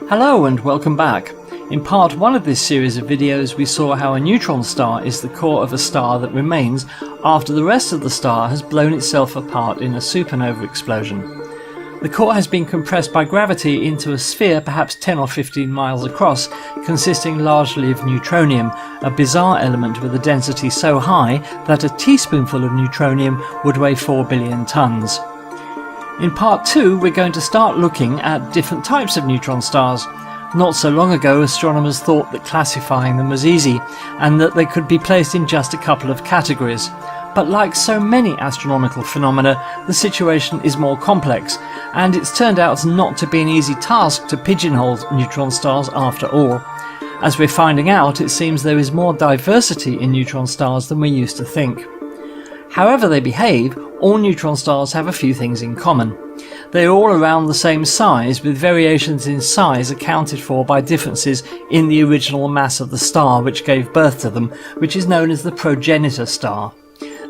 Hello and welcome back. In part 1 of this series of videos we saw how a neutron star is the core of a star that remains after the rest of the star has blown itself apart in a supernova explosion. The core has been compressed by gravity into a sphere perhaps 10 or 15 miles across, consisting largely of neutronium, a bizarre element with a density so high that a teaspoonful of neutronium would weigh 4 billion tons. In part 2 we're going to start looking at different types of neutron stars. Not so long ago astronomers thought that classifying them was easy and that they could be placed in just a couple of categories. But like so many astronomical phenomena, the situation is more complex, and it's turned out not to be an easy task to pigeonhole neutron stars after all. As we're finding out, it seems there is more diversity in neutron stars than we used to think. However they behave, all neutron stars have a few things in common. They are all around the same size, with variations in size accounted for by differences in the original mass of the star which gave birth to them, which is known as the progenitor star.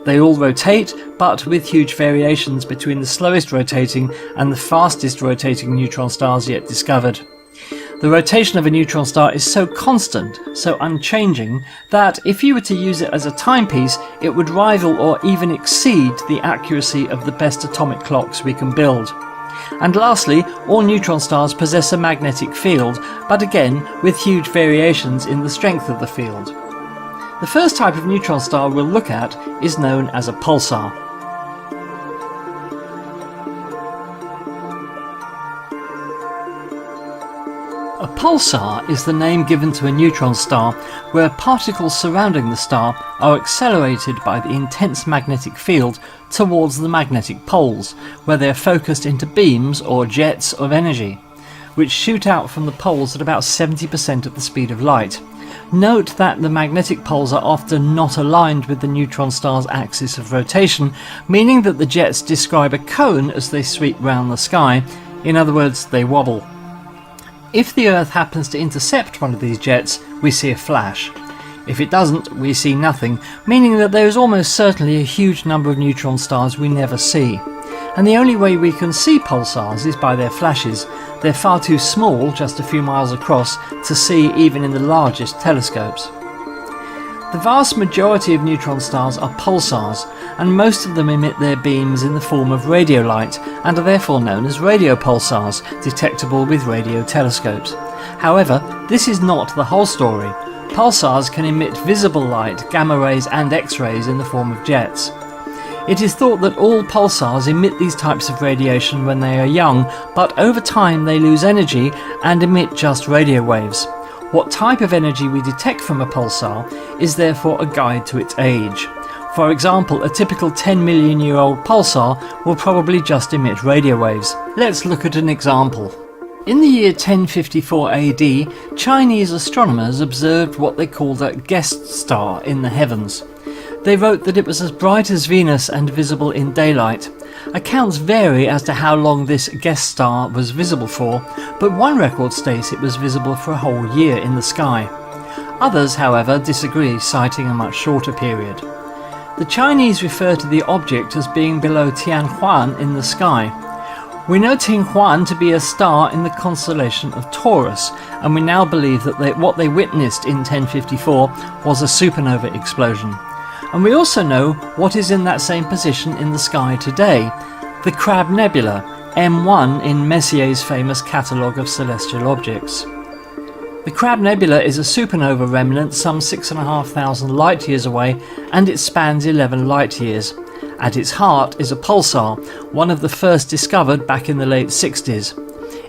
They all rotate, but with huge variations between the slowest rotating and the fastest rotating neutron stars yet discovered. The rotation of a neutron star is so constant, so unchanging, that if you were to use it as a timepiece, it would rival or even exceed the accuracy of the best atomic clocks we can build. And lastly, all neutron stars possess a magnetic field, but again with huge variations in the strength of the field. The first type of neutron star we'll look at is known as a pulsar. A pulsar is the name given to a neutron star where particles surrounding the star are accelerated by the intense magnetic field towards the magnetic poles, where they are focused into beams or jets of energy, which shoot out from the poles at about 70% of the speed of light. Note that the magnetic poles are often not aligned with the neutron star's axis of rotation, meaning that the jets describe a cone as they sweep round the sky. In other words, they wobble. If the Earth happens to intercept one of these jets, we see a flash. If it doesn't, we see nothing, meaning that there is almost certainly a huge number of neutron stars we never see. And the only way we can see pulsars is by their flashes. They're far too small, just a few miles across, to see even in the largest telescopes. The vast majority of neutron stars are pulsars, and most of them emit their beams in the form of radio light and are therefore known as radio pulsars, detectable with radio telescopes. However, this is not the whole story. Pulsars can emit visible light, gamma rays and X-rays in the form of jets. It is thought that all pulsars emit these types of radiation when they are young, but over time they lose energy and emit just radio waves. What type of energy we detect from a pulsar is therefore a guide to its age. For example, a typical 10 million year old pulsar will probably just emit radio waves. Let's look at an example. In the year 1054 AD, Chinese astronomers observed what they called a guest star in the heavens. They wrote that it was as bright as Venus and visible in daylight. Accounts vary as to how long this guest star was visible for, but one record states it was visible for a whole year in the sky. Others, however, disagree, citing a much shorter period. The Chinese refer to the object as being below Tianhuan in the sky. We know Tianhuan to be a star in the constellation of Taurus, and we now believe that what they witnessed in 1054 was a supernova explosion. And we also know what is in that same position in the sky today, the Crab Nebula, M1 in Messier's famous catalogue of celestial objects. The Crab Nebula is a supernova remnant some 6,500 light-years away, and it spans 11 light-years. At its heart is a pulsar, one of the first discovered back in the late 60s.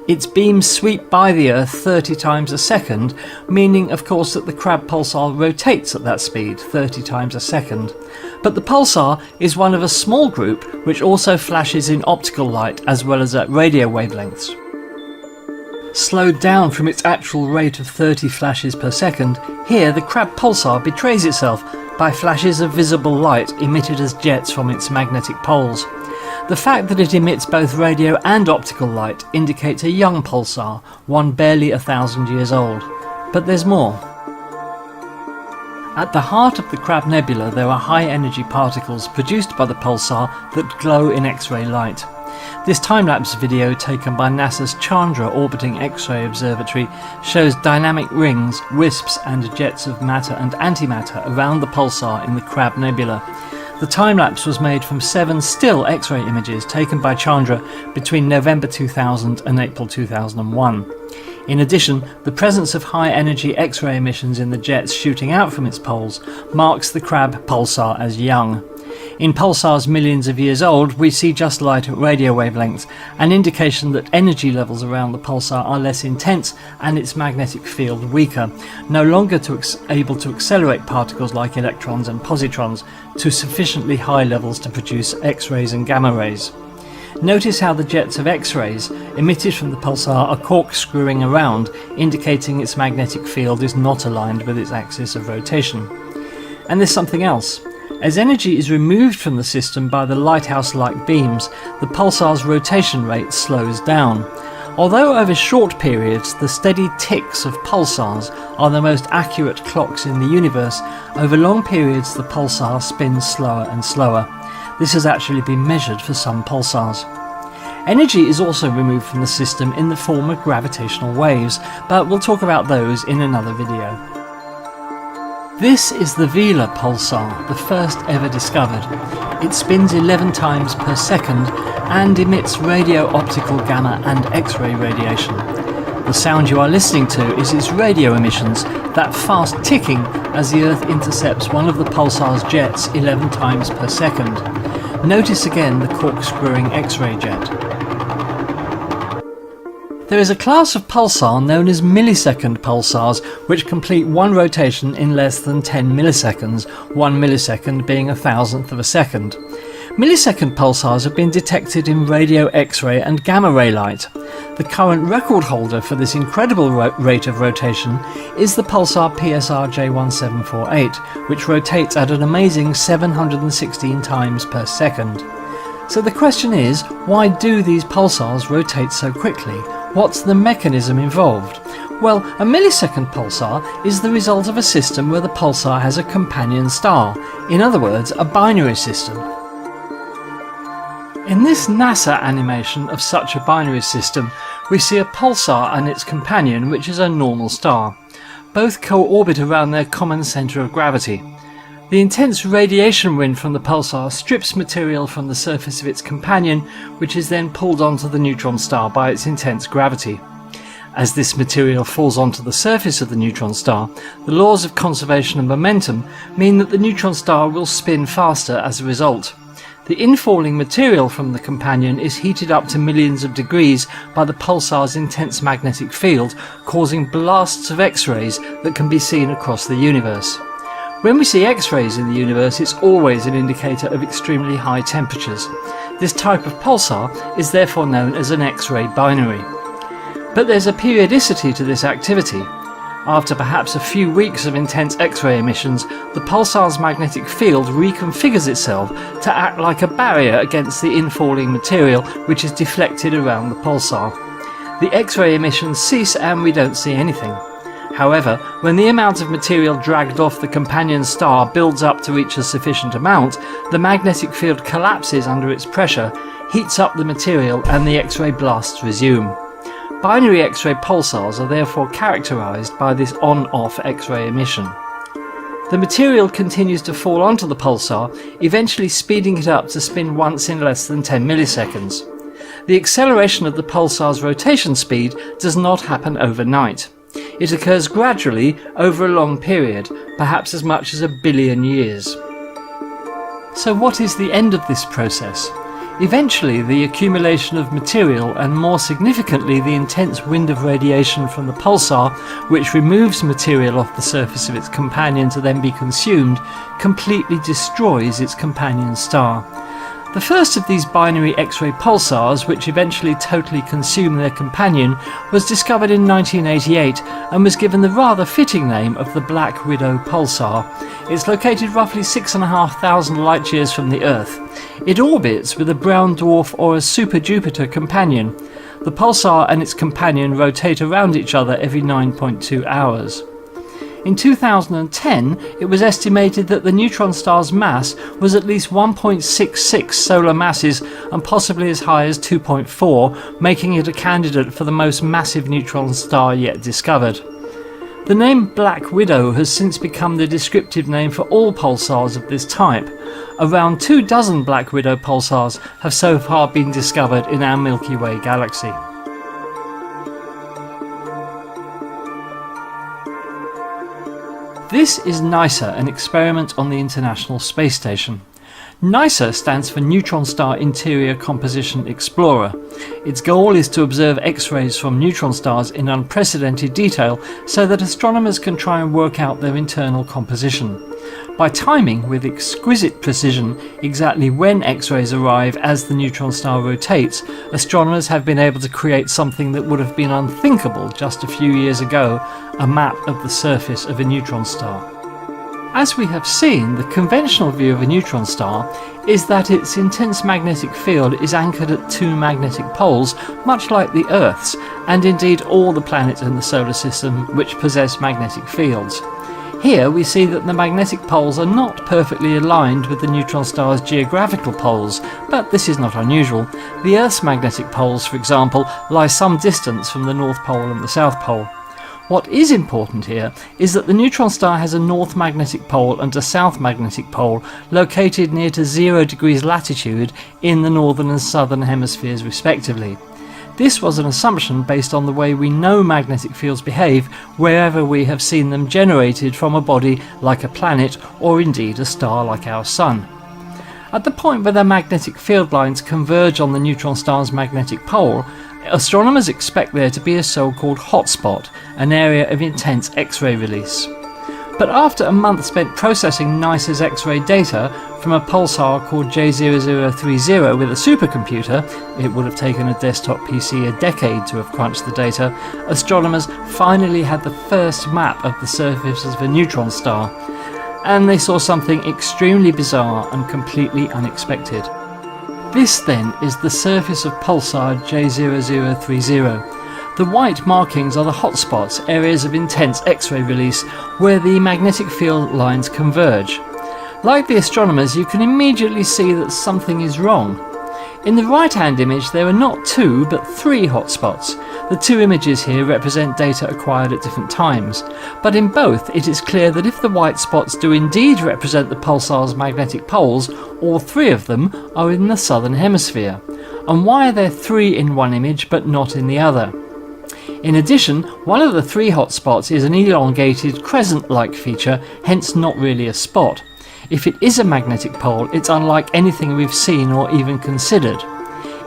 Its beams sweep by the Earth 30 times a second, meaning of course that the Crab pulsar rotates at that speed, 30 times a second. But the pulsar is one of a small group which also flashes in optical light as well as at radio wavelengths. Slowed down from its actual rate of 30 flashes per second, here the Crab pulsar betrays itself by flashes of visible light emitted as jets from its magnetic poles. The fact that it emits both radio and optical light indicates a young pulsar, one barely 1,000 years old. But there's more. At the heart of the Crab Nebula there are high-energy particles produced by the pulsar that glow in X-ray light. This time-lapse video taken by NASA's Chandra Orbiting X-ray Observatory shows dynamic rings, wisps and jets of matter and antimatter around the pulsar in the Crab Nebula. The time-lapse was made from 7 still X-ray images taken by Chandra between November 2000 and April 2001. In addition, the presence of high-energy X-ray emissions in the jets shooting out from its poles marks the Crab pulsar as young. In pulsars millions of years old, we see just light at radio wavelengths, an indication that energy levels around the pulsar are less intense and its magnetic field weaker, no longer able to accelerate particles like electrons and positrons to sufficiently high levels to produce X-rays and gamma rays. Notice how the jets of X-rays emitted from the pulsar are corkscrewing around, indicating its magnetic field is not aligned with its axis of rotation. And there's something else. As energy is removed from the system by the lighthouse-like beams, the pulsar's rotation rate slows down. Although over short periods the steady ticks of pulsars are the most accurate clocks in the universe, over long periods the pulsar spins slower and slower. This has actually been measured for some pulsars. Energy is also removed from the system in the form of gravitational waves, but we'll talk about those in another video. This is the Vela pulsar, the first ever discovered. It spins 11 times per second and emits radio-optical gamma and X-ray radiation. The sound you are listening to is its radio emissions, that fast ticking as the Earth intercepts one of the pulsar's jets 11 times per second. Notice again the corkscrewing X-ray jet. There is a class of pulsar known as millisecond pulsars which complete one rotation in less than 10 milliseconds, 1 millisecond being 1,000th of a second. Millisecond pulsars have been detected in radio X-ray and gamma ray light. The current record holder for this incredible rate of rotation is the pulsar PSR J1748, which rotates at an amazing 716 times per second. So the question is, why do these pulsars rotate so quickly? What's the mechanism involved? Well, a millisecond pulsar is the result of a system where the pulsar has a companion star, in other words, a binary system. In this NASA animation of such a binary system, we see a pulsar and its companion, which is a normal star. Both co-orbit around their common centre of gravity. The intense radiation wind from the pulsar strips material from the surface of its companion, which is then pulled onto the neutron star by its intense gravity. As this material falls onto the surface of the neutron star, the laws of conservation of momentum mean that the neutron star will spin faster as a result. The infalling material from the companion is heated up to millions of degrees by the pulsar's intense magnetic field, causing blasts of X-rays that can be seen across the universe. When we see X-rays in the universe, it's always an indicator of extremely high temperatures. This type of pulsar is therefore known as an X-ray binary. But there's a periodicity to this activity. After perhaps a few weeks of intense X-ray emissions, the pulsar's magnetic field reconfigures itself to act like a barrier against the infalling material which is deflected around the pulsar. The X-ray emissions cease and we don't see anything. However, when the amount of material dragged off the companion star builds up to reach a sufficient amount, the magnetic field collapses under its pressure, heats up the material and the X-ray blasts resume. Binary X-ray pulsars are therefore characterized by this on-off X-ray emission. The material continues to fall onto the pulsar, eventually speeding it up to spin once in less than 10 milliseconds. The acceleration of the pulsar's rotation speed does not happen overnight. It occurs gradually over a long period, perhaps as much as 1 billion years. So what is the end of this process? Eventually, the accumulation of material and more significantly the intense wind of radiation from the pulsar, which removes material off the surface of its companion to then be consumed, completely destroys its companion star. The first of these binary X-ray pulsars, which eventually totally consume their companion, was discovered in 1988 and was given the rather fitting name of the Black Widow pulsar. It's located roughly 6,500 light-years from the Earth. It orbits with a brown dwarf or a super-Jupiter companion. The pulsar and its companion rotate around each other every 9.2 hours. In 2010, it was estimated that the neutron star's mass was at least 1.66 solar masses and possibly as high as 2.4, making it a candidate for the most massive neutron star yet discovered. The name Black Widow has since become the descriptive name for all pulsars of this type. Around 24 Black Widow pulsars have so far been discovered in our Milky Way galaxy. This is NISA, an experiment on the International Space Station. NISA stands for Neutron Star Interior Composition Explorer. Its goal is to observe X-rays from neutron stars in unprecedented detail so that astronomers can try and work out their internal composition. By timing with exquisite precision exactly when X-rays arrive as the neutron star rotates, astronomers have been able to create something that would have been unthinkable just a few years ago, a map of the surface of a neutron star. As we have seen, the conventional view of a neutron star is that its intense magnetic field is anchored at two magnetic poles, much like the Earth's, and indeed all the planets in the solar system which possess magnetic fields. Here we see that the magnetic poles are not perfectly aligned with the neutron star's geographical poles, but this is not unusual. The Earth's magnetic poles, for example, lie some distance from the North Pole and the South Pole. What is important here is that the neutron star has a north magnetic pole and a south magnetic pole located near to 0 degrees latitude in the northern and southern hemispheres respectively. This was an assumption based on the way we know magnetic fields behave wherever we have seen them generated from a body like a planet or indeed a star like our Sun. At the point where the magnetic field lines converge on the neutron star's magnetic pole, astronomers expect there to be a so-called hotspot, an area of intense X-ray release. But after a month spent processing NISA's X-ray data from a pulsar called J0030 with a supercomputer — it would have taken a desktop PC a decade to have crunched the data — astronomers finally had the first map of the surface of a neutron star, and they saw something extremely bizarre and completely unexpected. This then is the surface of pulsar J0030. The white markings are the hotspots, areas of intense X-ray release where the magnetic field lines converge. Like the astronomers, you can immediately see that something is wrong. In the right-hand image there are not two but three hotspots. The two images here represent data acquired at different times, but in both it is clear that if the white spots do indeed represent the pulsar's magnetic poles, all three of them are in the southern hemisphere. And why are there three in one image but not in the other? In addition, one of the three hotspots is an elongated crescent-like feature, hence not really a spot. If it is a magnetic pole, it's unlike anything we've seen or even considered.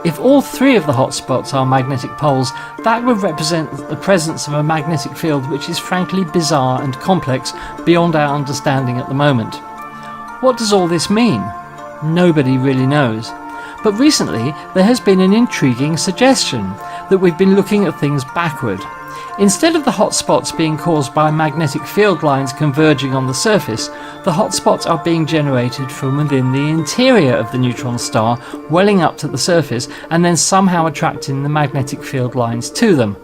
If all three of the hotspots are magnetic poles, that would represent the presence of a magnetic field which is frankly bizarre and complex beyond our understanding at the moment. What does all this mean? Nobody really knows. But recently there has been an intriguing suggestion that we've been looking at things backward. Instead of the hotspots being caused by magnetic field lines converging on the surface, the hotspots are being generated from within the interior of the neutron star, welling up to the surface and then somehow attracting the magnetic field lines to them.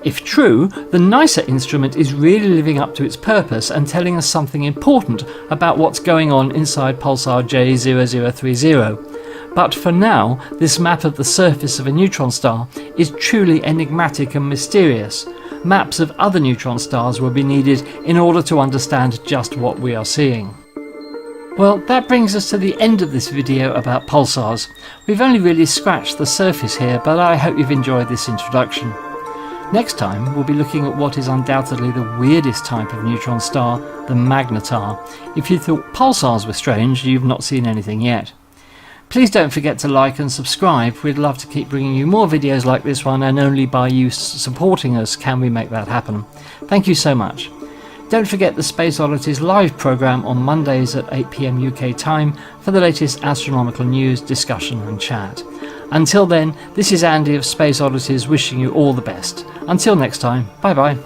If true, the NISA instrument is really living up to its purpose and telling us something important about what's going on inside pulsar J0030. But for now, this map of the surface of a neutron star is truly enigmatic and mysterious. Maps of other neutron stars will be needed in order to understand just what we are seeing. Well, that brings us to the end of this video about pulsars. We've only really scratched the surface here, but I hope you've enjoyed this introduction. Next time, we'll be looking at what is undoubtedly the weirdest type of neutron star, the magnetar. If you thought pulsars were strange, you've not seen anything yet. Please don't forget to like and subscribe. We'd love to keep bringing you more videos like this one, and only by you supporting us can we make that happen. Thank you so much. Don't forget the Space Oddities live programme on Mondays at 8 PM UK time for the latest astronomical news, discussion and chat. Until then, this is Andy of Space Oddities wishing you all the best. Until next time, bye bye.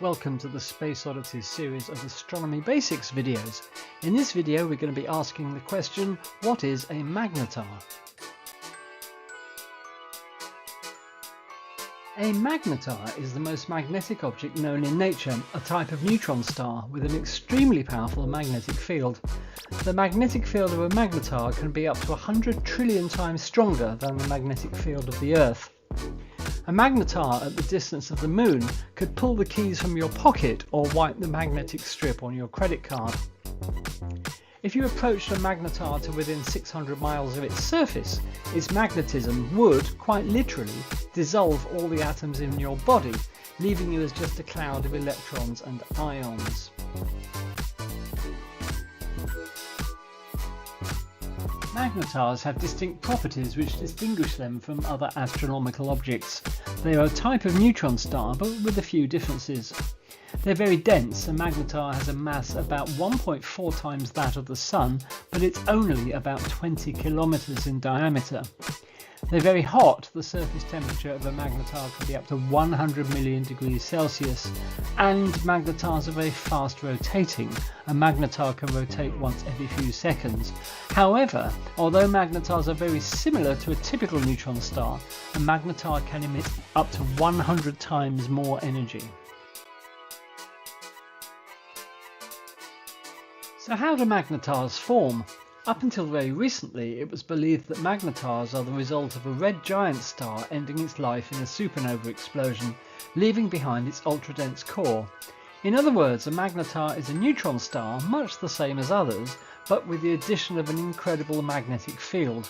Welcome to the Space Oddities series of astronomy basics videos. In this video we're going to be asking the question, what is a magnetar? A magnetar is the most magnetic object known in nature, a type of neutron star with an extremely powerful magnetic field. The magnetic field of a magnetar can be up to 100 trillion times stronger than the magnetic field of the Earth. A magnetar at the distance of the Moon could pull the keys from your pocket or wipe the magnetic strip on your credit card. If you approached a magnetar to within 600 miles of its surface, its magnetism would, quite literally, dissolve all the atoms in your body, leaving you as just a cloud of electrons and ions. Magnetars have distinct properties which distinguish them from other astronomical objects. They are a type of neutron star, but with a few differences. They're very dense. A magnetar has a mass about 1.4 times that of the Sun, but it's only about 20 kilometers in diameter. They're very hot. The surface temperature of a magnetar can be up to 100 million degrees Celsius, and magnetars are very fast rotating. A magnetar can rotate once every few seconds. However, although magnetars are very similar to a typical neutron star, a magnetar can emit up to 100 times more energy. So how do magnetars form? Up until very recently, it was believed that magnetars are the result of a red giant star ending its life in a supernova explosion, leaving behind its ultra-dense core. In other words, a magnetar is a neutron star, much the same as others, but with the addition of an incredible magnetic field.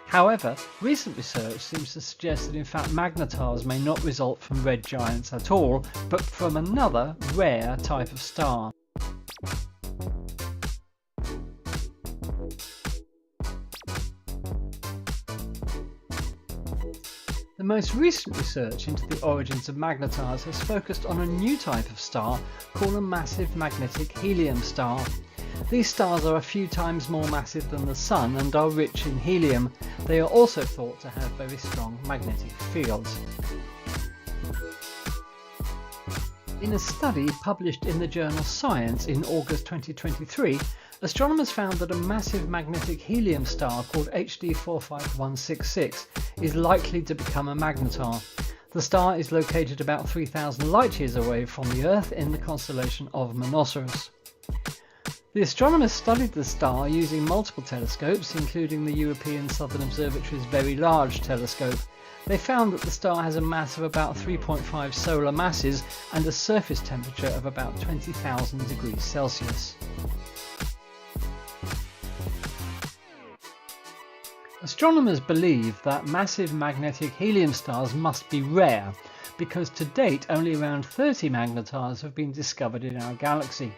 However, recent research seems to suggest that in fact magnetars may not result from red giants at all, but from another, rare type of star. The most recent research into the origins of magnetars has focused on a new type of star called a massive magnetic helium star. These stars are a few times more massive than the Sun and are rich in helium. They are also thought to have very strong magnetic fields. In a study published in the journal Science in August 2023, astronomers found that a massive magnetic helium star called HD 45166 is likely to become a magnetar. The star is located about 3,000 light years away from the Earth in the constellation of Monoceros. The astronomers studied the star using multiple telescopes, including the European Southern Observatory's Very Large Telescope. They found that the star has a mass of about 3.5 solar masses and a surface temperature of about 20,000 degrees Celsius. Astronomers believe that massive magnetic helium stars must be rare, because to date only around 30 magnetars have been discovered in our galaxy.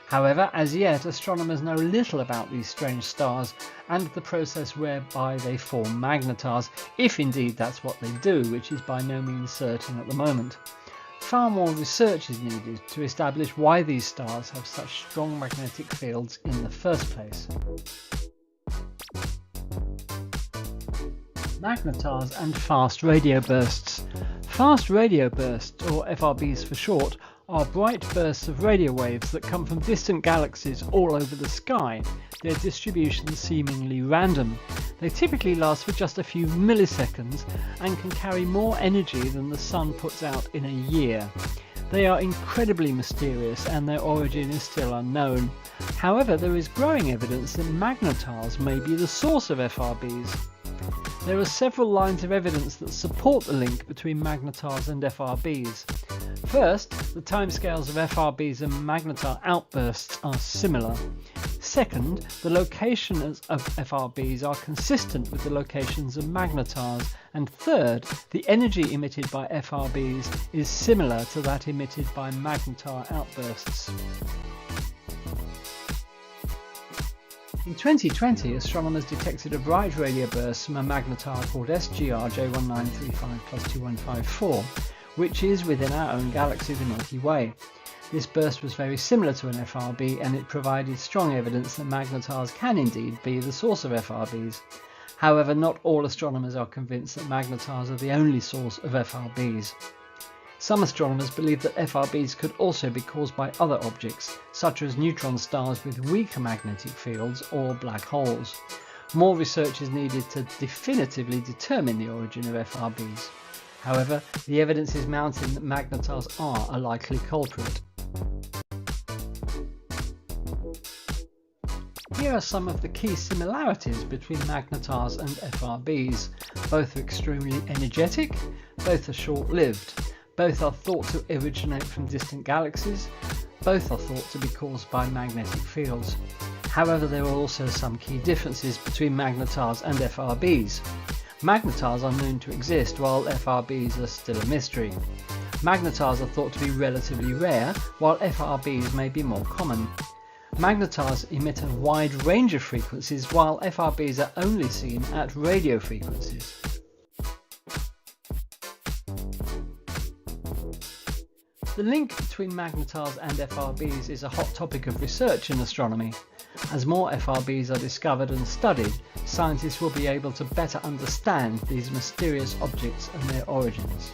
However, as yet astronomers know little about these strange stars and the process whereby they form magnetars, if indeed that's what they do, which is by no means certain at the moment. Far more research is needed to establish why these stars have such strong magnetic fields in the first place. Magnetars and fast radio bursts. Fast radio bursts, or FRBs for short, are bright bursts of radio waves that come from distant galaxies all over the sky, their distribution seemingly random. They typically last for just a few milliseconds and can carry more energy than the Sun puts out in a year. They are incredibly mysterious and their origin is still unknown. However, there is growing evidence that magnetars may be the source of FRBs. There are several lines of evidence that support the link between magnetars and FRBs. First, the timescales of FRBs and magnetar outbursts are similar. Second, the locations of FRBs are consistent with the locations of magnetars. And third, the energy emitted by FRBs is similar to that emitted by magnetar outbursts. In 2020, astronomers detected a bright radio burst from a magnetar called SGR J1935+2154, which is within our own galaxy, the Milky Way. This burst was very similar to an FRB, and it provided strong evidence that magnetars can indeed be the source of FRBs. However, not all astronomers are convinced that magnetars are the only source of FRBs. Some astronomers believe that FRBs could also be caused by other objects, such as neutron stars with weaker magnetic fields or black holes. More research is needed to definitively determine the origin of FRBs. However, the evidence is mounting that magnetars are a likely culprit. Here are some of the key similarities between magnetars and FRBs. Both are extremely energetic, both are short-lived, both are thought to originate from distant galaxies, both are thought to be caused by magnetic fields. However, there are also some key differences between magnetars and FRBs. Magnetars are known to exist while FRBs are still a mystery. Magnetars are thought to be relatively rare, while FRBs may be more common. Magnetars emit a wide range of frequencies, while FRBs are only seen at radio frequencies. The link between magnetars and FRBs is a hot topic of research in astronomy. As more FRBs are discovered and studied, scientists will be able to better understand these mysterious objects and their origins.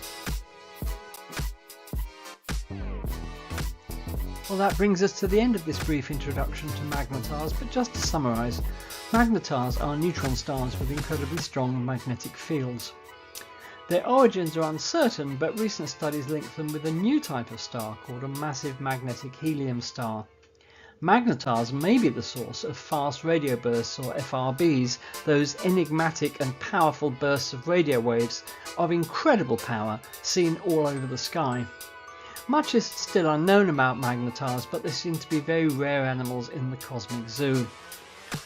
Well, that brings us to the end of this brief introduction to magnetars, but just to summarise, magnetars are neutron stars with incredibly strong magnetic fields. Their origins are uncertain, but recent studies link them with a new type of star called a massive magnetic helium star. Magnetars may be the source of fast radio bursts, or FRBs, those enigmatic and powerful bursts of radio waves of incredible power seen all over the sky. Much is still unknown about magnetars, but they seem to be very rare animals in the cosmic zoo.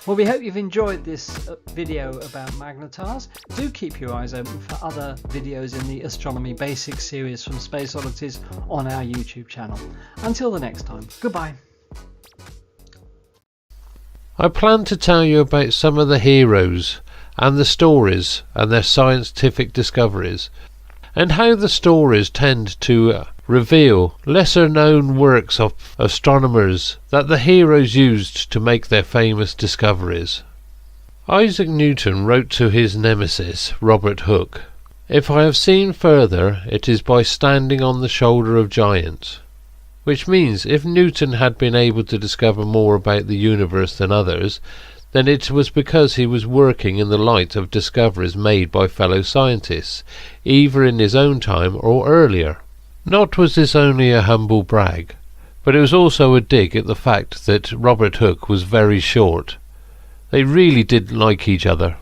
Well, we hope you've enjoyed this video about magnetars. Do keep your eyes open for other videos in the Astronomy Basics series from Space Oddities on our YouTube channel. Until the next time, goodbye. I plan to tell you about some of the heroes and the stories and their scientific discoveries, and how the stories tend to reveal lesser known works of astronomers that the heroes used to make their famous discoveries. Isaac Newton wrote to his nemesis, Robert Hooke, "If I have seen further, it is by standing on the shoulder of giants," which means if Newton had been able to discover more about the universe than others, then it was because he was working in the light of discoveries made by fellow scientists, either in his own time or earlier. Not was this only a humble brag, but it was also a dig at the fact that Robert Hooke was very short. They really didn't like each other.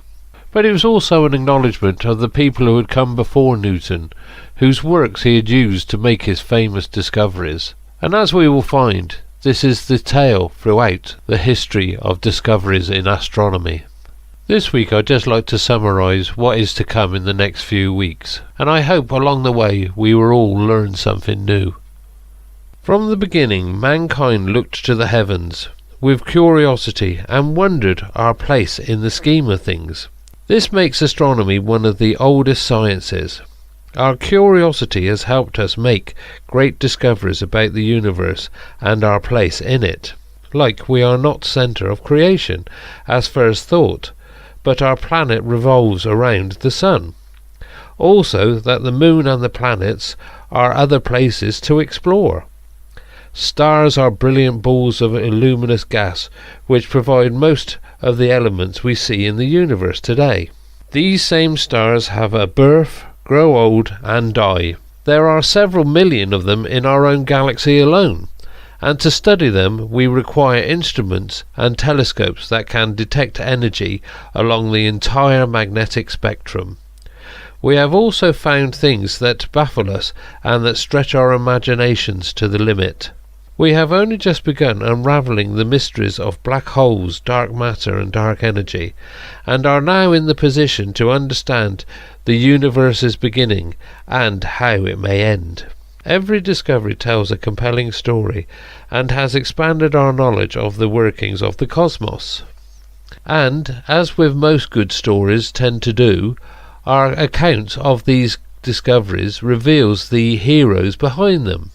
But it was also an acknowledgement of the people who had come before Newton, whose works he had used to make his famous discoveries. And as we will find, this is the tale throughout the history of discoveries in astronomy. This week I'd just like to summarise what is to come in the next few weeks, and I hope along the way we will all learn something new. From the beginning, mankind looked to the heavens with curiosity and wondered our place in the scheme of things. This makes astronomy one of the oldest sciences. Our curiosity has helped us make great discoveries about the universe and our place in it. Like we are not centre of creation, as first thought, but our planet revolves around the sun. Also that the moon and the planets are other places to explore. Stars are brilliant balls of luminous gas which provide most of the elements we see in the universe today. These same stars have a birth, grow old and die. There are several million of them in our own galaxy alone, and to study them we require instruments and telescopes that can detect energy along the entire magnetic spectrum. We have also found things that baffle us and that stretch our imaginations to the limit. We have only just begun unravelling the mysteries of black holes, dark matter and dark energy, and are now in the position to understand the universe's beginning and how it may end. Every discovery tells a compelling story and has expanded our knowledge of the workings of the cosmos. And, as with most good stories tend to do, our account of these discoveries reveals the heroes behind them.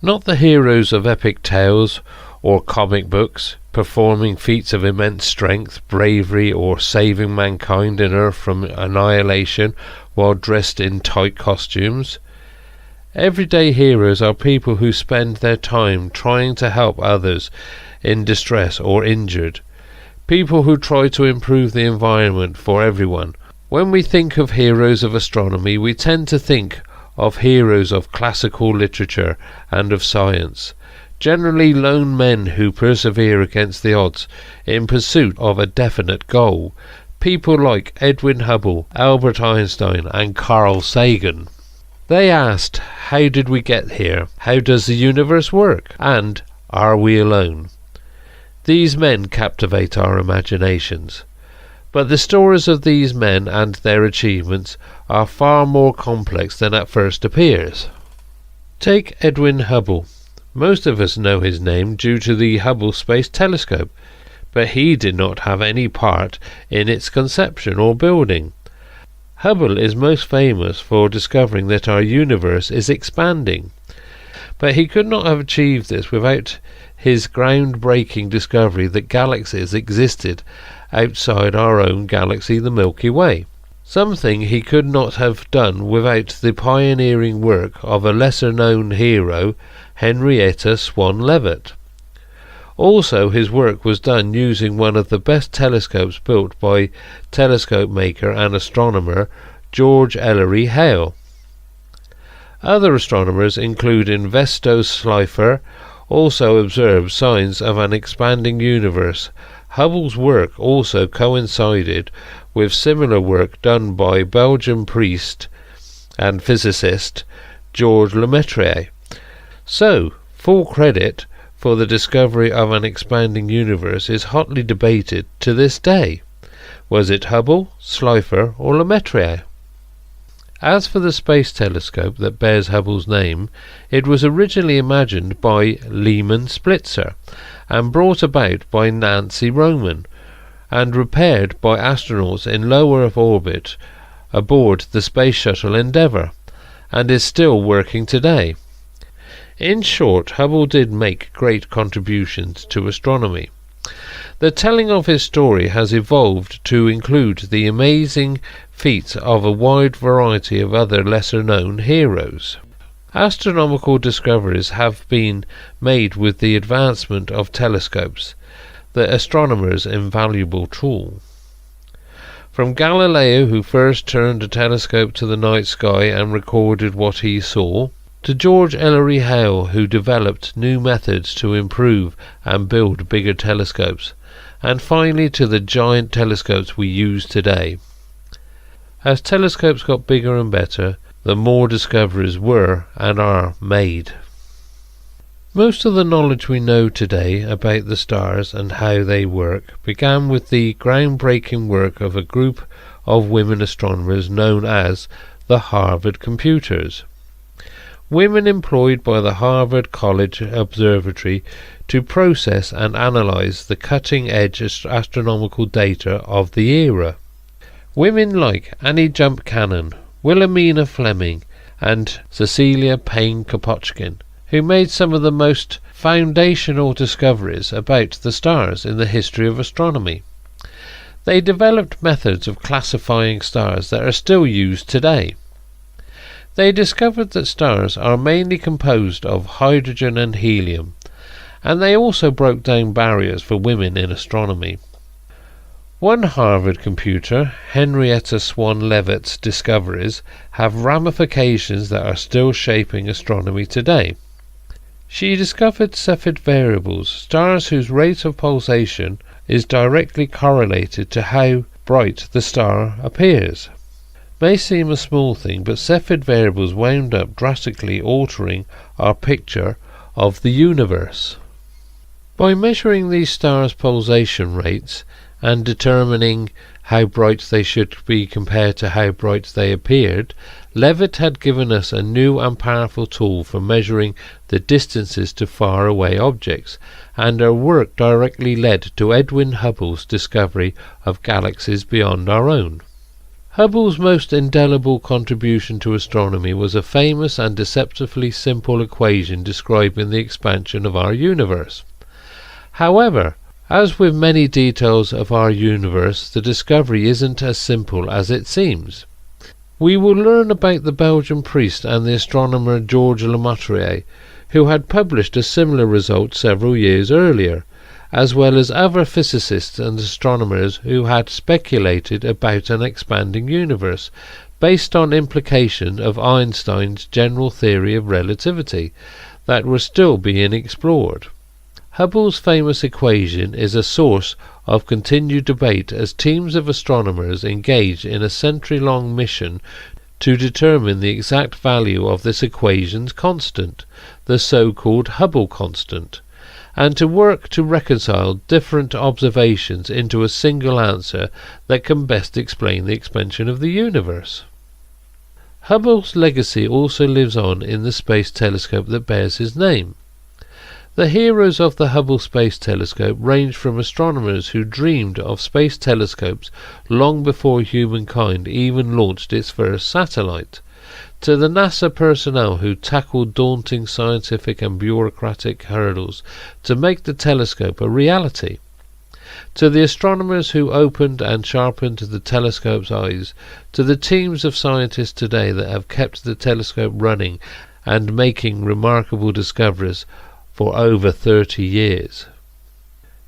Not the heroes of epic tales or comic books, performing feats of immense strength, bravery, or saving mankind and Earth from annihilation while dressed in tight costumes. Everyday heroes are people who spend their time trying to help others in distress or injured. People who try to improve the environment for everyone. When we think of heroes of astronomy, we tend to think of heroes of classical literature and of science. Generally lone men who persevere against the odds in pursuit of a definite goal. People like Edwin Hubble, Albert Einstein and Carl Sagan. They asked, how did we get here? How does the universe work? And are we alone? These men captivate our imaginations. But the stories of these men and their achievements are far more complex than at first appears. Take Edwin Hubble. Most of us know his name due to the Hubble Space Telescope, but he did not have any part in its conception or building. Hubble is most famous for discovering that our universe is expanding, but he could not have achieved this without his groundbreaking discovery that galaxies existed outside our own galaxy, the Milky Way. Something he could not have done without the pioneering work of a lesser-known hero, Henrietta Swan-Leavitt. Also, his work was done using one of the best telescopes built by telescope maker and astronomer George Ellery Hale. Other astronomers, including Vesto Slipher, also observed signs of an expanding universe. Hubble's work also coincided with similar work done by Belgian priest and physicist Georges Lemaitre. So, full credit for the discovery of an expanding universe is hotly debated to this day. Was it Hubble, Slipher or Lemaitre? As for the space telescope that bears Hubble's name, it was originally imagined by Lehman Spitzer and brought about by Nancy Roman and repaired by astronauts in low Earth orbit aboard the Space Shuttle Endeavour, and is still working today. In short, Hubble did make great contributions to astronomy. The telling of his story has evolved to include the amazing feats of a wide variety of other lesser-known heroes. Astronomical discoveries have been made with the advancement of telescopes, the astronomer's invaluable tool. From Galileo, who first turned a telescope to the night sky and recorded what he saw, to George Ellery Hale, who developed new methods to improve and build bigger telescopes, and finally to the giant telescopes we use today. As telescopes got bigger and better, the more discoveries were and are made. Most of the knowledge we know today about the stars and how they work began with the groundbreaking work of a group of women astronomers known as the Harvard Computers. Women employed by the Harvard College Observatory to process and analyze the cutting-edge astronomical data of the era. Women like Annie Jump Cannon, Wilhelmina Fleming and Cecilia Payne-Kapotchkin, who made some of the most foundational discoveries about the stars in the history of astronomy. They developed methods of classifying stars that are still used today. They discovered that stars are mainly composed of hydrogen and helium, and they also broke down barriers for women in astronomy. One Harvard computer, Henrietta Swan-Leavitt's discoveries, have ramifications that are still shaping astronomy today. She discovered Cepheid variables, stars whose rate of pulsation is directly correlated to how bright the star appears. May seem a small thing, but Cepheid variables wound up drastically altering our picture of the universe. By measuring these stars' pulsation rates and determining how bright they should be compared to how bright they appeared, Leavitt had given us a new and powerful tool for measuring the distances to faraway objects, and her work directly led to Edwin Hubble's discovery of galaxies beyond our own. Hubble's most indelible contribution to astronomy was a famous and deceptively simple equation describing the expansion of our universe. However, as with many details of our universe, the discovery isn't as simple as it seems. We will learn about the Belgian priest and the astronomer Georges Lemaitre, who had published a similar result several years earlier, as well as other physicists and astronomers who had speculated about an expanding universe, based on implication of Einstein's general theory of relativity, that were still being explored. Hubble's famous equation is a source of continued debate as teams of astronomers engage in a century-long mission to determine the exact value of this equation's constant, the so-called Hubble constant, and to work to reconcile different observations into a single answer that can best explain the expansion of the universe. Hubble's legacy also lives on in the space telescope that bears his name. The heroes of the Hubble Space Telescope range from astronomers who dreamed of space telescopes long before humankind even launched its first satellite, to the NASA personnel who tackled daunting scientific and bureaucratic hurdles to make the telescope a reality, to the astronomers who opened and sharpened the telescope's eyes, to the teams of scientists today that have kept the telescope running and making remarkable discoveries for over 30 years.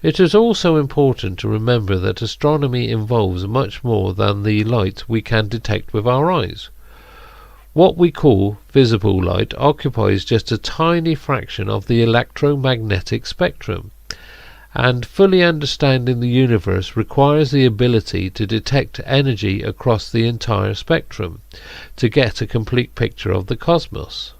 It is also important to remember that astronomy involves much more than the light we can detect with our eyes. What we call visible light occupies just a tiny fraction of the electromagnetic spectrum, and fully understanding the universe requires the ability to detect energy across the entire spectrum to get a complete picture of the cosmos.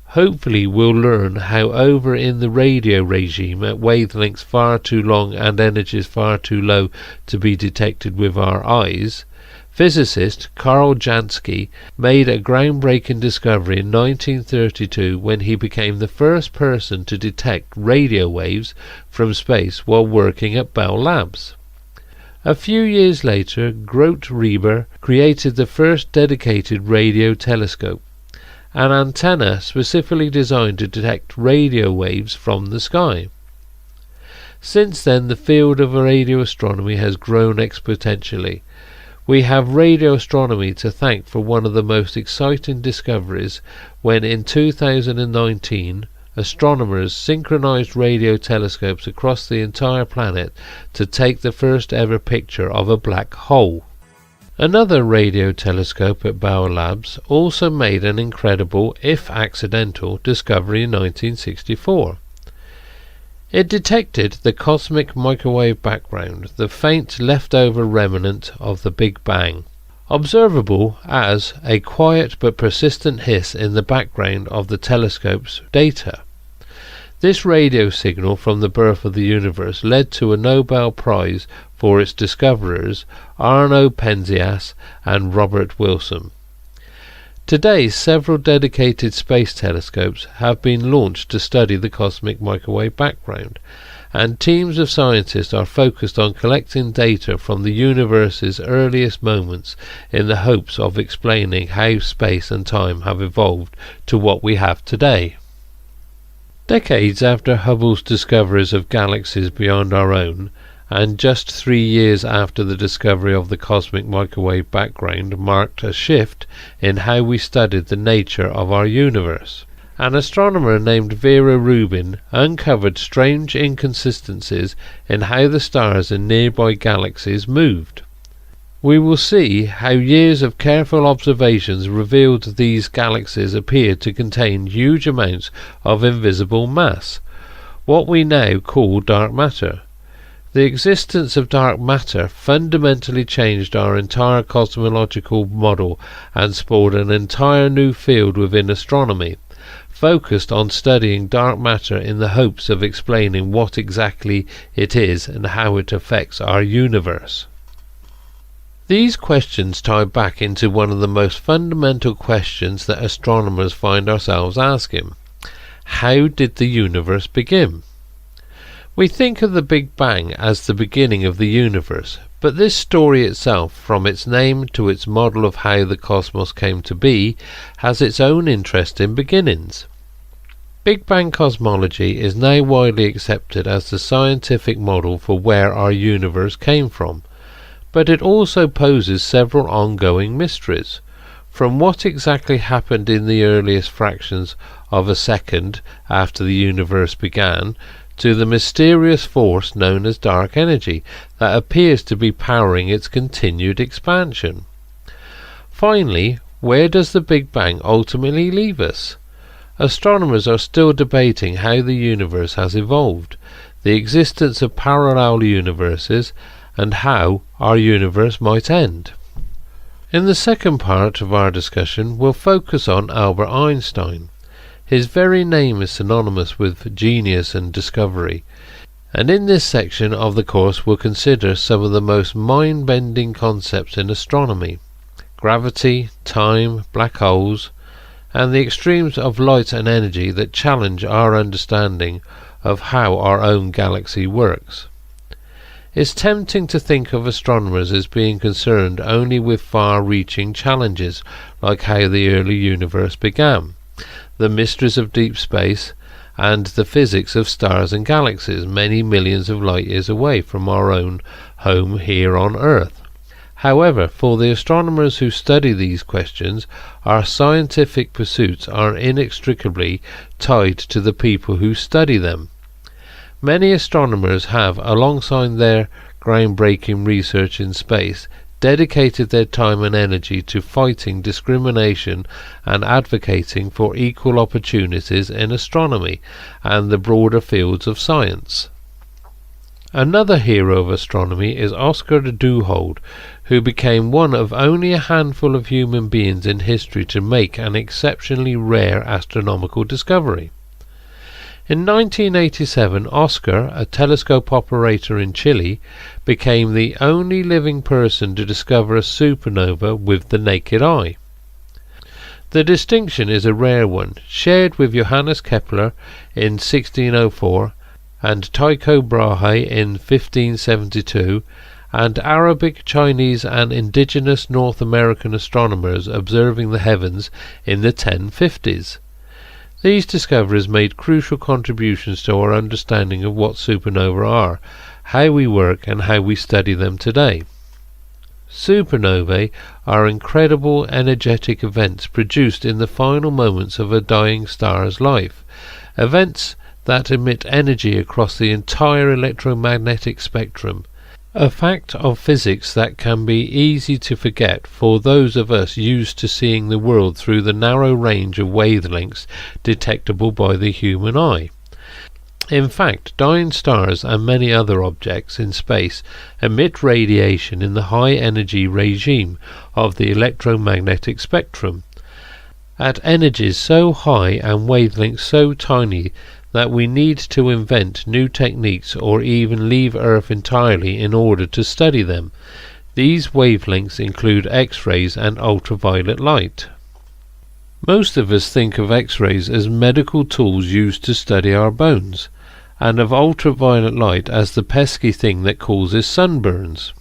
Hopefully we'll learn how over in the radio regime at wavelengths far too long and energies far too low to be detected with our eyes, physicist Karl Jansky made a groundbreaking discovery in 1932 when he became the first person to detect radio waves from space while working at Bell Labs. A few years later, Grote Reber created the first dedicated radio telescope, an antenna specifically designed to detect radio waves from the sky. Since then, the field of radio astronomy has grown exponentially. We have radio astronomy to thank for one of the most exciting discoveries when in 2019 astronomers synchronized radio telescopes across the entire planet to take the first ever picture of a black hole. Another radio telescope at Bell Labs also made an incredible, if accidental, discovery in 1964. It detected the cosmic microwave background, the faint leftover remnant of the Big Bang, observable as a quiet but persistent hiss in the background of the telescope's data. This radio signal from the birth of the universe led to a Nobel Prize for its discoverers, Arno Penzias and Robert Wilson. Today, several dedicated space telescopes have been launched to study the cosmic microwave background, and teams of scientists are focused on collecting data from the universe's earliest moments in the hopes of explaining how space and time have evolved to what we have today. Decades after Hubble's discoveries of galaxies beyond our own, and just 3 years after the discovery of the cosmic microwave background marked a shift in how we studied the nature of our universe. An astronomer named Vera Rubin uncovered strange inconsistencies in how the stars in nearby galaxies moved. We will see how years of careful observations revealed these galaxies appeared to contain huge amounts of invisible mass, what we now call dark matter. The existence of dark matter fundamentally changed our entire cosmological model and spawned an entire new field within astronomy, focused on studying dark matter in the hopes of explaining what exactly it is and how it affects our universe. These questions tie back into one of the most fundamental questions that astronomers find ourselves asking. How did the universe begin? We think of the Big Bang as the beginning of the universe, but this story itself, from its name to its model of how the cosmos came to be, has its own interesting beginnings. Big Bang cosmology is now widely accepted as the scientific model for where our universe came from, but it also poses several ongoing mysteries. From what exactly happened in the earliest fractions of a second after the universe began, to the mysterious force known as dark energy that appears to be powering its continued expansion. Finally, where does the Big Bang ultimately leave us? Astronomers are still debating how the universe has evolved, the existence of parallel universes, and how our universe might end. In the second part of our discussion, we'll focus on Albert Einstein. His very name is synonymous with genius and discovery, and in this section of the course we'll consider some of the most mind-bending concepts in astronomy: gravity, time, black holes, and the extremes of light and energy that challenge our understanding of how our own galaxy works. It's tempting to think of astronomers as being concerned only with far-reaching challenges, like how the early universe began, the mysteries of deep space, and the physics of stars and galaxies many millions of light years away from our own home here on Earth. However, for the astronomers who study these questions, our scientific pursuits are inextricably tied to the people who study them. Many astronomers have, alongside their groundbreaking research in space, dedicated their time and energy to fighting discrimination and advocating for equal opportunities in astronomy and the broader fields of science. Another hero of astronomy is Oscar Duhalde, who became one of only a handful of human beings in history to make an exceptionally rare astronomical discovery. In 1987, Oscar, a telescope operator in Chile, became the only living person to discover a supernova with the naked eye. The distinction is a rare one, shared with Johannes Kepler in 1604 and Tycho Brahe in 1572, and Arabic, Chinese and indigenous North American astronomers observing the heavens in the 1050s. These discoveries made crucial contributions to our understanding of what supernovae are, how we work and how we study them today. Supernovae are incredible energetic events produced in the final moments of a dying star's life, events that emit energy across the entire electromagnetic spectrum, a fact of physics that can be easy to forget for those of us used to seeing the world through the narrow range of wavelengths detectable by the human eye. In fact, dying stars and many other objects in space emit radiation in the high energy regime of the electromagnetic spectrum, at energies so high and wavelengths so tiny that we need to invent new techniques or even leave Earth entirely in order to study them. These wavelengths include X-rays and ultraviolet light. Most of us think of X-rays as medical tools used to study our bones, and of ultraviolet light as the pesky thing that causes sunburns.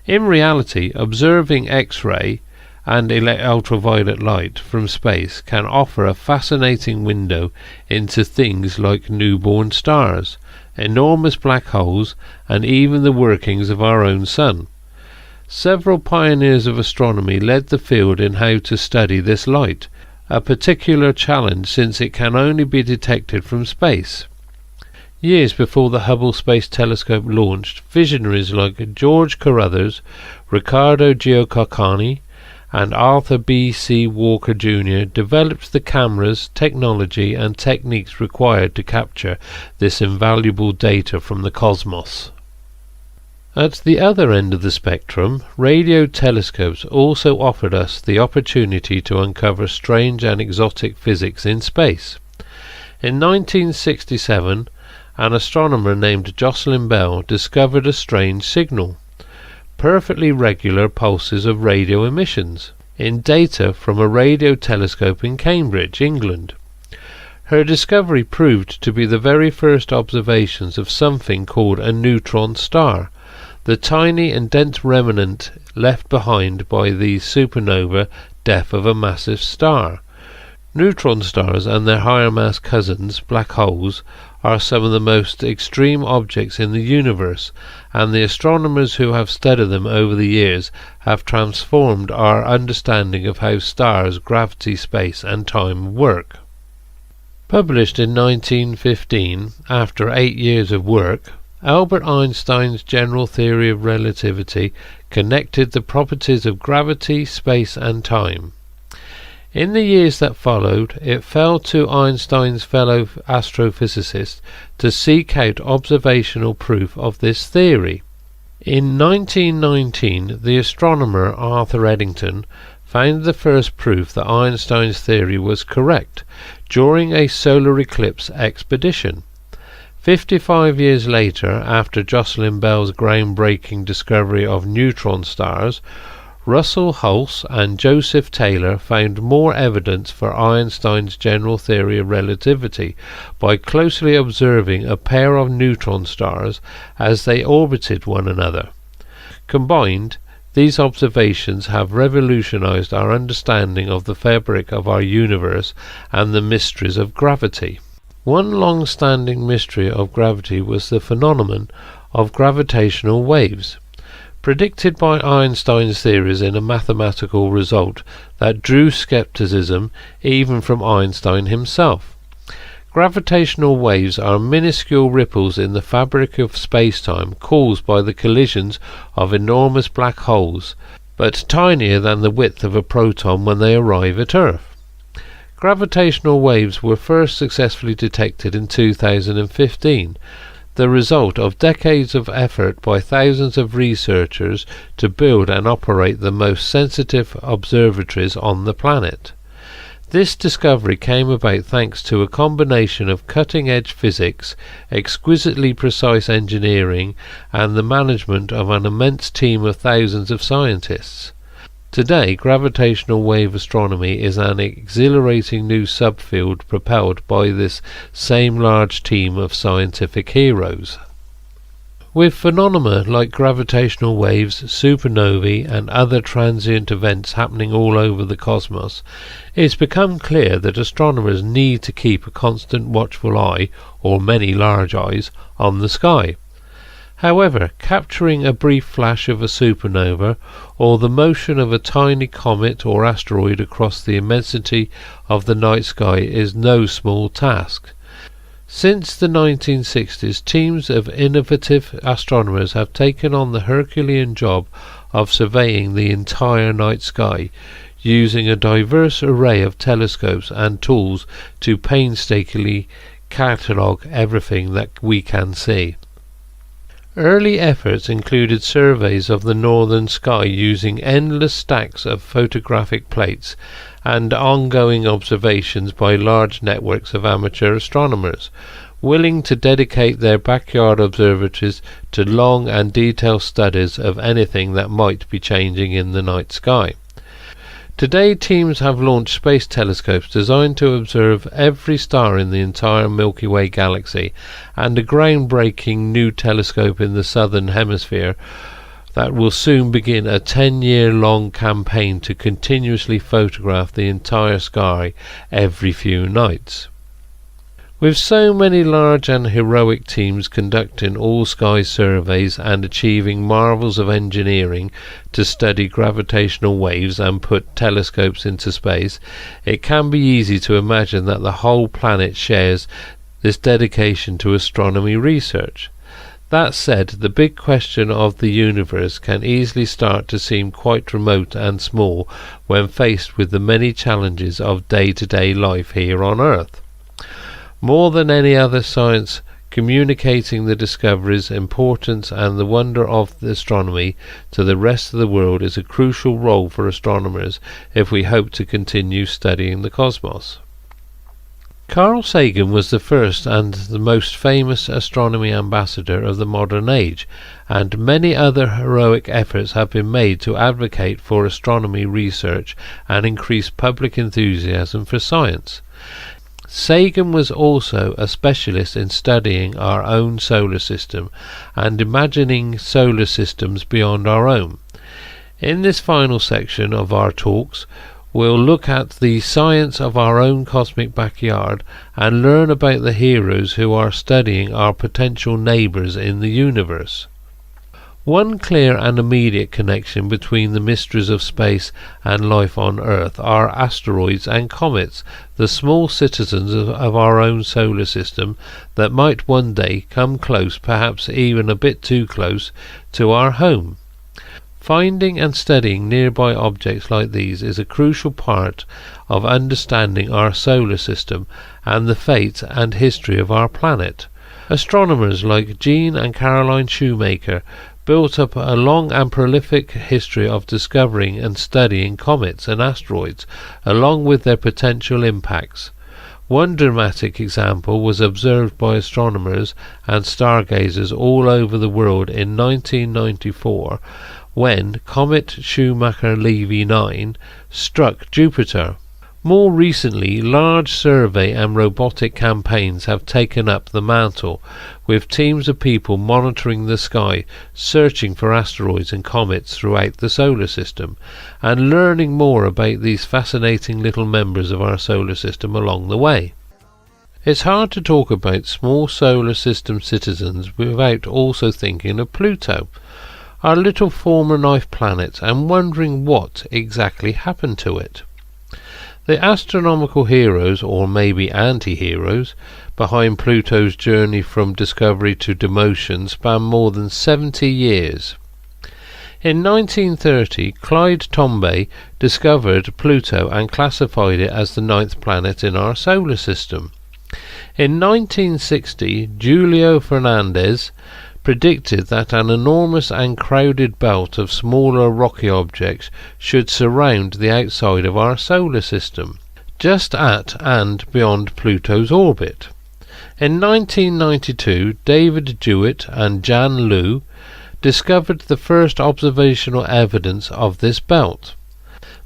In reality, observing X-ray and ultraviolet light from space can offer a fascinating window into things like newborn stars, enormous black holes, and even the workings of our own sun. Several pioneers of astronomy led the field in how to study this light, a particular challenge since it can only be detected from space. Years before the Hubble Space Telescope launched, visionaries like George Carruthers, Riccardo Giacocani, and Arthur B. C. Walker Jr. developed the cameras, technology and techniques required to capture this invaluable data from the cosmos. At the other end of the spectrum, radio telescopes also offered us the opportunity to uncover strange and exotic physics in space. In 1967, an astronomer named Jocelyn Bell discovered a strange signal, perfectly regular pulses of radio emissions, in data from a radio telescope in Cambridge, England. Her discovery proved to be the very first observations of something called a neutron star, the tiny and dense remnant left behind by the supernova death of a massive star. Neutron stars and their higher mass cousins, black holes, are some of the most extreme objects in the universe, and the astronomers who have studied them over the years have transformed our understanding of how stars, gravity, space and time work. Published in 1915, after 8 years of work, Albert Einstein's general theory of relativity connected the properties of gravity, space and time. In the years that followed, it fell to Einstein's fellow astrophysicists to seek out observational proof of this theory. In 1919, the astronomer Arthur Eddington found the first proof that Einstein's theory was correct during a solar eclipse expedition. 55 years later, after Jocelyn Bell's groundbreaking discovery of neutron stars, Russell Hulse and Joseph Taylor found more evidence for Einstein's general theory of relativity by closely observing a pair of neutron stars as they orbited one another. Combined, these observations have revolutionized our understanding of the fabric of our universe and the mysteries of gravity. One long-standing mystery of gravity was the phenomenon of gravitational waves, predicted by Einstein's theories in a mathematical result that drew skepticism even from Einstein himself. Gravitational waves are minuscule ripples in the fabric of space-time caused by the collisions of enormous black holes, but tinier than the width of a proton when they arrive at Earth. Gravitational waves were first successfully detected in 2015, the result of decades of effort by thousands of researchers to build and operate the most sensitive observatories on the planet. This discovery came about thanks to a combination of cutting-edge physics, exquisitely precise engineering, and the management of an immense team of thousands of scientists. Today, gravitational wave astronomy is an exhilarating new subfield propelled by this same large team of scientific heroes. With phenomena like gravitational waves, supernovae and other transient events happening all over the cosmos, it's become clear that astronomers need to keep a constant watchful eye, or many large eyes, on the sky. However, capturing a brief flash of a supernova or the motion of a tiny comet or asteroid across the immensity of the night sky is no small task. Since the 1960s, teams of innovative astronomers have taken on the Herculean job of surveying the entire night sky, using a diverse array of telescopes and tools to painstakingly catalogue everything that we can see. Early efforts included surveys of the northern sky using endless stacks of photographic plates and ongoing observations by large networks of amateur astronomers, willing to dedicate their backyard observatories to long and detailed studies of anything that might be changing in the night sky. Today, teams have launched space telescopes designed to observe every star in the entire Milky Way galaxy, and a groundbreaking new telescope in the southern hemisphere that will soon begin a 10-year-long campaign to continuously photograph the entire sky every few nights. With so many large and heroic teams conducting all-sky surveys and achieving marvels of engineering to study gravitational waves and put telescopes into space, it can be easy to imagine that the whole planet shares this dedication to astronomy research. That said, the big question of the universe can easily start to seem quite remote and small when faced with the many challenges of day-to-day life here on Earth. More than any other science, communicating the discoveries, importance and the wonder of astronomy to the rest of the world is a crucial role for astronomers if we hope to continue studying the cosmos. Carl Sagan was the first and the most famous astronomy ambassador of the modern age, and many other heroic efforts have been made to advocate for astronomy research and increase public enthusiasm for science. Sagan was also a specialist in studying our own solar system and imagining solar systems beyond our own. In this final section of our talks, we'll look at the science of our own cosmic backyard and learn about the heroes who are studying our potential neighbours in the universe. One clear and immediate connection between the mysteries of space and life on Earth are asteroids and comets, the small citizens of our own solar system that might one day come close, perhaps even a bit too close, to our home. Finding and studying nearby objects like these is a crucial part of understanding our solar system and the fate and history of our planet. Astronomers like Jean and Caroline Shoemaker built up a long and prolific history of discovering and studying comets and asteroids, along with their potential impacts. One dramatic example was observed by astronomers and stargazers all over the world in 1994, when comet Shoemaker-Levy 9 struck Jupiter. More recently, large survey and robotic campaigns have taken up the mantle, with teams of people monitoring the sky, searching for asteroids and comets throughout the solar system, and learning more about these fascinating little members of our solar system along the way. It's hard to talk about small solar system citizens without also thinking of Pluto, our little former knife planet, and wondering what exactly happened to it. The astronomical heroes, or maybe anti-heroes, behind Pluto's journey from discovery to demotion span more than 70 years. In 1930, Clyde Tombaugh discovered Pluto and classified it as the 9th planet in our solar system. In 1960, Julio Fernandez predicted that an enormous and crowded belt of smaller rocky objects should surround the outside of our solar system, just at and beyond Pluto's orbit. In 1992, David Jewett and Jan Liu discovered the first observational evidence of this belt.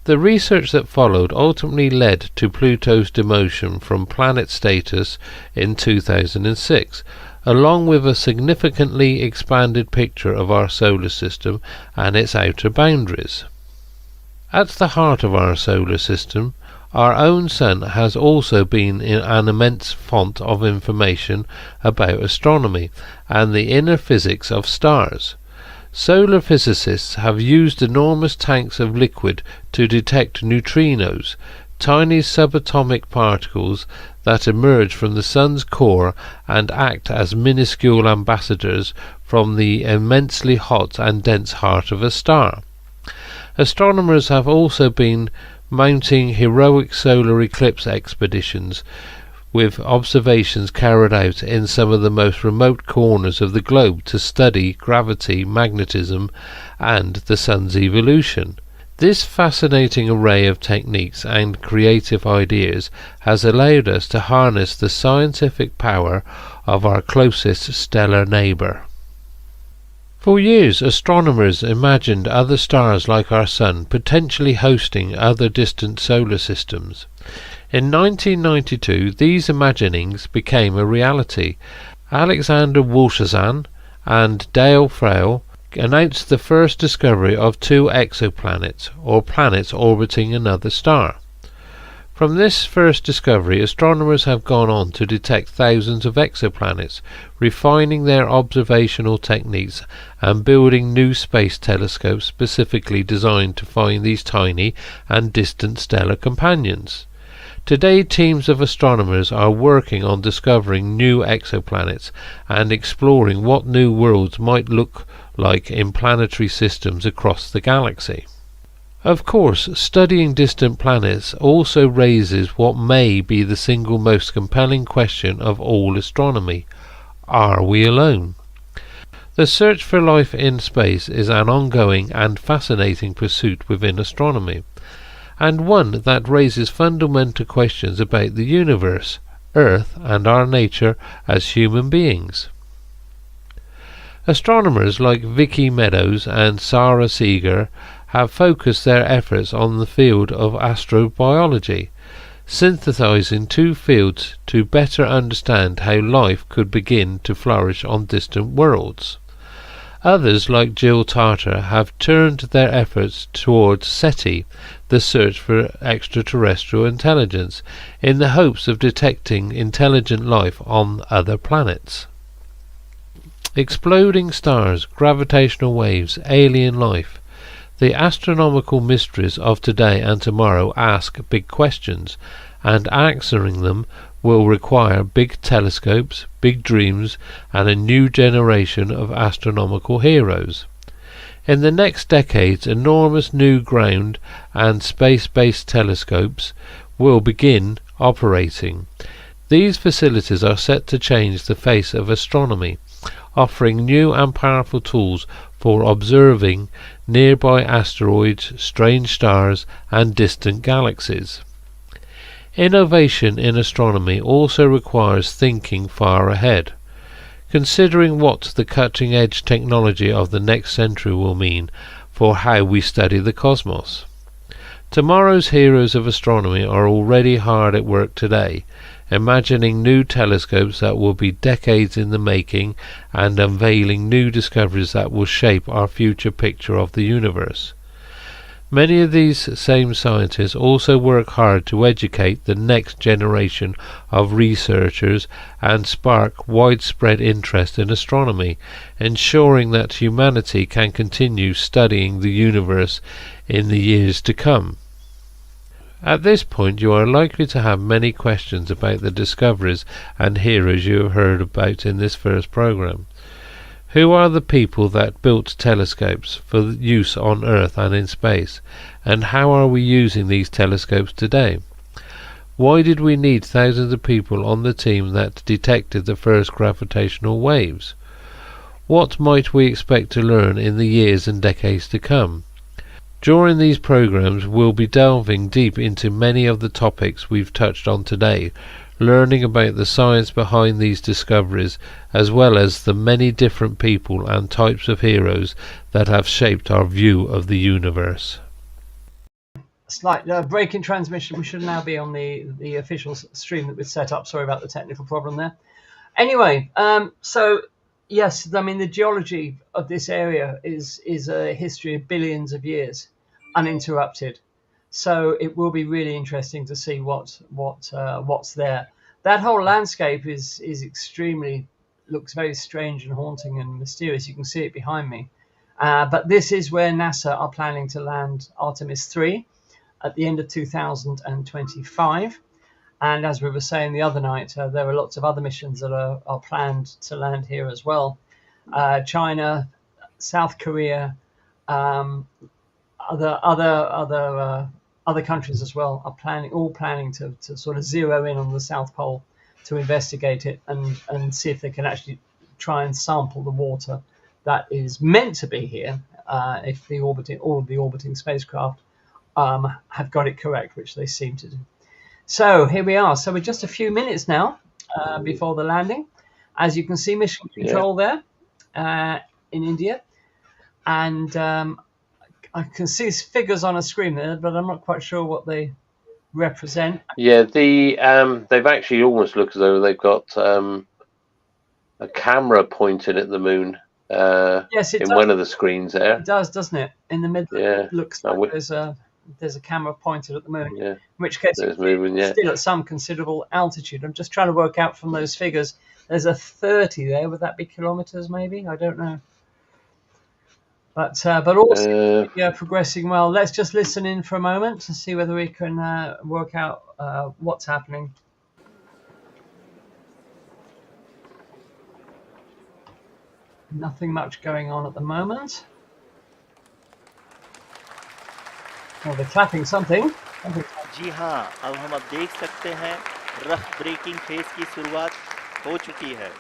The research that followed ultimately led to Pluto's demotion from planet status in 2006, along with a significantly expanded picture of our solar system and its outer boundaries. At the heart of our solar system, our own Sun has also been an immense font of information about astronomy and the inner physics of stars. Solar physicists have used enormous tanks of liquid to detect neutrinos, tiny subatomic particles that emerge from the Sun's core and act as minuscule ambassadors from the immensely hot and dense heart of a star. Astronomers have also been mounting heroic solar eclipse expeditions, with observations carried out in some of the most remote corners of the globe to study gravity, magnetism, and the Sun's evolution. This fascinating array of techniques and creative ideas has allowed us to harness the scientific power of our closest stellar neighbour. For years, astronomers imagined other stars like our Sun potentially hosting other distant solar systems. In 1992, these imaginings became a reality. Alexander Wolszczan and Dale Frail announced the first discovery of 2 exoplanets, or planets orbiting another star. From this first discovery, astronomers have gone on to detect thousands of exoplanets, refining their observational techniques and building new space telescopes specifically designed to find these tiny and distant stellar companions. Today, teams of astronomers are working on discovering new exoplanets and exploring what new worlds might look like in planetary systems across the galaxy. Of course, studying distant planets also raises what may be the single most compelling question of all astronomy: are we alone? The search for life in space is an ongoing and fascinating pursuit within astronomy, and one that raises fundamental questions about the universe, Earth, and our nature as human beings. Astronomers like Vicky Meadows and Sarah Seeger have focused their efforts on the field of astrobiology, synthesizing 2 fields to better understand how life could begin to flourish on distant worlds. Others, like Jill Tarter, have turned their efforts towards SETI, the search for extraterrestrial intelligence, in the hopes of detecting intelligent life on other planets. Exploding stars, gravitational waves, alien life. The astronomical mysteries of today and tomorrow ask big questions, and answering them will require big telescopes, big dreams, and a new generation of astronomical heroes. In the next decades, enormous new ground and space-based telescopes will begin operating. These facilities are set to change the face of astronomy, offering new and powerful tools for observing nearby asteroids, strange stars, and distant galaxies. Innovation in astronomy also requires thinking far ahead, considering what the cutting-edge technology of the next century will mean for how we study the cosmos. Tomorrow's heroes of astronomy are already hard at work today, imagining new telescopes that will be decades in the making and unveiling new discoveries that will shape our future picture of the universe. Many of these same scientists also work hard to educate the next generation of researchers and spark widespread interest in astronomy, ensuring that humanity can continue studying the universe in the years to come. At this point you are likely to have many questions about the discoveries and heroes you have heard about in this first program. Who are the people that built telescopes for use on Earth and in space, and how are we using these telescopes today? Why did we need thousands of people on the team that detected the first gravitational waves? What might we expect to learn in the years and decades to come? During these programs we'll be delving deep into many of the topics we've touched on today, learning about the science behind these discoveries, as well as the many different people and types of heroes that have shaped our view of the universe. Slight break in transmission. We should now be on the official stream that we've set up. Sorry about the technical problem there. Anyway, so yes, I mean the geology of this area is a history of billions of years, uninterrupted. So it will be really interesting to see what's there. That whole landscape is extremely looks very strange and haunting and mysterious. You can see it behind me. But this is where NASA are planning to land Artemis 3 at the end of 2025. And as we were saying the other night, there are lots of other missions that are planned to land here as well. China, South Korea, other countries as well are planning to sort of zero in on the South Pole to investigate it and see if they can actually try and sample the water that is meant to be here, if all of the orbiting spacecraft have got it correct, which they seem to do. So here we are. So we're just a few minutes now before the landing. As you can see, mission control there in India. And I can see figures on a screen there, but I'm not quite sure what they represent. Yeah, they've actually almost looked as though they've got a camera pointed at the moon. Yes, it in does. one of the screens there. It does, doesn't it? In the middle, Yeah. it looks like there's a camera pointed at the moon. Yeah. In which case, it's moving, still at some considerable altitude. I'm just trying to work out from those figures. There's a 30 there. Would that be kilometers? Maybe, I don't know. But also progressing well. Let's just listen in for a moment to see whether we can work out what's happening. Nothing much going on at the moment. Oh, they're clapping something. जी हाँ, अब हम देख सकते हैं rough breaking phase की शुरुआत हो चुकी है.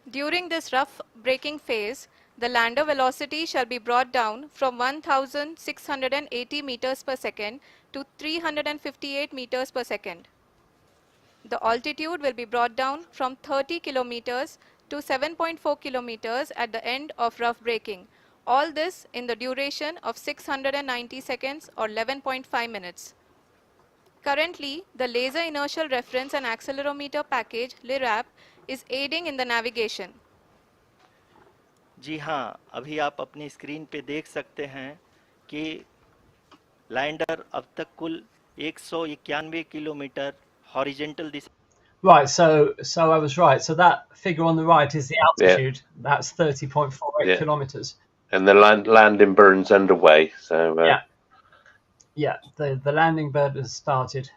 During this rough braking phase, the lander velocity shall be brought down from 1680 meters per second to 358 meters per second. The altitude will be brought down from 30 kilometers to 7.4 kilometers at the end of rough braking. All this in the duration of 690 seconds or 11.5 minutes. Currently, the Laser Inertial Reference and Accelerometer package (LIRAP) is aiding in the navigation. जी हाँ, अभी आप अपनी screen पे देख सकते हैं कि lander अब तक कुल 191 kilometre horizontal Disha Right, so I was right. So that figure on the right is the Yeah, altitude. That's 30.48 yeah. kilometers. And the landing burn's underway. So Yeah. Yeah, the landing bird has started.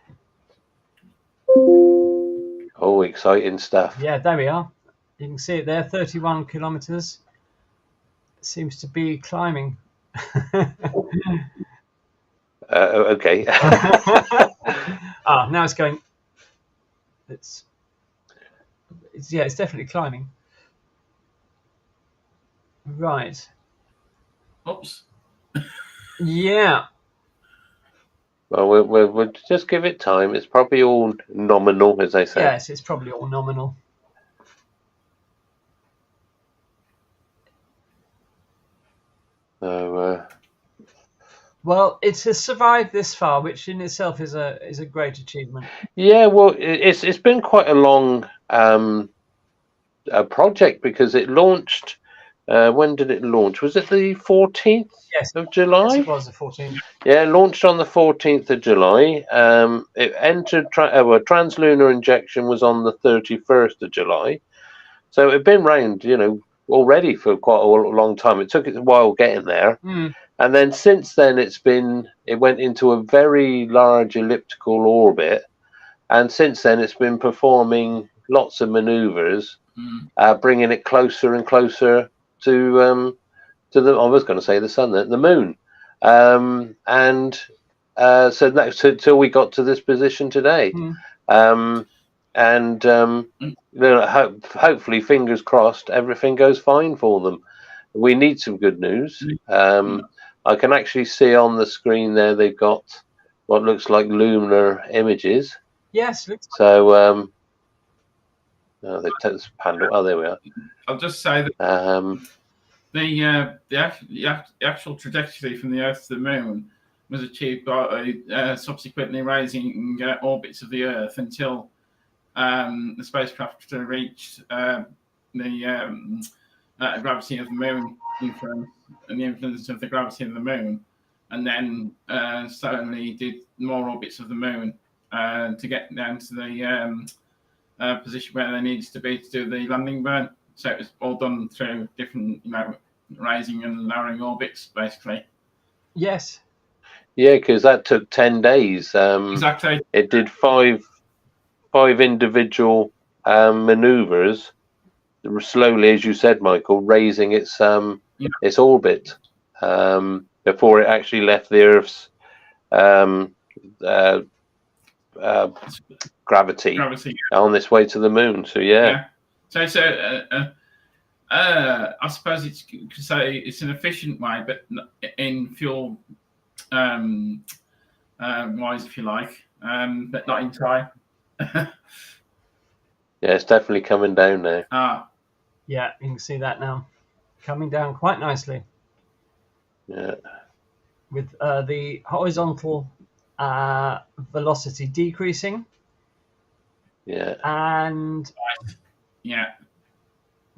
oh, exciting stuff. Yeah, there we are. You can see it there, 31 kilometers. It seems to be climbing. Okay. Now it's going. It's it's definitely climbing. Right. Oops. Yeah. Well, we'll just give it time. It's probably all nominal, as they say. Yes, it's probably all nominal. So, Well, it has survived this far, which in itself is a great achievement. yeah, well, it's been quite a long project because it launched. When did it launch? Was it the 14th Yes. of July? Yes, it was the 14th. Yeah, launched on the 14th of July. It entered translunar injection was on the 31st of July. So it'd been round, already for quite a long time. It took it a while getting there. Mm. And then since then it went into a very large elliptical orbit. And since then it's been performing lots of maneuvers, bringing it closer and closer to the, I was going to say the sun, the moon. So that's until we got to this position today. Hopefully, fingers crossed, everything goes fine for them. We need some good news. I can actually see on the screen there they've got what looks like lunar images. Yes. So they've taken this panel. Oh, there we are. I'll just say that the actual trajectory from the Earth to the Moon was achieved by subsequently raising orbits of the Earth until the spacecraft reached the gravity of the Moon influence and the influence of the gravity of the Moon, and then slowly did more orbits of the Moon to get down to the position where they needed to be to do the landing burn. So it was all done through different, raising and lowering orbits, basically. Yes. Yeah, because that took 10 days. Exactly. It did five individual maneuvers, slowly, as you said, Michael, raising its orbit before it actually left the Earth's gravity on this way to the moon. So yeah. So I suppose you could say it's an efficient way, but in fuel wise, if you like, but not in time. Yeah, it's definitely coming down now. Yeah, you can see that now, coming down quite nicely. Yeah. With the horizontal velocity decreasing. Yeah. And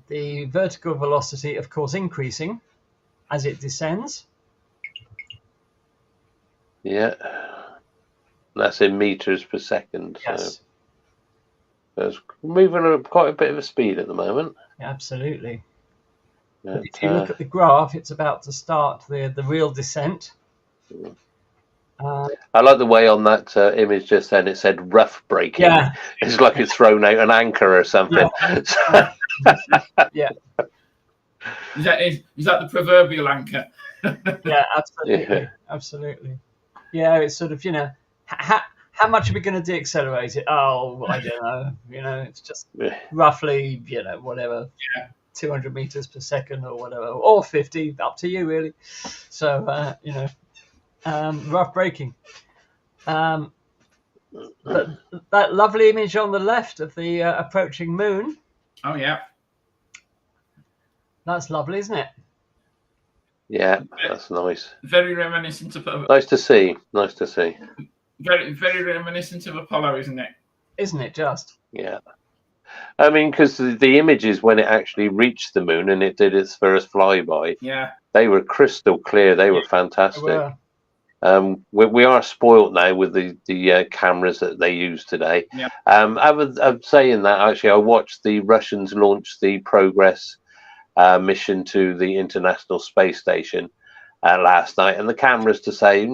the vertical velocity, of course, increasing as it descends. Yeah. That's in meters per second. Yes. So it's moving at quite a bit of a speed at the moment. Absolutely. Yeah, if you look at the graph, it's about to start the real descent. I like the way on that image just then it said rough breaking. Yeah. It's like it's thrown out an anchor or something. Yeah. Is that the proverbial anchor? Yeah, absolutely. Yeah. Absolutely. Yeah, it's sort of, how much are we going to deaccelerate it? Oh, I don't know. It's just roughly, whatever, 200 meters per second or whatever, or 50, up to you, really. So, rough braking. But that lovely image on the left of the approaching moon. Oh, yeah. That's lovely, isn't it? Yeah, that's nice. Very reminiscent of. Nice to see. Nice to see. Very, very reminiscent of Apollo, isn't it? Isn't it just? Yeah. I mean, because the images when it actually reached the moon and it did its first flyby, Yeah. they were crystal clear. They were fantastic. Well, We are spoilt now with the cameras that they use today. Yeah. I'm saying that actually, I watched the Russians launch the Progress mission to the International Space Station last night, and the cameras to say,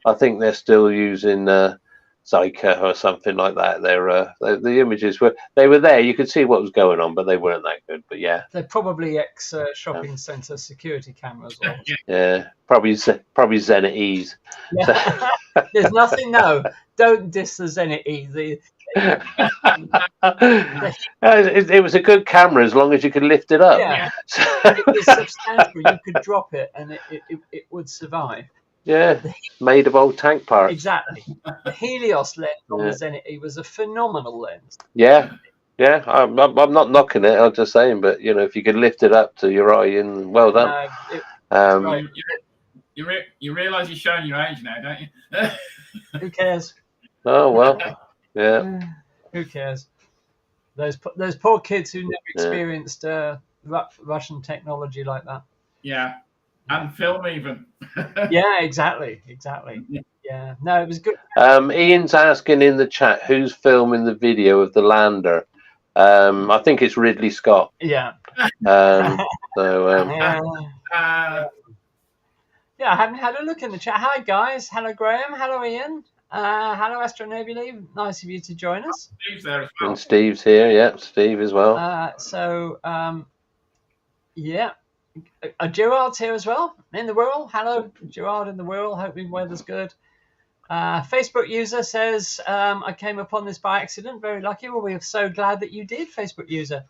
I think they're still using Zyka or something like that. The images were there. You could see what was going on, but they weren't that good. But yeah, they're probably ex shopping centre security cameras. Or yeah, probably Zenit E's. yeah. There's nothing. No, don't diss the Zenit E. It was a good camera as long as you could lift it up. Yeah, it was substantial. You could drop it and it would survive. Yeah, made of old tank parts. Exactly. The Helios lens on the Zenit E was a phenomenal lens. Yeah. I'm not knocking it. I'm just saying, but if you could lift it up to your eye, and well done. Right. You realise you're showing your age now, don't you? Who cares? Oh well, yeah. Who cares? Those poor kids who never experienced Russian technology like that. Yeah, and film even. Yeah, exactly. Yeah, no, it was good. Ian's asking in the chat who's filming the video of the lander. I think it's Ridley Scott. Yeah. Yeah, I haven't had a look in the chat. Hi guys. Hello Graham. Hello Ian. Hello Astronobulae. Nice of you to join us. Steve's there as well. And Steve's here. Yeah, Steve as well. Gerard's here as well in the world. Hello, Gerard in the world. Hoping weather's good. Facebook user says, I came upon this by accident. Very lucky. Well, we are so glad that you did, Facebook user.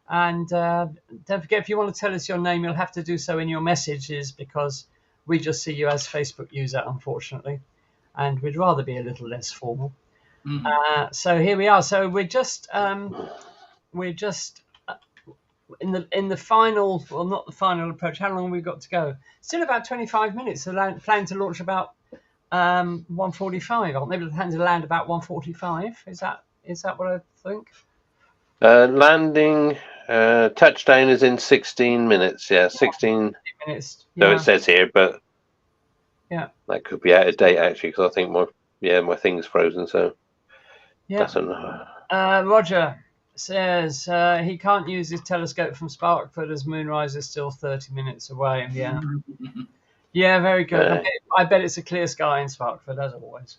And don't forget, if you want to tell us your name, you'll have to do so in your messages because we just see you as Facebook user, unfortunately. And we'd rather be a little less formal. So here we are. So we're just in the final, well, not the final approach. How long have we got to go? Still about 25 minutes. So plan to launch about 1:45. Aren't they? We're planning to land about 1:45. Is that what I think? Landing touchdown is in 16 minutes. Yeah, 16 minutes. So it says here, but that could be out of date actually because I think my thing's frozen. So that's enough. Roger says he can't use his telescope from Sparkford as moonrise is still 30 minutes away. Yeah, very good. I bet it's a clear sky in Sparkford as always.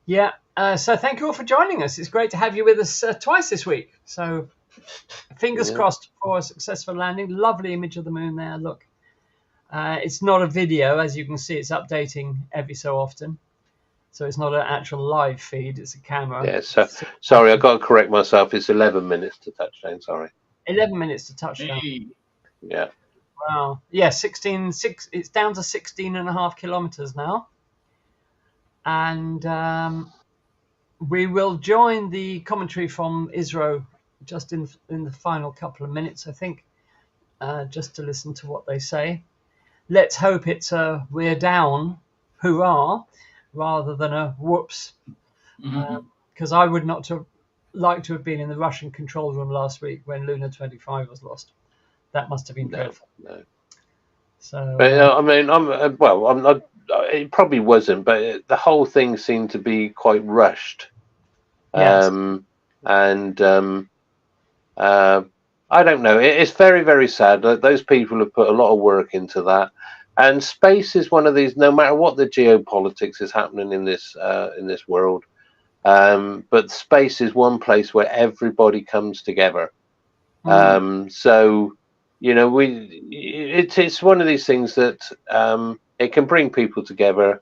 So thank you all for joining us. It's great to have you with us twice this week. So fingers crossed for a successful landing. Lovely image of the moon there. Look, it's not a video, as you can see. It's updating every so often. So it's not an actual live feed, it's a camera. Yeah, so sorry, I've got to correct myself. It's 11 minutes to touchdown, sorry. 11 minutes to touchdown. Yeah. Wow. Yeah, 6, it's down to 16 and a half kilometers now. And we will join the commentary from ISRO just in the final couple of minutes, I think, just to listen to what they say. Let's hope it's a we're down, hurrah, rather than a whoops, because I would not like to have been in the Russian control room last week when Luna 25 was lost. That must have been dreadful. No. So, but I mean, I'm not. It probably wasn't, but the whole thing seemed to be quite rushed. Yes. I don't know. It's very, very sad. Those people have put a lot of work into that. And space is one of these. No matter what the geopolitics is happening in this world, but space is one place where everybody comes together. So, it's one of these things that it can bring people together.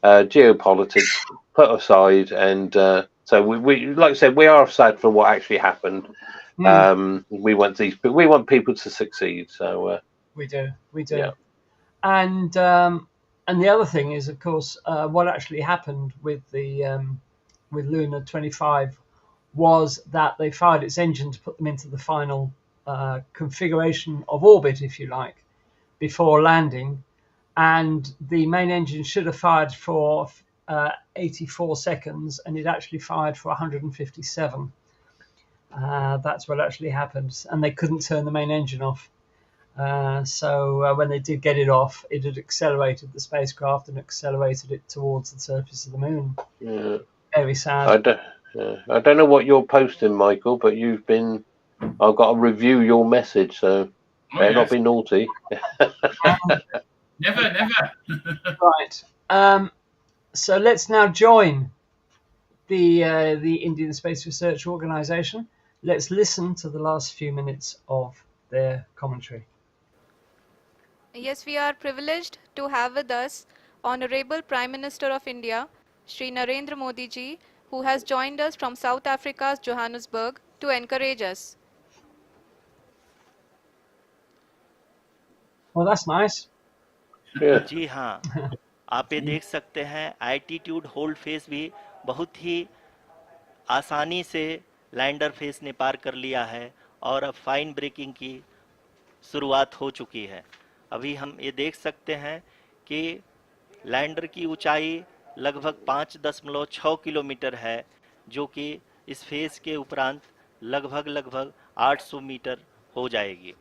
Geopolitics put aside, and so we, like I said, we are sad for what actually happened. We want people to succeed. So we do. Yeah. And the other thing is, of course, what actually happened with with Luna 25 was that they fired its engine to put them into the final configuration of orbit, if you like, before landing. And the main engine should have fired for 84 seconds, and it actually fired for 157. That's what actually happened, and they couldn't turn the main engine off. So when they did get it off, it had accelerated the spacecraft and accelerated it towards the surface of the moon. Yeah. Very sad. I don't know what you're posting, Michael, but I've got to review your message, so better not be naughty. Never. Right. So let's now join the Indian Space Research Organisation. Let's listen to the last few minutes of their commentary. Yes, we are privileged to have with us Honorable Prime Minister of India, Shri Narendra Modi ji, who has joined us from South Africa's Johannesburg to encourage us. Well, that's nice. Yeah. जी हाँ, आप ये देख सकते हैं altitude hold face भी बहुत ही आसानी से लैंडर फेस ने पार कर लिया है और अब फाइन ब्रेकिंग की शुरुआत हो चुकी है। अभी हम ये देख सकते हैं कि लैंडर की ऊंचाई लगभग 5.6 किलोमीटर है, जो कि इस फेस के उपरांत लगभग 800 मीटर हो जाएगी।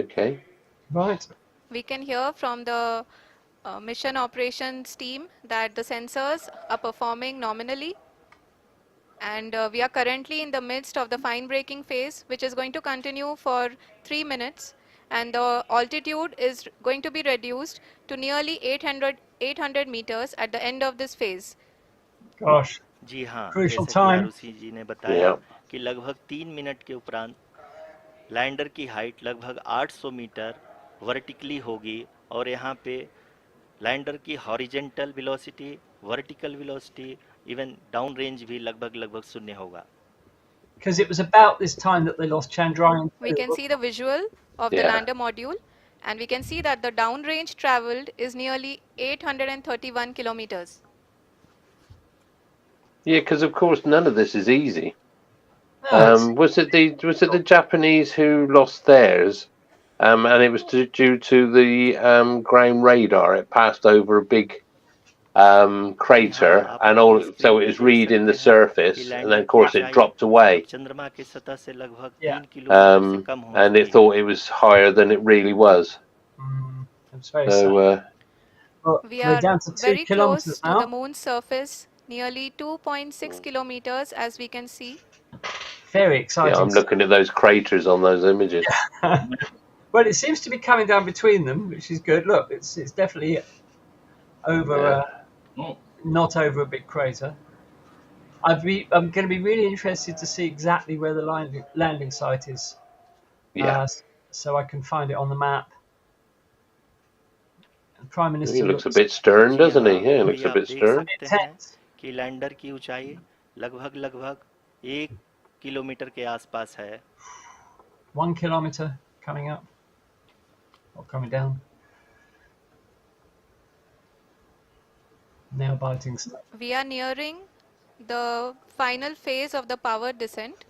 Okay. Right. We can hear from the mission operations team that the sensors are performing nominally, and we are currently in the midst of the fine braking phase, which is going to continue for 3 minutes, and the altitude is going to be reduced to nearly 800 meters at the end of this phase. Gosh. जी हाँ, Crucial जैसा कि time. Arushi जी ने बताया Yeah. कि लगभग 3 minute के उपरांत lander की हाइट लगभग 800 मीटर वर्टिकली होगी और यहाँ पे लैंडर की horizontal velocity, vertical velocity, even down range भी लगभग शून्य होगा। Because it was about this time that they lost Chandrayaan. We can see the visual of the lander module, and we can see that the downrange traveled is nearly 831 kilometers. Yeah, because of course none of this is easy. No, Was it the Japanese who lost theirs? And it was due to the ground radar. It passed over a big crater, and so it was reading the surface, and then of course it dropped away. चंद्रमा की सतह से लगभग Yeah. 3 kilometre से कम हो And it चुकी thought it was higher than it really was. it's very So sad. Well, We we're are down to 2 very close kilometers to now. the moon's surface, nearly 2.6 kilometers, as we can see. Very exciting. yeah, I'm looking at those craters on those images. Well, it seems to be coming down between them, which is good. Look, it's definitely over, not over a big crater. I'm going to be really interested to see exactly where the landing site is. Yeah. So I can find it on the map. And Prime Minister He looks a bit stern, doesn't he? Yeah, he looks a आप bit देख stern. सकते हैं कि lander की ऊंचाई लगभग 1 kilometre के आसपास है। 1 kilometer coming up or coming down. Nail biting stuff. We are nearing the final phase of the power descent,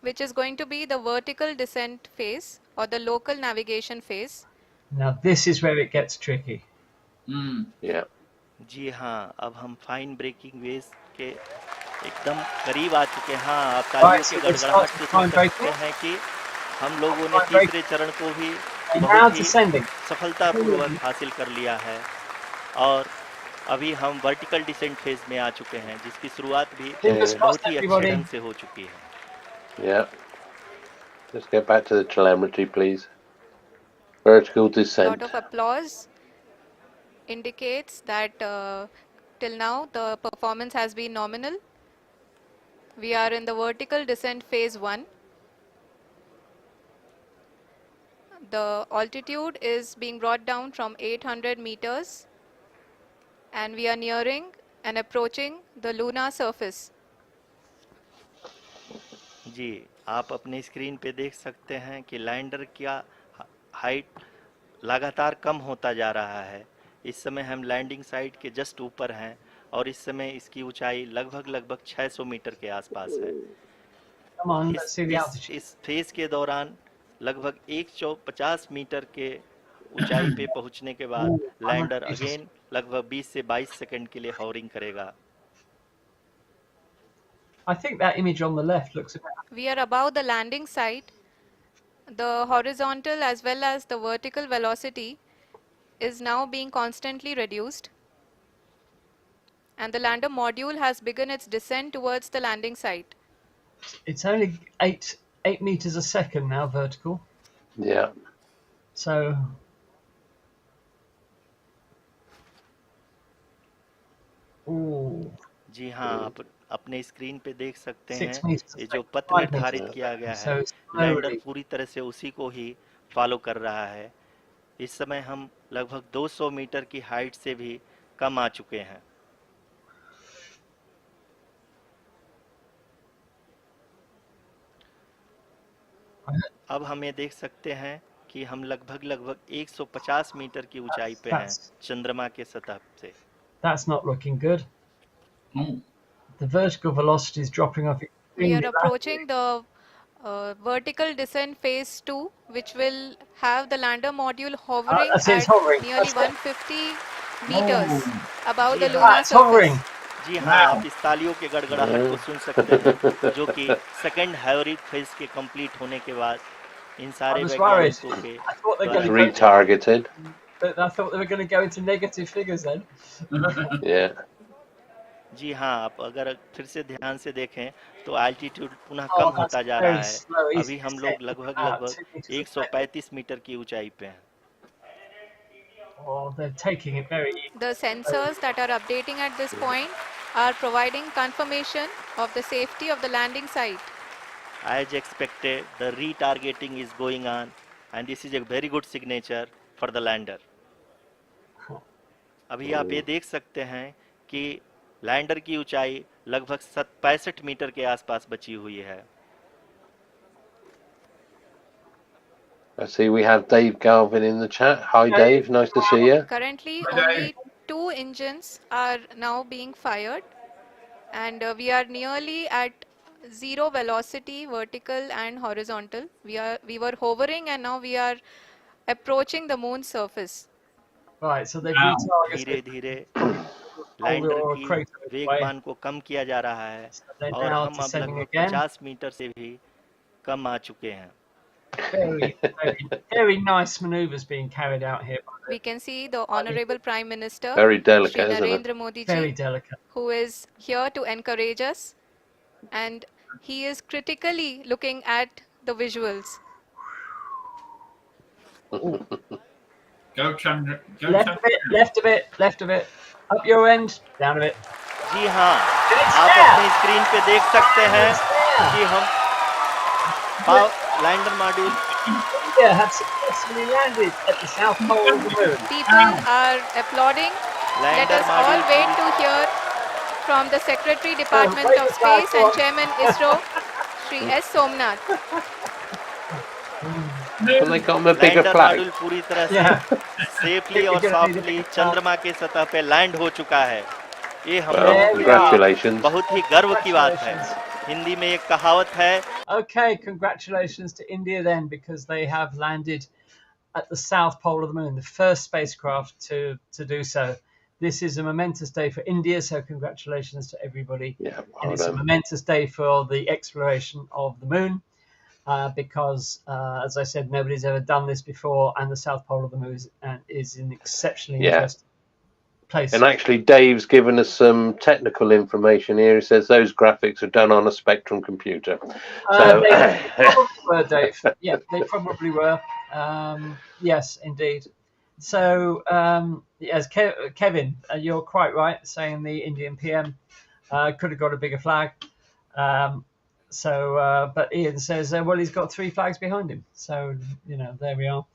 which is going to be the vertical descent phase or the local navigation phase. Now this is where it gets tricky. Yeah. जी हाँ, अब हम fine breaking wave के एकदम करीब आ चुके हैं। हाँ, आप तालियों की गड़गड़ाहट से सुन सकते हैं कि हम लोगों ने तीसरे चरण को भी बहुत ही सफलतापूर्वक हासिल कर लिया है और अभी हम वर्टिकल डिसेंट फेज में आ चुके हैं, जिसकी शुरुआत भी बहुत ही अच्छे ढंग से हो चुकी है। Yeah. Let's get back to the telemetry, please. Vertical descent. A lot of applause indicates that till now the performance has been nominal. We are in the vertical descent phase 1. The altitude is being brought down from 800 meters and we are nearing and approaching the lunar surface. जी, आप अपनी screen पे देख सकते हैं कि lander का height लगातार कम होता जा रहा है। इस समय हम लैंडिंग साइट के जस्ट ऊपर हैं और इस समय इसकी ऊंचाई लगभग 600 मीटर के आसपास है। इस फेज के दौरान लगभग 150 मीटर के ऊंचाई पे पहुंचने के बाद Ooh, 100 लैंडर meters. अगेन लगभग 20 से 22 सेकंड के लिए हॉवरिंग करेगा। I think that image on the left looks about. We are above the landing site. The horizontal as well as the vertical velocity is now being constantly reduced, and the lander module has begun its descent towards the landing site. It's only 8 meters a second now vertical. Yeah. So. Ooh. जी हाँ, आप अपने screen पे देख सकते 6 हैं meters a ये जो second, पथ 5 निर्धारित meters. किया गया So है, it's लैंडर slowly. पूरी तरह से उसी को ही फॉलो कर रहा है। इस समय हम लगभग 200 मीटर की हाइट से भी कम आ चुके हैं। अब हम ये देख सकते हैं कि हम लगभग 150 मीटर की ऊंचाई पे हैं चंद्रमा के सतह से। That's not looking good. The vertical velocity is dropping off. We are approaching the vertical descent phase 2, which will have the lander module hovering at nearly 150 meters above the lunar surface. जी हाँ, आप इस तालियों के गड़गड़ाहट को सुन सकते हैं, जो कि सेकंड हैवरिक फेज के कंप्लीट होने के बाद इन सारे वैज्ञानिकों के retargeted. But I thought they were going to go into negative figures then. Yeah. जी हाँ, आप अगर फिर से ध्यान से देखें तो एल्टीट्यूड पुनः कम होता जा रहा है। अभी हम लोग लगभग 135 मीटर की ऊंचाई पे हैं। Oh, they're taking it very easy. The sensors that are updating at this point are providing confirmation of the safety of the landing site. As expected, the retargeting is going on, and this is a very good signature for the lander. अभी आप ये देख सकते हैं कि lander की ऊंचाई लगभग 65 मीटर के आसपास बची हुई है। I see we have Dave Galvin in the chat. Hi Dave, nice to see you. Currently only 2 engines are now being fired, and we are nearly at 0 velocity, vertical and horizontal. We were hovering and now we are approaching the moon's surface. Right, so they've retargeted. धीरे धीरे lander की वेगमान को कम किया जा रहा है और हम अब लगभग 50 मीटर से भी कम आ चुके हैं। Very nice maneuvers being carried out here. We can see the Honorable Prime Minister, Very delicate, Shri isn't it? Narendra Modi ji, Very delicate. who is here to encourage us, and he is critically looking at the visuals. Go Chandra. Go Left Chandra. a bit, left a bit, left a bit. Up your end, down a bit. जी हाँ, आप अपनी screen पे देख सकते हैं कि हम lander module India have successfully landed at the south pole of the moon. People are applauding. Let us all wait to hear from the Secretary Department of Space and Chairman ISRO, Shri S. Somnath. But they got him a bigger lander flag. Module पूरी तरह से safely और softly चंद्रमा के सतह पे land हो चुका है। ये हम Well, लोगों के congratulations. बहुत ही गर्व की बात है। हिंदी में एक कहावत है। Okay, congratulations to India then, because they have landed at the south pole of the moon, the first spacecraft to do so. This is a momentous day for India, so congratulations to everybody. Yeah, And well it's a done. momentous day for the exploration of the moon, because, as I said, nobody's ever done this before, and the south pole of the moon is an exceptionally interesting place. And actually, Dave's given us some technical information here. He says those graphics are done on a Spectrum computer. So They probably were, Dave. Yeah, they probably were. Yes, indeed. So, yes, Kevin, you're quite right, saying the Indian PM could have got a bigger flag. But Ian says, well, he's got 3 flags behind him. So, there we are.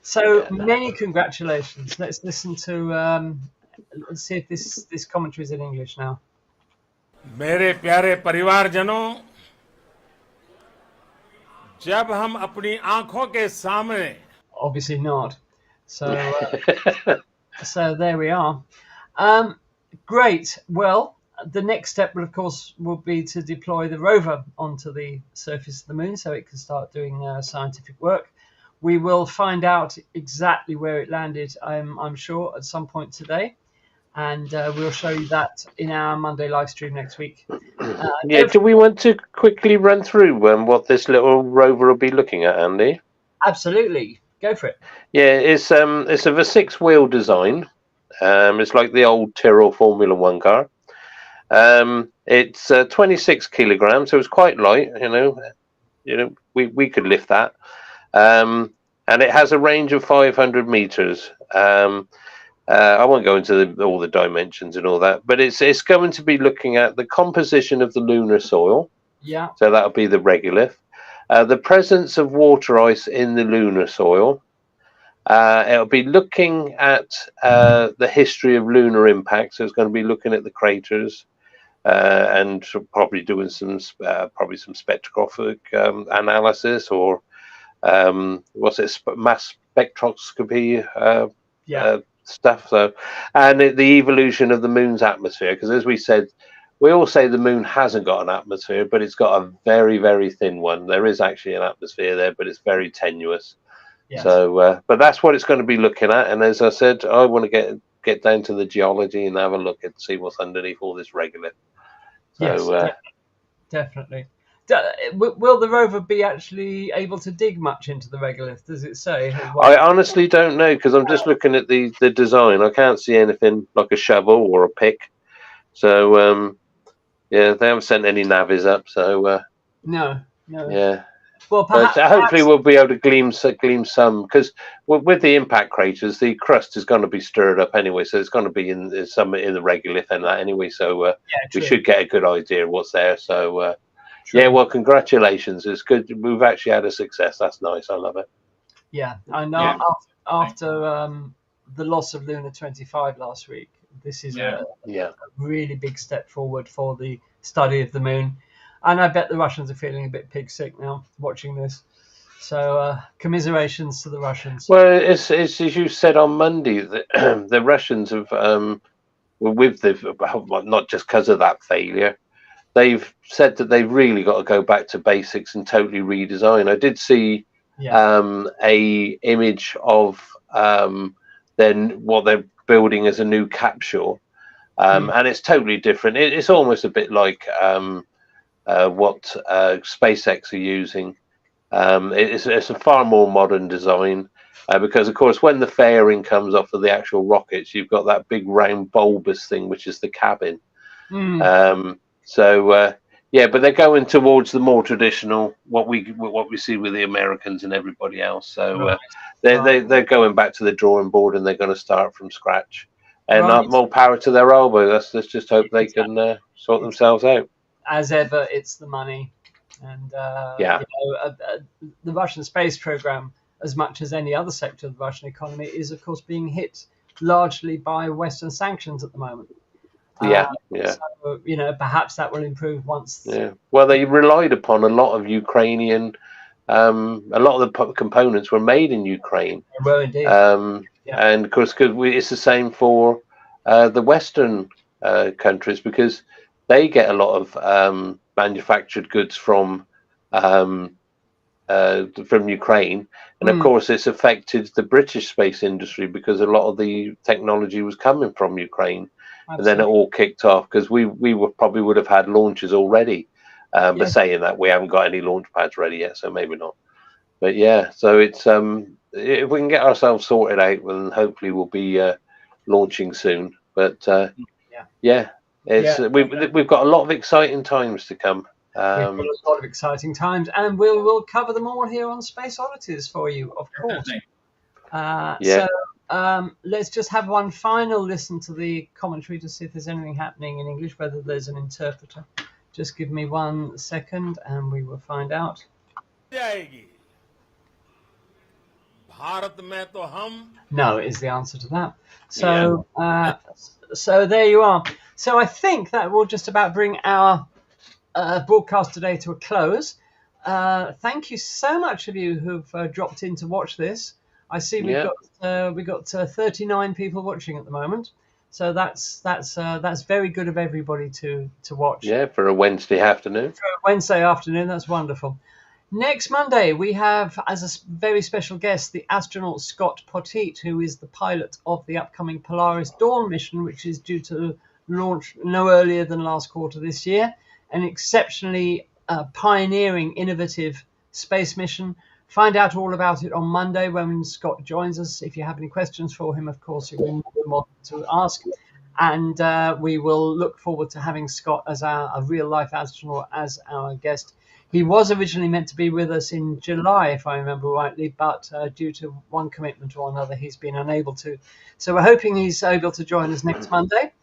So many congratulations. Let's listen to, let's see if this commentary is in English now. मेरे प्यारे परिवारजनों, जब हम अपनी आंखों के सामने Obviously not. So, so there we are. Great. Well, the next step will, of course, be to deploy the rover onto the surface of the moon so it can start doing scientific work. We will find out exactly where it landed, I'm sure, at some point today. And we'll show you that in our Monday live stream next week. Yeah, do we want to quickly run through what this little rover will be looking at, Andy? Absolutely. Go for it. Yeah, it's of a 6-wheel design. It's like the old Tyrrell Formula One car. It's 26 kilograms, so it's quite light. We could lift that. And it has a range of 500 meters. I won't go into all the dimensions and all that, but it's going to be looking at the composition of the lunar soil. Yeah. So that'll be the regolith. The presence of water ice in the lunar soil. It'll be looking at the history of lunar impact. So it's going to be looking at the craters and probably doing some spectroscopic analysis or mass spectroscopy stuff. So, and the evolution of the moon's atmosphere, because as we said, we all say the moon hasn't got an atmosphere, but it's got a very, very thin one. There is actually an atmosphere there, but it's very tenuous. Yes. So, but that's what it's going to be looking at. And as I said, I want to get down to the geology and have a look and see what's underneath all this regolith. So, yes, definitely. Will the rover be actually able to dig much into the regolith? Does it say? I honestly don't know, because I'm just looking at the design. I can't see anything like a shovel or a pick. So yeah, they haven't sent any navies up. So no. Yeah. Well, perhaps, hopefully we'll be able to glean some, because with the impact craters, the crust is going to be stirred up anyway. So it's going to be in some in the regolith and that anyway. So we should get a good idea of what's there. So. Yeah, well, congratulations. It's good. We've actually had a success. That's nice. I love it. Yeah, I know. Yeah. After the loss of Luna 25 last week, this is a really big step forward for the study of the moon. And I bet the Russians are feeling a bit pig sick now watching this. So commiserations to the Russians. Well, it's as you said on Monday, the Russians have, with not just because of that failure, they've said that they've really got to go back to basics and totally redesign. I did see a image of then what they're building as a new capsule, and it's totally different. It's almost a bit like what SpaceX are using. It's a far more modern design because, of course, when the fairing comes off of the actual rockets, you've got that big round bulbous thing, which is the cabin. So but they're going towards the more traditional what we see with the Americans and everybody else. So they're going back to the drawing board and they're going to start from scratch. And more power to their elbow. Let's just hope they can sort themselves out. As ever, it's the money, and the Russian space program, as much as any other sector of the Russian economy, is of course being hit largely by Western sanctions at the moment. So, perhaps that will improve once. Yeah. Well, they relied upon a lot of Ukrainian. A lot of the components were made in Ukraine. They were indeed. And of course, it's the same for the Western countries, because they get a lot of manufactured goods from Ukraine, and of course, it's affected the British space industry because a lot of the technology was coming from Ukraine. And then it all kicked off because we probably would have had launches already. But saying that, we haven't got any launch pads ready yet, so maybe not. But yeah, so it's if we can get ourselves sorted out, then hopefully we'll be launching soon. But we've got a lot of exciting times to come. We've got a lot of exciting times, and we'll cover them all here on Space Oddities for you, of course. So let's just have one final listen to the commentary to see if there's anything happening in English, whether there's an interpreter. Just give me 1 second and we will find out. No is the answer to that. So, so there you are. So I think that will just about bring our broadcast today to a close. Thank you so much of you who've dropped in to watch this. I see we've got 39 people watching at the moment, so that's very good of everybody to watch. Yeah, for a Wednesday afternoon. For a Wednesday afternoon, that's wonderful. Next Monday, we have as a very special guest the astronaut Scott Poteet, who is the pilot of the upcoming Polaris Dawn mission, which is due to launch no earlier than last quarter this year. An exceptionally pioneering, innovative space mission. Find out all about it on Monday when Scott joins us. If you have any questions for him, of course, you're more than welcome to ask. And we will look forward to having Scott as a real-life astronaut as our guest. He was originally meant to be with us in July, if I remember rightly, but due to one commitment or another, he's been unable to. So we're hoping he's able to join us next Monday,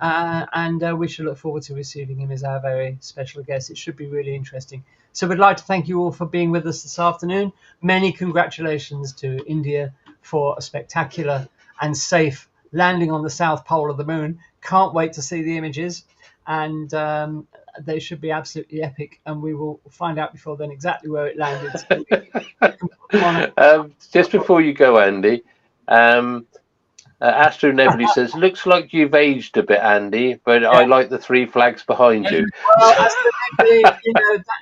and we should look forward to receiving him as our very special guest. It should be really interesting. So we'd like to thank you all for being with us this afternoon. Many congratulations to India for a spectacular and safe landing on the South Pole of the Moon. Can't wait to see the images, and they should be absolutely epic, and we will find out before then exactly where it landed. Just before you go, Andy, Astro Nebula says, looks like you've aged a bit, Andy, but yeah. I like the three flags behind you. Well, Astro Nebula,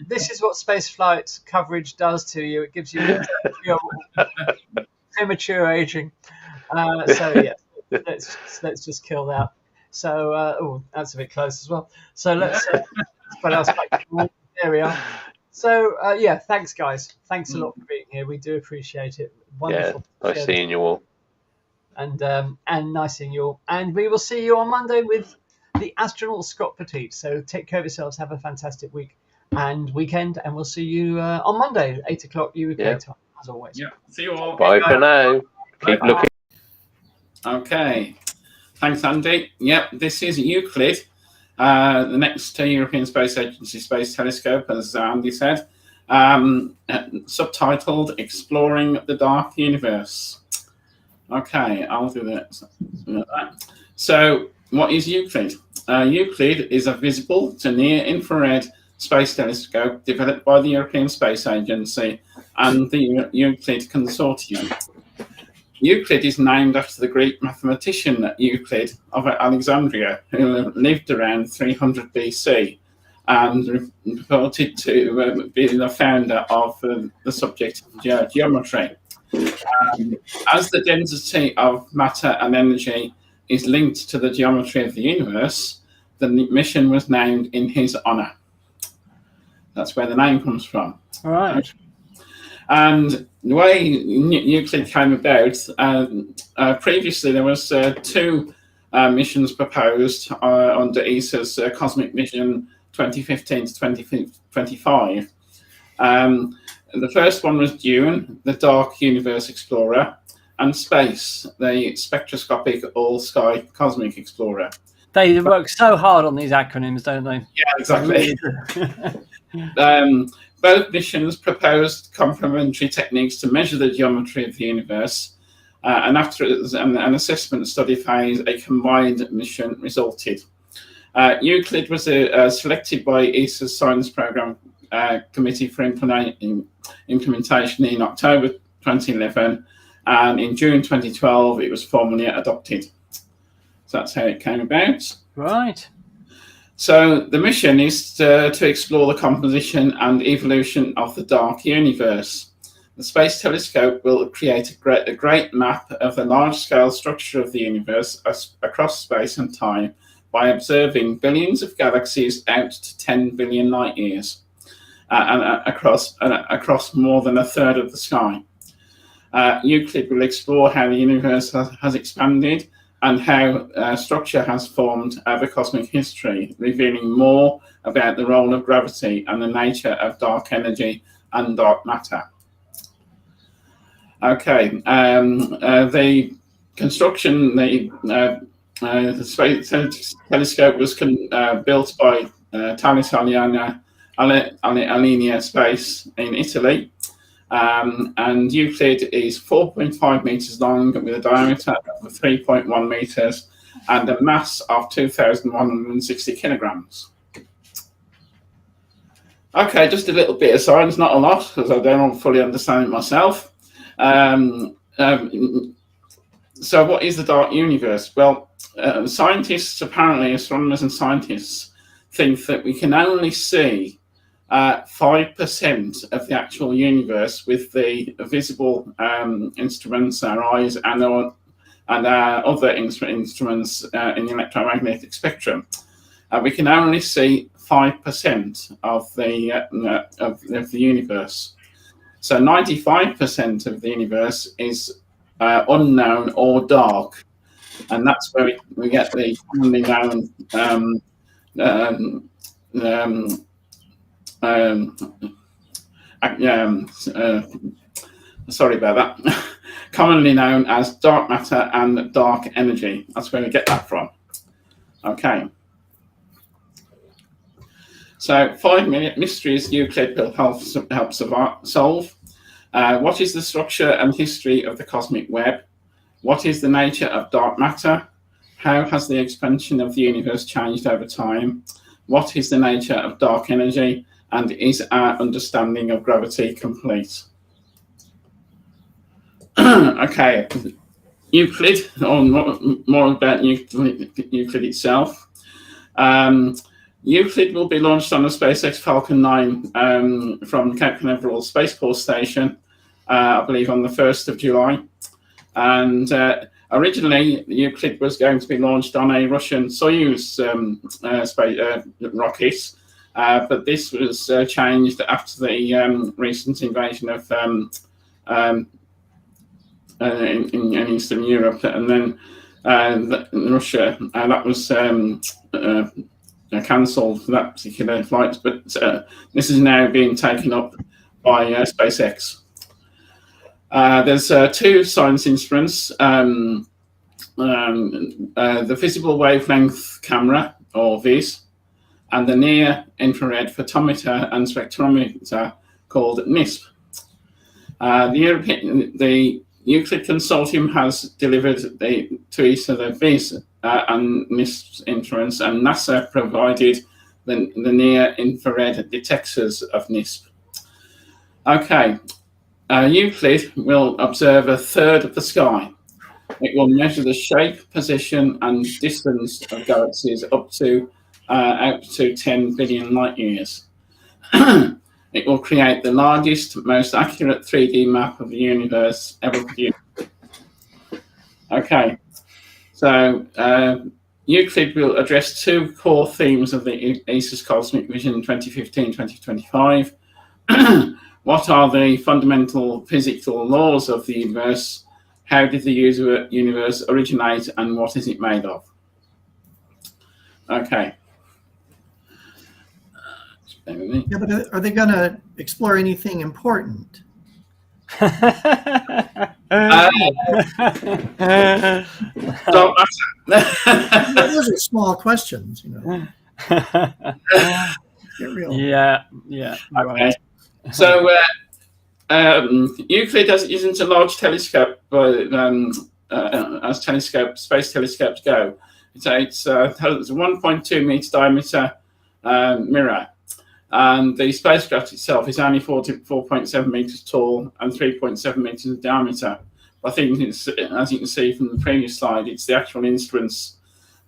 this is what spaceflight coverage does to you. It gives you premature aging. So yeah, let's just kill that. So, that's a bit close as well. So let's put us back. There we are. So, thanks, guys. Thanks a lot for being here. We do appreciate it. Wonderful. Yeah, nice seeing you all. And nice seeing you all. And we will see you on Monday with the astronaut Scott Poteet. So take care of yourselves. Have a fantastic week and weekend. And we'll see you on Monday, 8 o'clock UK time, as always. Yeah. See you all. Bye for now. Keep looking. Okay. Thanks, Andy. Yep, this is Euclid, the next European Space Agency Space Telescope, as Andy said, subtitled Exploring the Dark Universe. Okay, I'll do that. So, what is Euclid? Euclid is a visible to near-infrared space telescope developed by the European Space Agency and the Euclid Consortium. Euclid is named after the Greek mathematician Euclid of Alexandria, who lived around 300 BC and reported to be the founder of the subject of geometry. As the density of matter and energy is linked to the geometry of the universe, the mission was named in his honor. That's where the name comes from. All right. And the way Euclid came about, previously there was two missions proposed under ESA's Cosmic Mission 2015 to 2025. The first one was Dune, the Dark Universe Explorer, and Space, the Spectroscopic All-Sky Cosmic Explorer. They work so hard on these acronyms, don't they? Yeah, exactly. Both missions proposed complementary techniques to measure the geometry of the universe, and after an assessment study phase, a combined mission resulted. Euclid was selected by ESA's Science Programme Committee for Implementation in October 2011, and in June 2012 it was formally adopted. So that's how it came about. Right. So the mission is to explore the composition and evolution of the dark universe. The Space Telescope will create a great map of the large-scale structure of the universe across space and time by observing billions of galaxies out to 10 billion light years and across more than a third of the sky. Euclid will explore how the universe has expanded and how structure has formed over cosmic history, revealing more about the role of gravity and the nature of dark energy and dark matter. Okay, the construction, the Space Telescope was built by Thales Alenia Space in Italy. And Euclid is 4.5 meters long with a diameter of 3.1 meters and a mass of 2,160 kilograms. Okay, just a little bit of science, not a lot, because I don't fully understand it myself. So what is the dark universe? Well, scientists, apparently astronomers and scientists, think that we can only see 5% of the actual universe with the visible instruments, our eyes, and our other instruments in the electromagnetic spectrum. We can only see 5% of the universe. So 95% of the universe is unknown or dark, and that's where we get the commonly known sorry about that. Commonly known as dark matter and dark energy. That's where we get that from. Okay. So 5 mysteries Euclid will help solve. What is the structure and history of the cosmic web? What is the nature of dark matter? How has the expansion of the universe changed over time? What is the nature of dark energy? And is our understanding of gravity complete? Okay, Euclid, or more about Euclid itself. Euclid will be launched on the SpaceX Falcon 9 from Cape Canaveral Spaceport Station, I believe on the 1st of July. And originally, Euclid was going to be launched on a Russian Soyuz rocket, but this was changed after the recent invasion of in Eastern Europe, and then Russia, that was cancelled for that particular flight, but this is now being taken up by SpaceX. There's 2 science instruments, the visible wavelength camera, or VIS, and the near infrared photometer and spectrometer called NISP. The Euclid Consortium has delivered to each of the VIS and NISP instruments, and NASA provided the near infrared detectors of NISP. Okay, Euclid will observe a third of the sky. It will measure the shape, position, and distance of galaxies up to 10 billion light years. It will create the largest, most accurate 3D map of the universe ever produced. Okay, so Euclid will address 2 core themes of the ESA's Cosmic Vision 2015-2025. What are the fundamental physical laws of the universe? How did the universe originate, and what is it made of? Okay. Yeah, but are they going to explore anything important? Those are small questions, you know. Get real. Yeah. Okay. So Euclid isn't a large telescope, as space telescopes go. It's a 1.2 meter diameter mirror. And the spacecraft itself is only 4.7 meters tall and 3.7 meters in diameter. I think, as you can see from the previous slide, it's the actual instruments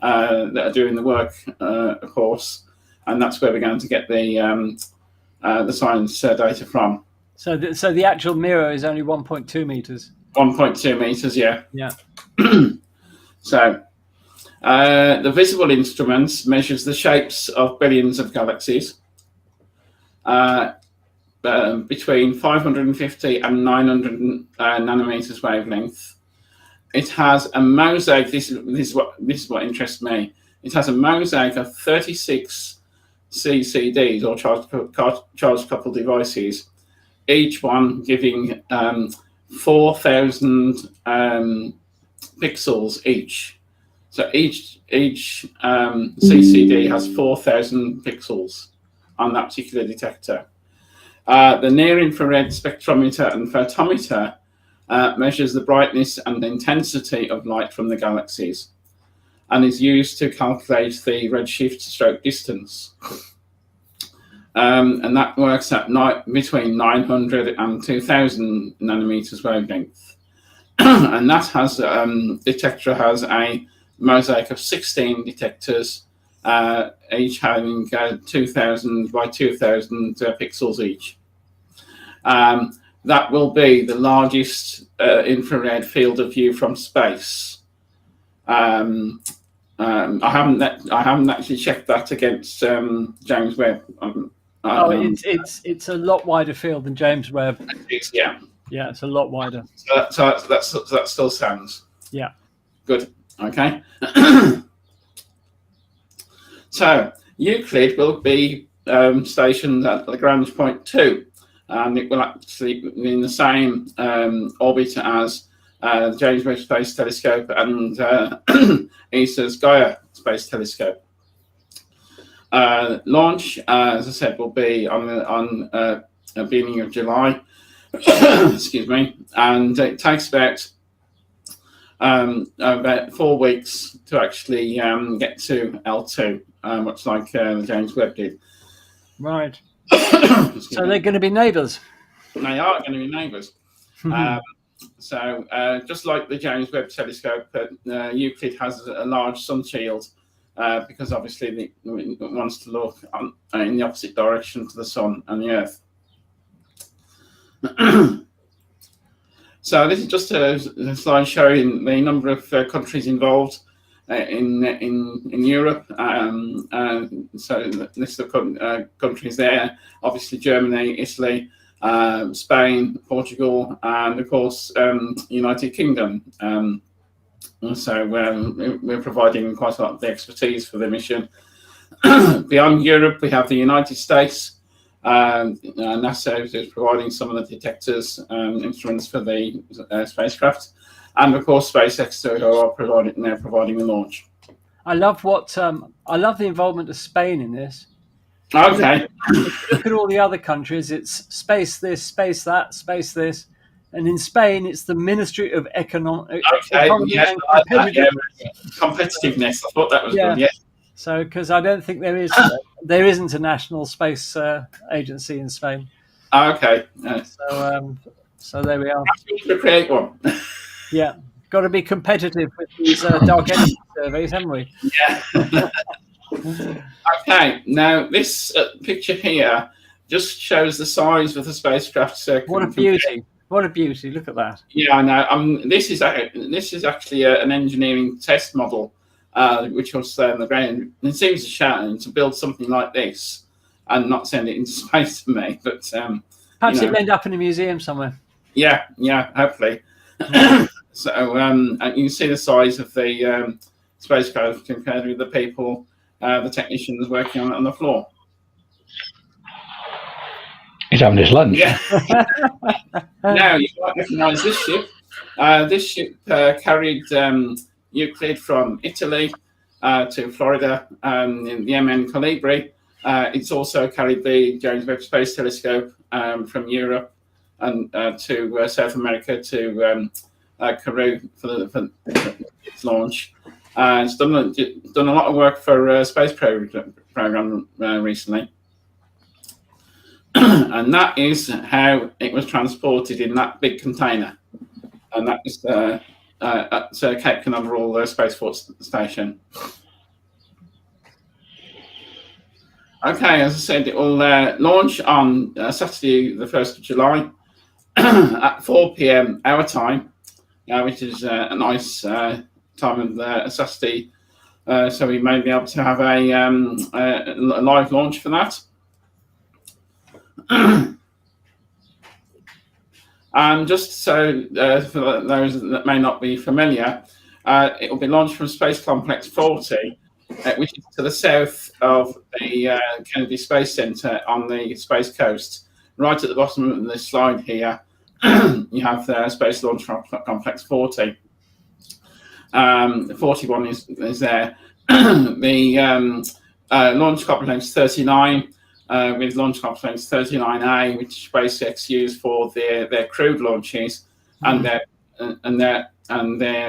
that are doing the work, of course, and that's where we're going to get the science data from. So the actual mirror is only 1.2 meters. 1.2 meters, yeah. Yeah. So the visible instruments measures the shapes of billions of galaxies. Between 550 and 900 nanometers wavelength. It has a mosaic. This is what interests me. It has a mosaic of 36 CCDs, or charged coupled devices, each one giving 4,000 pixels each. So each CCD has 4,000 pixels on that particular detector. The near-infrared spectrometer and photometer measures the brightness and intensity of light from the galaxies and is used to calculate the redshift stroke distance. And that works at between 900 and 2,000 nanometers wavelength. And that detector has a mosaic of 16 detectors each having 2,000 by 2,000 pixels each. That will be the largest infrared field of view from space. I haven't actually checked that against James Webb. It's a lot wider field than James Webb. Yeah, it's a lot wider. So that still stands. Yeah, good. Okay. So Euclid will be stationed at Lagrange point 2. And it will actually be in the same orbit as the James Webb Space Telescope and ESA's Gaia Space Telescope. Launch, as I said, will be on the beginning of July. Excuse me, and it takes about 4 weeks to actually get to L2, much like the James Webb did. Right. So they're going to be neighbours. They are going to be neighbours. So just like the James Webb Telescope, Euclid has a large sun shield because obviously it wants to look in the opposite direction to the sun and the Earth. So this is just a slide showing the number of countries involved in Europe. So the list of countries there, obviously Germany, Italy, Spain, Portugal, and of course United Kingdom. So we're providing quite a lot of the expertise for the mission. Beyond Europe, we have the United States. NASA is providing some of the detectors instruments for the spacecraft, and of course SpaceX who are providing the launch. I love the involvement of Spain in this. Okay. Look at all the other countries. It's space this, space that, space this, and in Spain it's the Ministry of Economy and Competitiveness. I thought that was good. Yeah. So, because I don't think there isn't a national space agency in Spain. Okay. So there we are. To create one. Yeah, got to be competitive with these dark energy surveys, haven't we? Yeah. Okay. Now this picture here just shows the size of the spacecraft. What a beauty! What a beauty! Look at that. Yeah, I know. This is actually an engineering test model. Which will stay on the ground. It seems a shame to build something like this and not send it into space for me, but perhaps it'll end up in a museum somewhere. Yeah, hopefully. So and you can see the size of the spacecraft compared with the people, the technicians working on it on the floor. He's having his lunch. Yeah. Now you might recognise this ship. This ship carried Euclid from Italy to Florida in the MN Colibri. It's also carried the James Webb Space Telescope from Europe and to South America to Kourou for its launch. It's done a lot of work for a space program recently. And that is how it was transported in that big container. And that is at Cape Canaveral Space Force Station. Okay, as I said, it will launch on Saturday, the 1st of July at 4 p.m. our time, which is a nice time of Saturday, so we may be able to have a live launch for that. And just so for those that may not be familiar, it will be launched from Space Complex 40, which is to the south of the Kennedy Space Center on the Space Coast. Right at the bottom of this slide here, you have the Space Launch Complex 40. 41 is there. The Launch Complex 39. With Launch Complex 39A, which SpaceX use for their crewed launches and their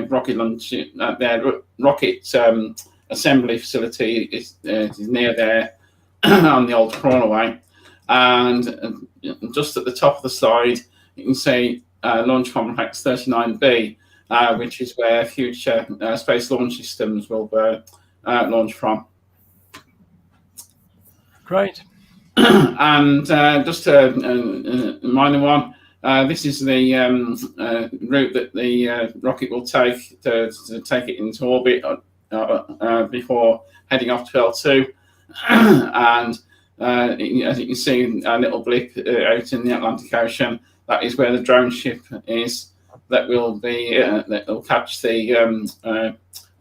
rocket launch, their rocket assembly facility is near there on the old crawlerway. And just at the top of the slide, you can see Launch Complex 39B, which is where future space launch systems will launch from. Great. And just a minor one. This is the route that the rocket will take to take it into orbit before heading off to L2. And as you can see, a little blip out in the Atlantic Ocean. That is where the drone ship is. That will be that will catch the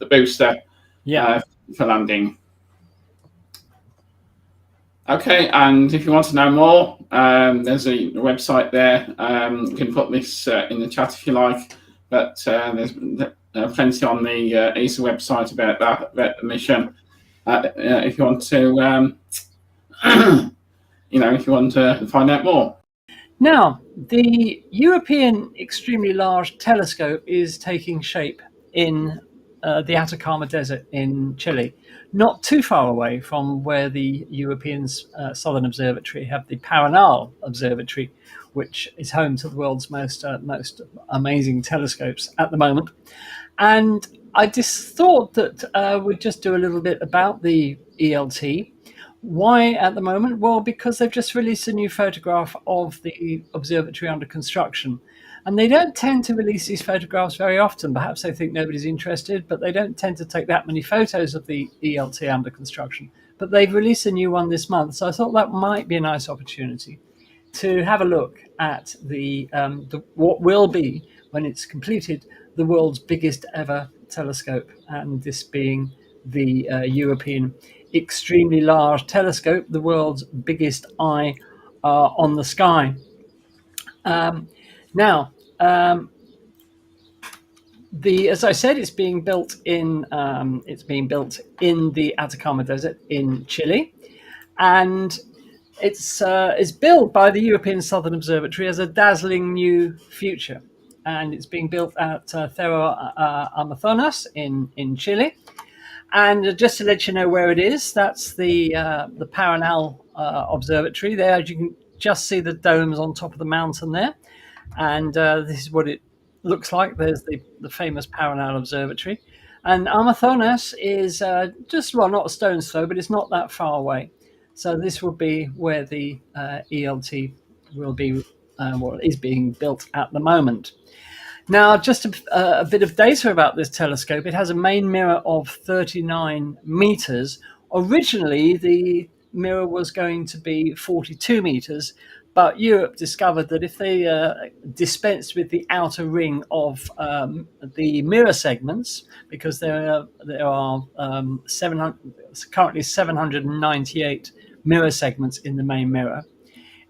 booster for landing. Okay, and if you want to know more, there's a website there. You can put this in the chat if you like, but there's plenty on the ESA website about that, about the mission. If you want to, if you want to find out more. Now, the European Extremely Large Telescope is taking shape in the Atacama Desert in Chile, not too far away from where the European Southern Observatory have the Paranal Observatory, which is home to the world's most amazing telescopes at the moment. And I just thought that we'd just do a little bit about the ELT. Why at the moment? Well, because they've just released a new photograph of the observatory under construction. And they don't tend to release these photographs very often. Perhaps they think nobody's interested, but they don't tend to take that many photos of the ELT under construction. But they've released a new one this month. So I thought that might be a nice opportunity to have a look at the what will be, when it's completed, the world's biggest ever telescope, and this being the European Extremely Large Telescope, the world's biggest eye on the sky. As I said, it's being built in the Atacama Desert in Chile, and it's built by the European Southern Observatory as a dazzling new future, and it's being built at Cerro Amazonas in Chile. And just to let you know where it is, that's the Paranal Observatory. There, you can just see the domes on top of the mountain there, and this is what it looks like. There's the famous Paranal Observatory, and Amazonas is not a stone's throw, but it's not that far away. So this will be where the ELT will be, is being built at the moment. Now, just a bit of data about this telescope. It has a main mirror of 39 meters. Originally, the mirror was going to be 42 meters, but Europe discovered that if they dispensed with the outer ring of the mirror segments, because there are currently 798 mirror segments in the main mirror,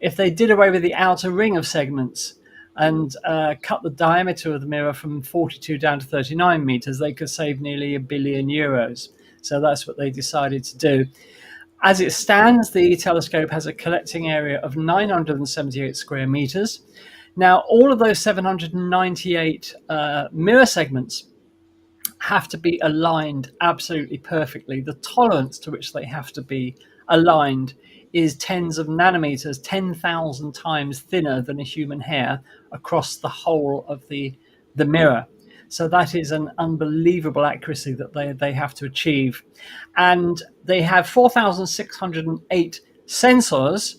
if they did away with the outer ring of segments and cut the diameter of the mirror from 42 down to 39 meters, they could save nearly €1 billion. So that's what they decided to do. As it stands, the telescope has a collecting area of 978 square meters. Now, all of those 798 mirror segments have to be aligned absolutely perfectly. The tolerance to which they have to be aligned is tens of nanometers, 10,000 times thinner than a human hair across the whole of the mirror. So that is an unbelievable accuracy that they have to achieve. And they have 4,608 sensors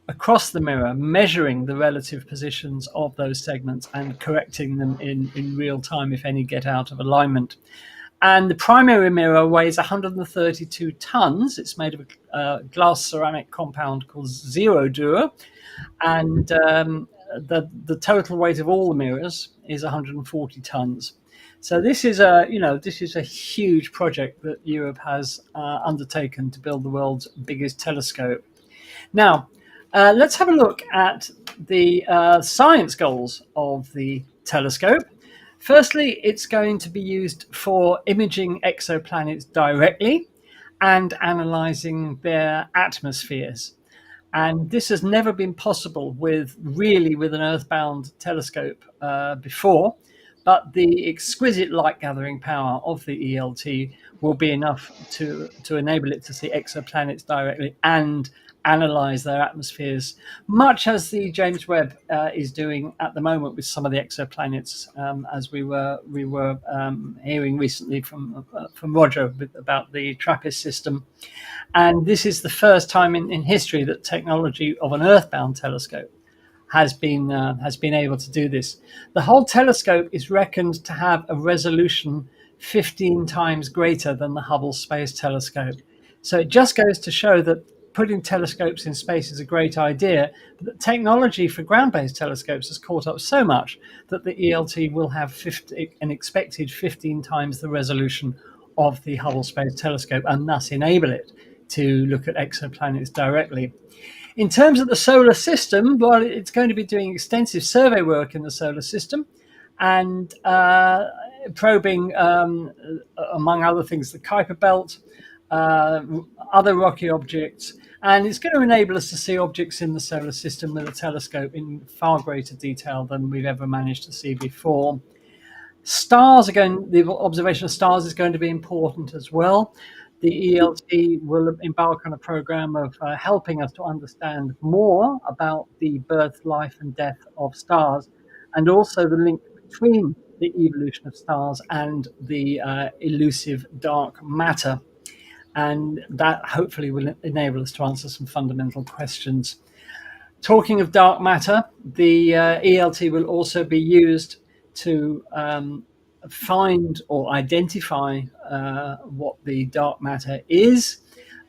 across the mirror measuring the relative positions of those segments and correcting them in real time if any get out of alignment. And the primary mirror weighs 132 tons. It's made of a glass ceramic compound called Zero Dur. And the total weight of all the mirrors is 140 tons. So this is a huge project that Europe has undertaken to build the world's biggest telescope. Now, let's have a look at the science goals of the telescope. Firstly, it's going to be used for imaging exoplanets directly and analyzing their atmospheres. And this has never been possible with an earthbound telescope before, but the exquisite light gathering power of the ELT will be enough to enable it to see exoplanets directly and analyze their atmospheres, much as the James Webb is doing at the moment with some of the exoplanets, as we were hearing recently from Roger about the TRAPPIST system. And this is the first time in history that technology of an Earthbound telescope has been able to do this. The whole telescope is reckoned to have a resolution 15 times greater than the Hubble Space Telescope. So it just goes to show that putting telescopes in space is a great idea, but the technology for ground-based telescopes has caught up so much that the ELT will have an expected 15 times the resolution of the Hubble Space Telescope, and thus enable it to look at exoplanets directly. In terms of the solar system, well, it's going to be doing extensive survey work in the solar system and probing, among other things, the Kuiper Belt, other rocky objects, and it's going to enable us to see objects in the solar system with a telescope in far greater detail than we've ever managed to see before. The observation of stars is going to be important as well. The ELT will embark on a program of helping us to understand more about the birth, life, and death of stars, and also the link between the evolution of stars and the elusive dark matter. And that hopefully will enable us to answer some fundamental questions. Talking of dark matter, the ELT will also be used to find or identify what the dark matter is.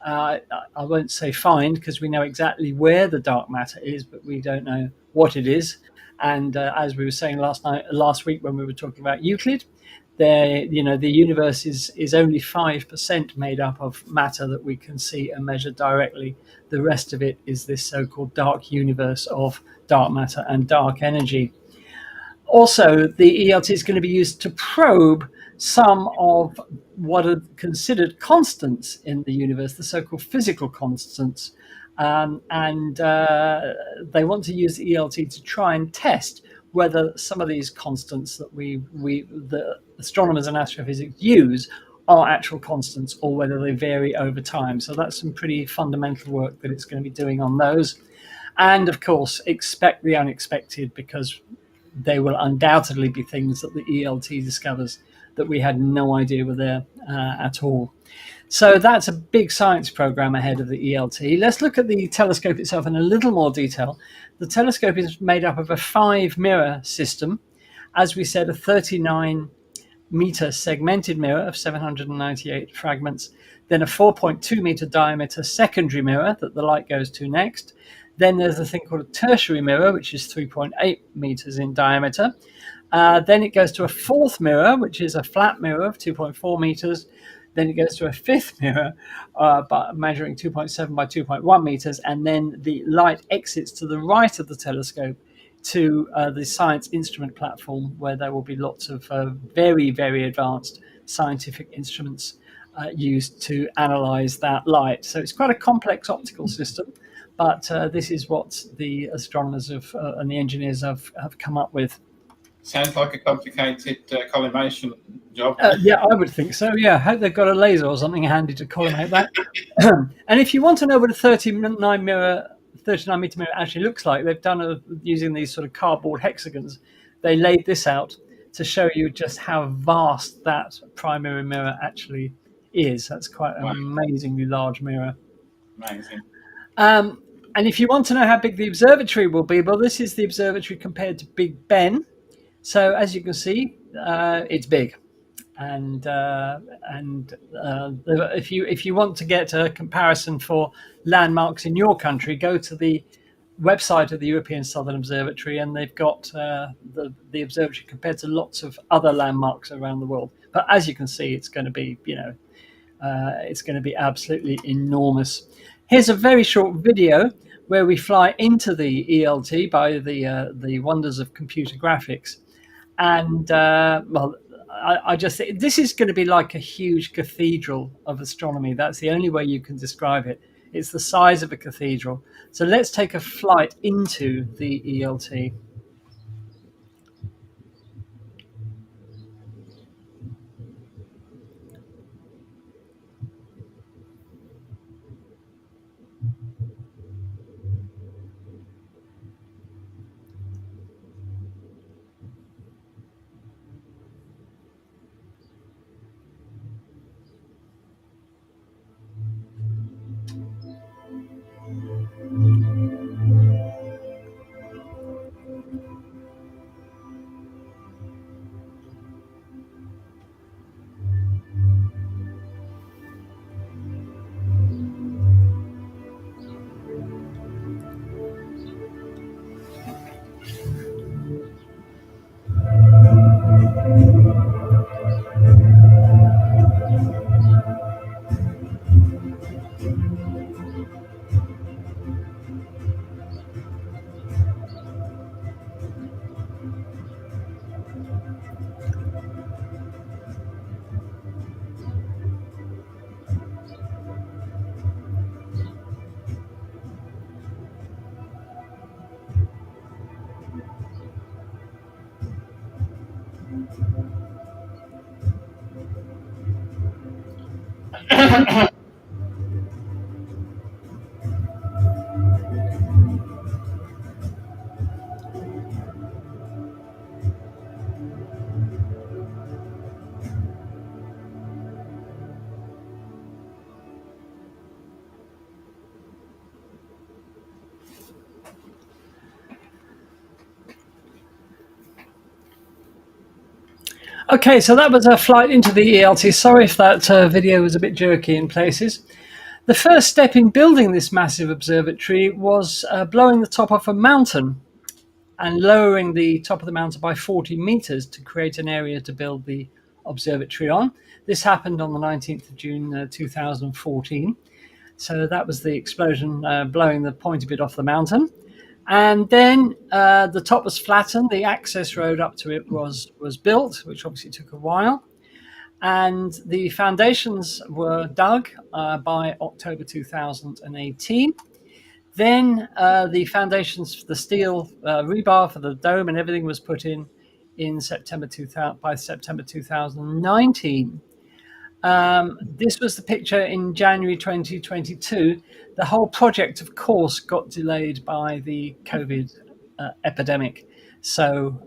I won't say find, because we know exactly where the dark matter is, but we don't know what it is. And as we were saying last week when we were talking about Euclid, the universe is only 5% made up of matter that we can see and measure directly. The rest of it is this so-called dark universe of dark matter and dark energy. Also, the ELT is going to be used to probe some of what are considered constants in the universe, the so-called physical constants. And they want to use the ELT to try and test whether some of these constants that the astronomers and astrophysics use are actual constants or whether they vary over time. So that's some pretty fundamental work that it's going to be doing on those. And of course, expect the unexpected, because they will undoubtedly be things that the ELT discovers that we had no idea were there at all. So that's a big science program ahead of the ELT. Let's look at the telescope itself in a little more detail. The telescope is made up of a 5-mirror system. As we said, a 39-meter segmented mirror of 798 fragments, then a 4.2-meter diameter secondary mirror that the light goes to next. Then there's a thing called a tertiary mirror, which is 3.8 meters in diameter. Then it goes to a 4th mirror, which is a flat mirror of 2.4 meters. Then it goes to a 5th mirror, measuring 2.7 by 2.1 meters. And then the light exits to the right of the telescope to the science instrument platform, where there will be lots of very, very advanced scientific instruments used to analyze that light. So it's quite a complex optical system, but this is what the astronomers and the engineers have come up with. Sounds like a complicated collimation job. Yeah, I would think so. Yeah, I hope they've got a laser or something handy to collimate that. And if you want to know what a 39 meter mirror actually looks like, they've done using these sort of cardboard hexagons. They laid this out to show you just how vast that primary mirror actually is. That's quite an amazingly large mirror. Amazing. And if you want to know how big the observatory will be, well, this is the observatory compared to Big Ben. So as you can see, it's big, and if you want to get a comparison for landmarks in your country, go to the website of the European Southern Observatory, and they've got the observatory compared to lots of other landmarks around the world. But as you can see, it's going to be it's going to be absolutely enormous. Here's a very short video where we fly into the ELT by the wonders of computer graphics. And I just think this is going to be like a huge cathedral of astronomy. That's the only way you can describe it. It's the size of a cathedral. So let's take a flight into the ELT. Okay, so that was a flight into the ELT. Sorry if that video was a bit jerky in places. The first step in building this massive observatory was blowing the top off a mountain and lowering the top of the mountain by 40 meters to create an area to build the observatory on. This happened on the 19th of June 2014. So that was the explosion blowing the pointy bit off the mountain. And then the top was flattened. The access road up to it was built, which obviously took a while. And the foundations were dug by October 2018. Then the foundations for the steel rebar for the dome and everything was put in September 2000, by September 2019. This was the picture in January 2022. The whole project, of course, got delayed by the COVID epidemic. So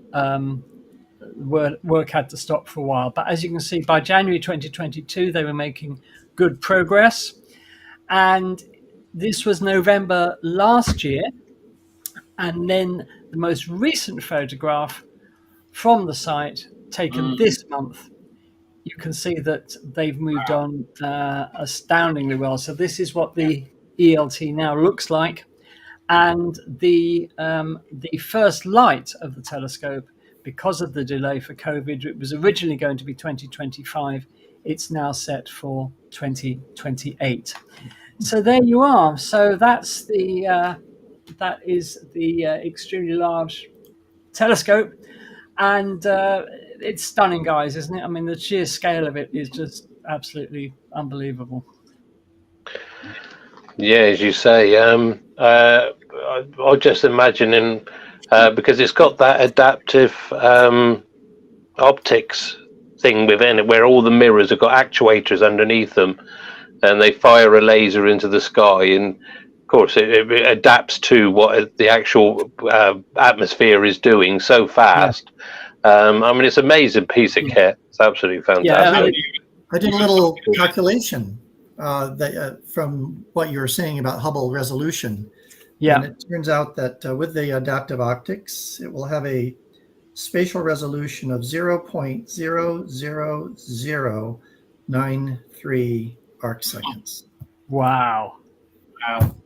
work had to stop for a while. But as you can see, by January 2022, they were making good progress. And this was November last year. And then the most recent photograph from the site, taken this month, you can see that they've moved on astoundingly well. So this is what the ELT now looks like. And the first light of the telescope, because of the delay for COVID, it was originally going to be 2025. It's now set for 2028. So there you are. So that is the extremely large telescope, and it's stunning, guys, isn't it? I mean, the sheer scale of it is just absolutely unbelievable. Yeah, as you say, I'm just imagining because it's got that adaptive optics thing within it, where all the mirrors have got actuators underneath them, and they fire a laser into the sky, and of course it adapts to what the actual atmosphere is doing so fast. I mean, it's an amazing piece of kit. It's absolutely fantastic. I did a little calculation from what you were saying about Hubble resolution. Yeah. And it turns out that with the adaptive optics, it will have a spatial resolution of 0.00093 arc seconds. Wow.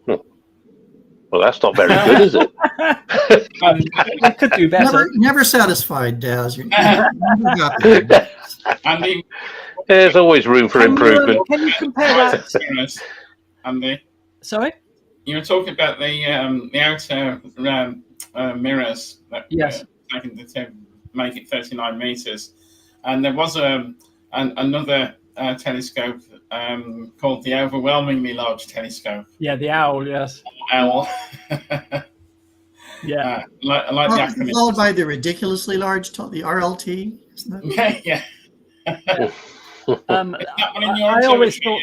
Well, that's not very good, is it? They could do better. Never satisfied, Daz. There's always room for improvement. Can you compare that? Andy, Sorry? you were talking about the outer mirrors that Yes. taken to make it 39 meters, and there was another telescope called the Overwhelmingly Large Telescope. Yeah, the owl. Yes. OWL. Yeah. Like the acronym. Followed by the ridiculously large, the RLT. Isn't that? Okay, yeah. I always thought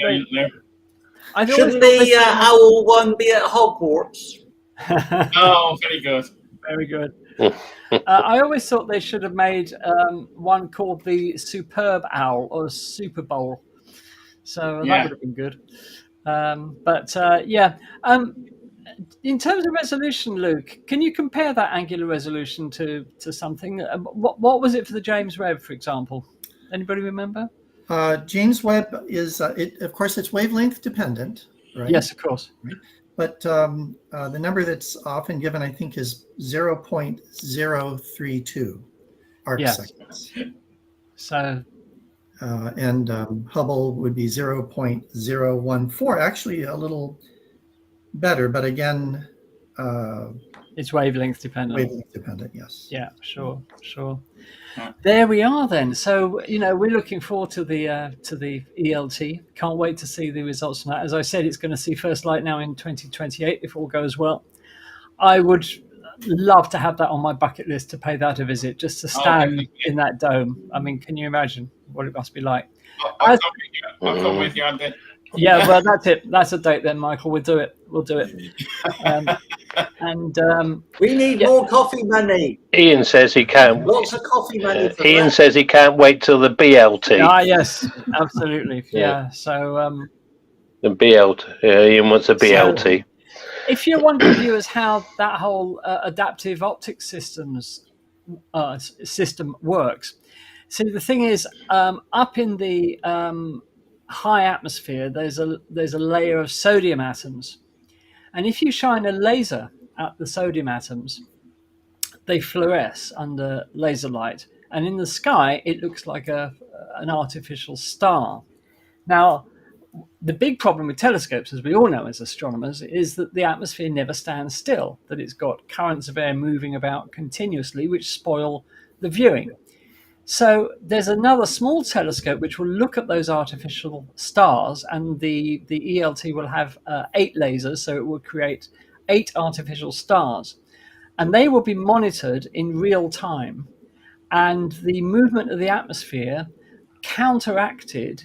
Shouldn't the owl one be at Hogwarts? Oh, very good. Very good. I always thought they should have made one called the Superb Owl or Super Bowl. So that would have been good. In terms of resolution, Luke, can you compare that angular resolution to something? What was it for the James Webb, for example? Anybody remember? James Webb is, of course, it's wavelength dependent, right? Yes, of course. Right. But the number that's often given, I think, is 0.032 arc seconds. So, and Hubble would be 0.014, actually a little better, but again, it's wavelength dependent. Wavelength dependent, yes. Yeah, sure. There we are then. So, we're looking forward to the ELT. Can't wait to see the results from that. As I said, it's going to see first light now in 2028 if all goes well. I would love to have that on my bucket list, to pay that a visit, just to stand in that dome. I mean, can you imagine what it must be like? I'll come with you, Andy. Yeah, well, that's it. That's a date then, Michael. We'll do it. We'll do it. We need more coffee money. Ian says he can't. Lots of coffee money. For Ian that. says he can't wait till the BLT. Ah, yes, absolutely. Yeah. So the BLT. Ian wants a BLT. if you're wondering, viewers, how that whole adaptive optics system works, see, the thing is, up in the high atmosphere, there's a layer of sodium atoms, and if you shine a laser at the sodium atoms, they fluoresce under laser light, and in the sky it looks like an artificial star. Now, the big problem with telescopes, as we all know as astronomers, is that the atmosphere never stands still, that it's got currents of air moving about continuously, which spoil the viewing. So there's another small telescope which will look at those artificial stars, and the ELT will have 8 lasers, so it will create 8 artificial stars, and they will be monitored in real time, and the movement of the atmosphere counteracted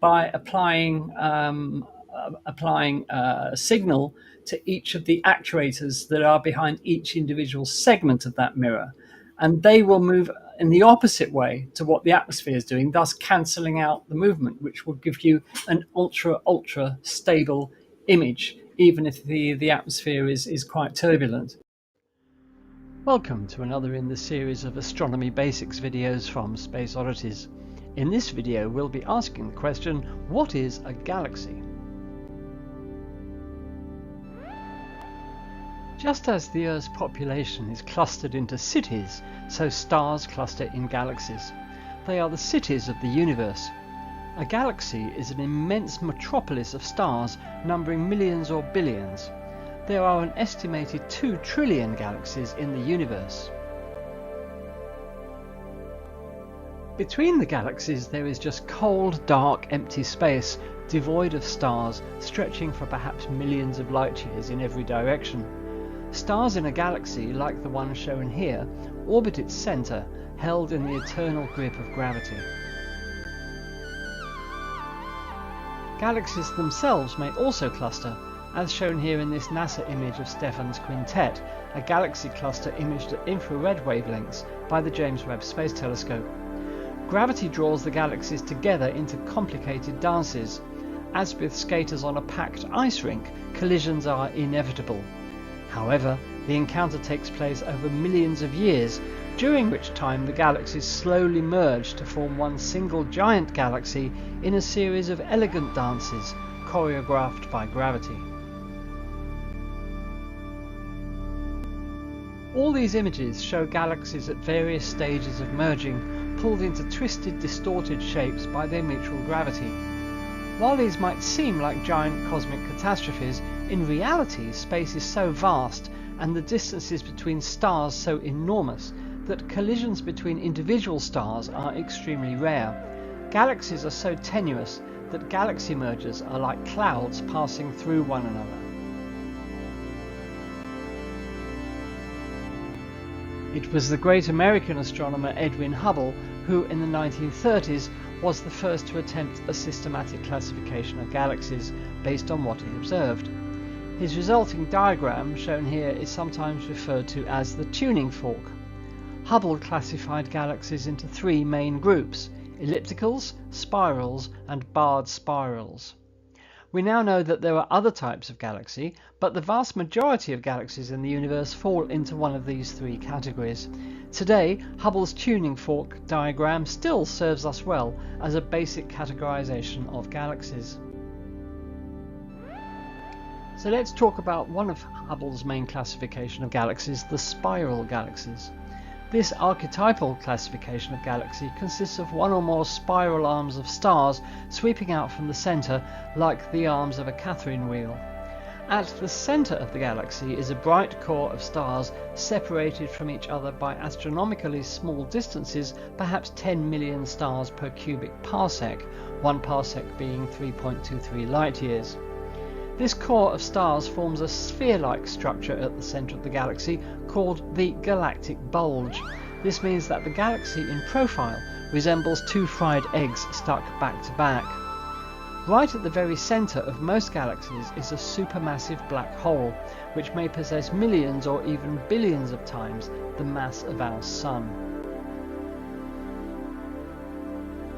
by applying a signal to each of the actuators that are behind each individual segment of that mirror, and they will move in the opposite way to what the atmosphere is doing, thus cancelling out the movement, which will give you an ultra stable image, even if the atmosphere is quite turbulent. Welcome to another in the series of Astronomy Basics videos from Space Oddities. In this video, we'll be asking the question, what is a galaxy? Just as the Earth's population is clustered into cities, so stars cluster in galaxies. They are the cities of the universe. A galaxy is an immense metropolis of stars numbering millions or billions. There are an estimated 2 trillion galaxies in the universe. Between the galaxies there is just cold, dark, empty space, devoid of stars, stretching for perhaps millions of light years in every direction. Stars in a galaxy, like the one shown here, orbit its centre, held in the eternal grip of gravity. Galaxies themselves may also cluster, as shown here in this NASA image of Stephan's quintet, a galaxy cluster imaged at infrared wavelengths by the James Webb Space Telescope. Gravity draws the galaxies together into complicated dances. As with skaters on a packed ice rink, collisions are inevitable. However, the encounter takes place over millions of years, during which time the galaxies slowly merge to form one single giant galaxy in a series of elegant dances, choreographed by gravity. All these images show galaxies at various stages of merging, pulled into twisted, distorted shapes by their mutual gravity. While these might seem like giant cosmic catastrophes, in reality space is so vast and the distances between stars so enormous that collisions between individual stars are extremely rare. Galaxies are so tenuous that galaxy mergers are like clouds passing through one another. It was the great American astronomer Edwin Hubble who, in the 1930s, was the first to attempt a systematic classification of galaxies based on what he observed. His resulting diagram, shown here, is sometimes referred to as the tuning fork. Hubble classified galaxies into 3 main groups: ellipticals, spirals, and barred spirals. We now know that there are other types of galaxy, but the vast majority of galaxies in the universe fall into one of these 3 categories. Today, Hubble's tuning fork diagram still serves us well as a basic categorization of galaxies. So let's talk about one of Hubble's main classification of galaxies, the spiral galaxies. This archetypal classification of galaxy consists of one or more spiral arms of stars sweeping out from the centre like the arms of a Catherine wheel. At the centre of the galaxy is a bright core of stars separated from each other by astronomically small distances, perhaps 10 million stars per cubic parsec, 1 parsec being 3.23 light years. This core of stars forms a sphere-like structure at the centre of the galaxy called the galactic bulge. This means that the galaxy in profile resembles 2 fried eggs stuck back to back. Right at the very centre of most galaxies is a supermassive black hole, which may possess millions or even billions of times the mass of our Sun.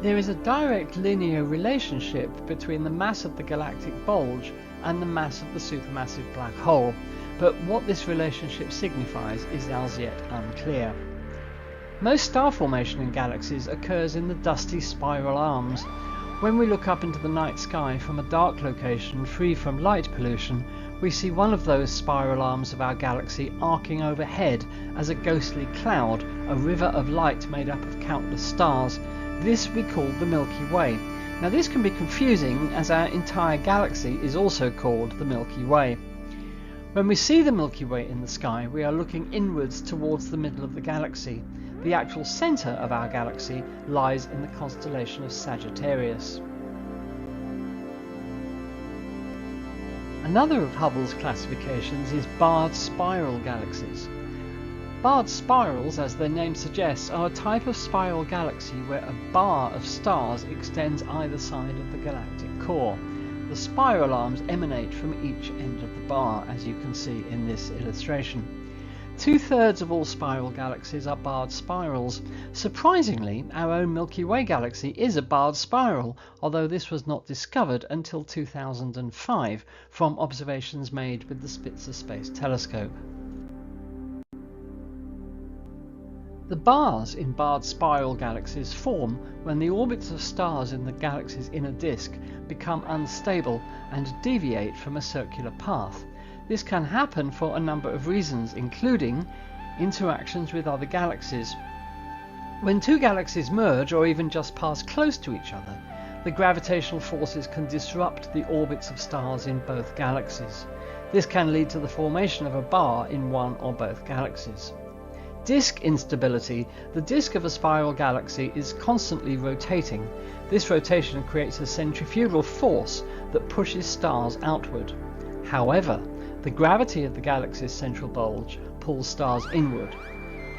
There is a direct linear relationship between the mass of the galactic bulge and the mass of the supermassive black hole, but what this relationship signifies is as yet unclear. Most star formation in galaxies occurs in the dusty spiral arms. When we look up into the night sky from a dark location free from light pollution, we see one of those spiral arms of our galaxy arcing overhead as a ghostly cloud, a river of light made up of countless stars. This we call the Milky Way. Now this can be confusing, as our entire galaxy is also called the Milky Way. When we see the Milky Way in the sky, we are looking inwards towards the middle of the galaxy. The actual centre of our galaxy lies in the constellation of Sagittarius. Another of Hubble's classifications is barred spiral galaxies. Barred spirals, as their name suggests, are a type of spiral galaxy where a bar of stars extends either side of the galactic core. The spiral arms emanate from each end of the bar, as you can see in this illustration. 2/3 of all spiral galaxies are barred spirals. Surprisingly, our own Milky Way galaxy is a barred spiral, although this was not discovered until 2005 from observations made with the Spitzer Space Telescope. The bars in barred spiral galaxies form when the orbits of stars in the galaxy's inner disk become unstable and deviate from a circular path. This can happen for a number of reasons, including interactions with other galaxies. When two galaxies merge or even just pass close to each other, the gravitational forces can disrupt the orbits of stars in both galaxies. This can lead to the formation of a bar in one or both galaxies. Disk instability. The disk of a spiral galaxy is constantly rotating. This rotation creates a centrifugal force that pushes stars outward. However, the gravity of the galaxy's central bulge pulls stars inward.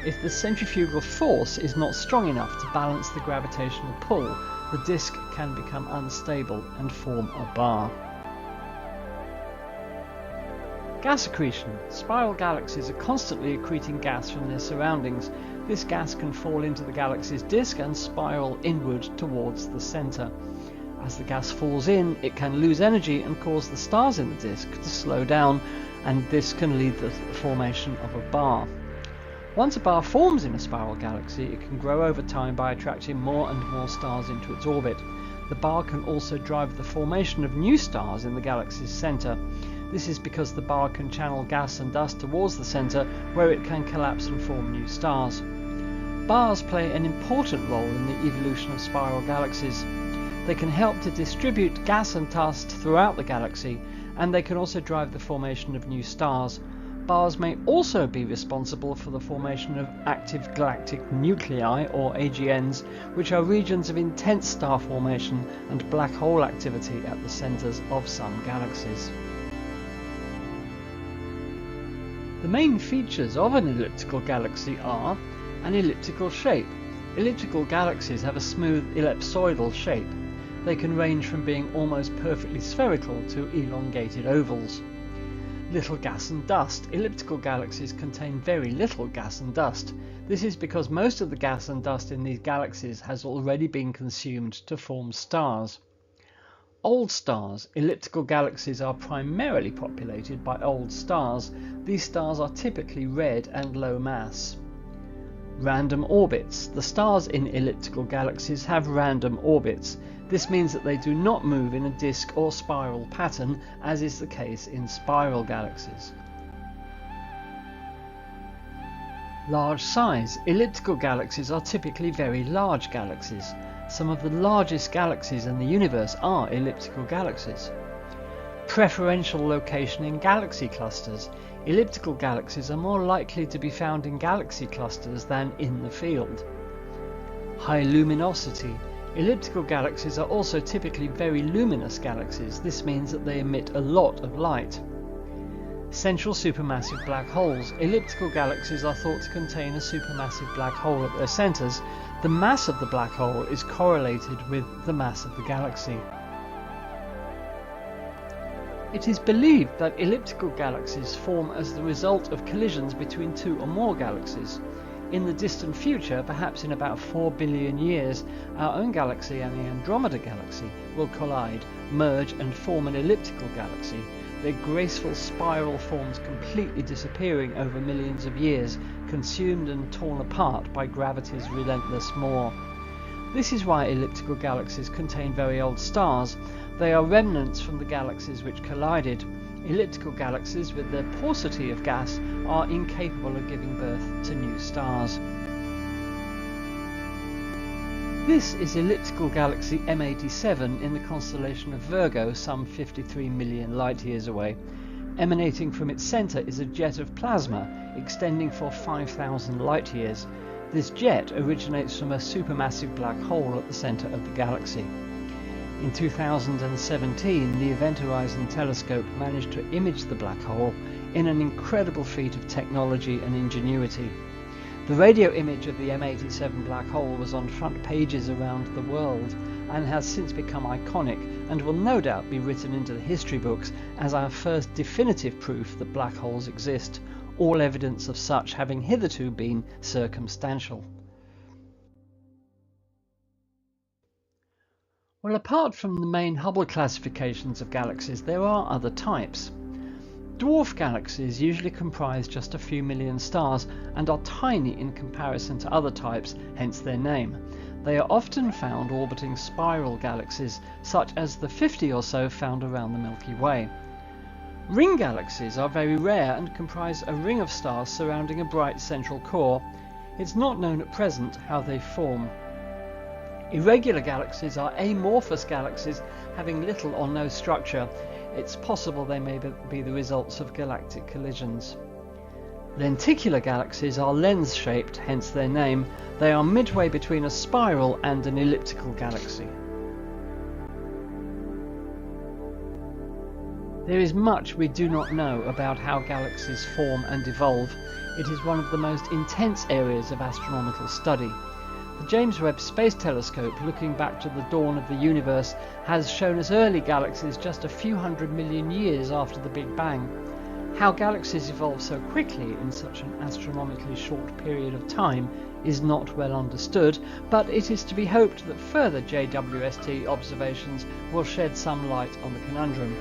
If the centrifugal force is not strong enough to balance the gravitational pull, the disk can become unstable and form a bar. Gas accretion. Spiral galaxies are constantly accreting gas from their surroundings. This gas can fall into the galaxy's disk and spiral inward towards the centre. As the gas falls in, it can lose energy and cause the stars in the disk to slow down, and this can lead to the formation of a bar. Once a bar forms in a spiral galaxy, it can grow over time by attracting more and more stars into its orbit. The bar can also drive the formation of new stars in the galaxy's centre. This is because the bar can channel gas and dust towards the centre, where it can collapse and form new stars. Bars play an important role in the evolution of spiral galaxies. They can help to distribute gas and dust throughout the galaxy, and they can also drive the formation of new stars. Bars may also be responsible for the formation of active galactic nuclei, or AGNs, which are regions of intense star formation and black hole activity at the centres of some galaxies. The main features of an elliptical galaxy are an elliptical shape. Elliptical galaxies have a smooth ellipsoidal shape. They can range from being almost perfectly spherical to elongated ovals. Little gas and dust. Elliptical galaxies contain very little gas and dust. This is because most of the gas and dust in these galaxies has already been consumed to form stars. Old stars. Elliptical galaxies are primarily populated by old stars. These stars are typically red and low mass. Random orbits. The stars in elliptical galaxies have random orbits. This means that they do not move in a disk or spiral pattern, as is the case in spiral galaxies. Large size. Elliptical galaxies are typically very large galaxies. Some of the largest galaxies in the universe are elliptical galaxies. Preferential location in galaxy clusters. Elliptical galaxies are more likely to be found in galaxy clusters than in the field. High luminosity. Elliptical galaxies are also typically very luminous galaxies. This means that they emit a lot of light. Central supermassive black holes. Elliptical galaxies are thought to contain a supermassive black hole at their centres. The mass of the black hole is correlated with the mass of the galaxy. It is believed that elliptical galaxies form as the result of collisions between two or more galaxies. In the distant future, perhaps in about 4 billion years, our own galaxy and the Andromeda galaxy will collide, merge and form an elliptical galaxy, their graceful spiral forms completely disappearing over millions of years, consumed and torn apart by gravity's relentless maw. This is why elliptical galaxies contain very old stars. They are remnants from the galaxies which collided. Elliptical galaxies, with their paucity of gas, are incapable of giving birth to new stars. This is elliptical galaxy M87 in the constellation of Virgo, some 53 million light-years away. Emanating from its centre is a jet of plasma extending for 5,000 light-years. This jet originates from a supermassive black hole at the centre of the galaxy. In 2017, the Event Horizon Telescope managed to image the black hole in an incredible feat of technology and ingenuity. The radio image of the M87 black hole was on front pages around the world and has since become iconic and will no doubt be written into the history books as our first definitive proof that black holes exist, all evidence of such having hitherto been circumstantial. Well, apart from the main Hubble classifications of galaxies, there are other types. Dwarf galaxies usually comprise just a few million stars and are tiny in comparison to other types, hence their name. They are often found orbiting spiral galaxies, such as the 50 or so found around the Milky Way. Ring galaxies are very rare and comprise a ring of stars surrounding a bright central core. It's not known at present how they form. Irregular galaxies are amorphous galaxies having little or no structure. It's possible they may be the results of galactic collisions. Lenticular galaxies are lens-shaped, hence their name. They are midway between a spiral and an elliptical galaxy. There is much we do not know about how galaxies form and evolve. It is one of the most intense areas of astronomical study. The James Webb Space Telescope, looking back to the dawn of the universe, has shown us early galaxies just a few 100 million years after the Big Bang. How galaxies evolve so quickly in such an astronomically short period of time is not well understood, but it is to be hoped that further JWST observations will shed some light on the conundrum.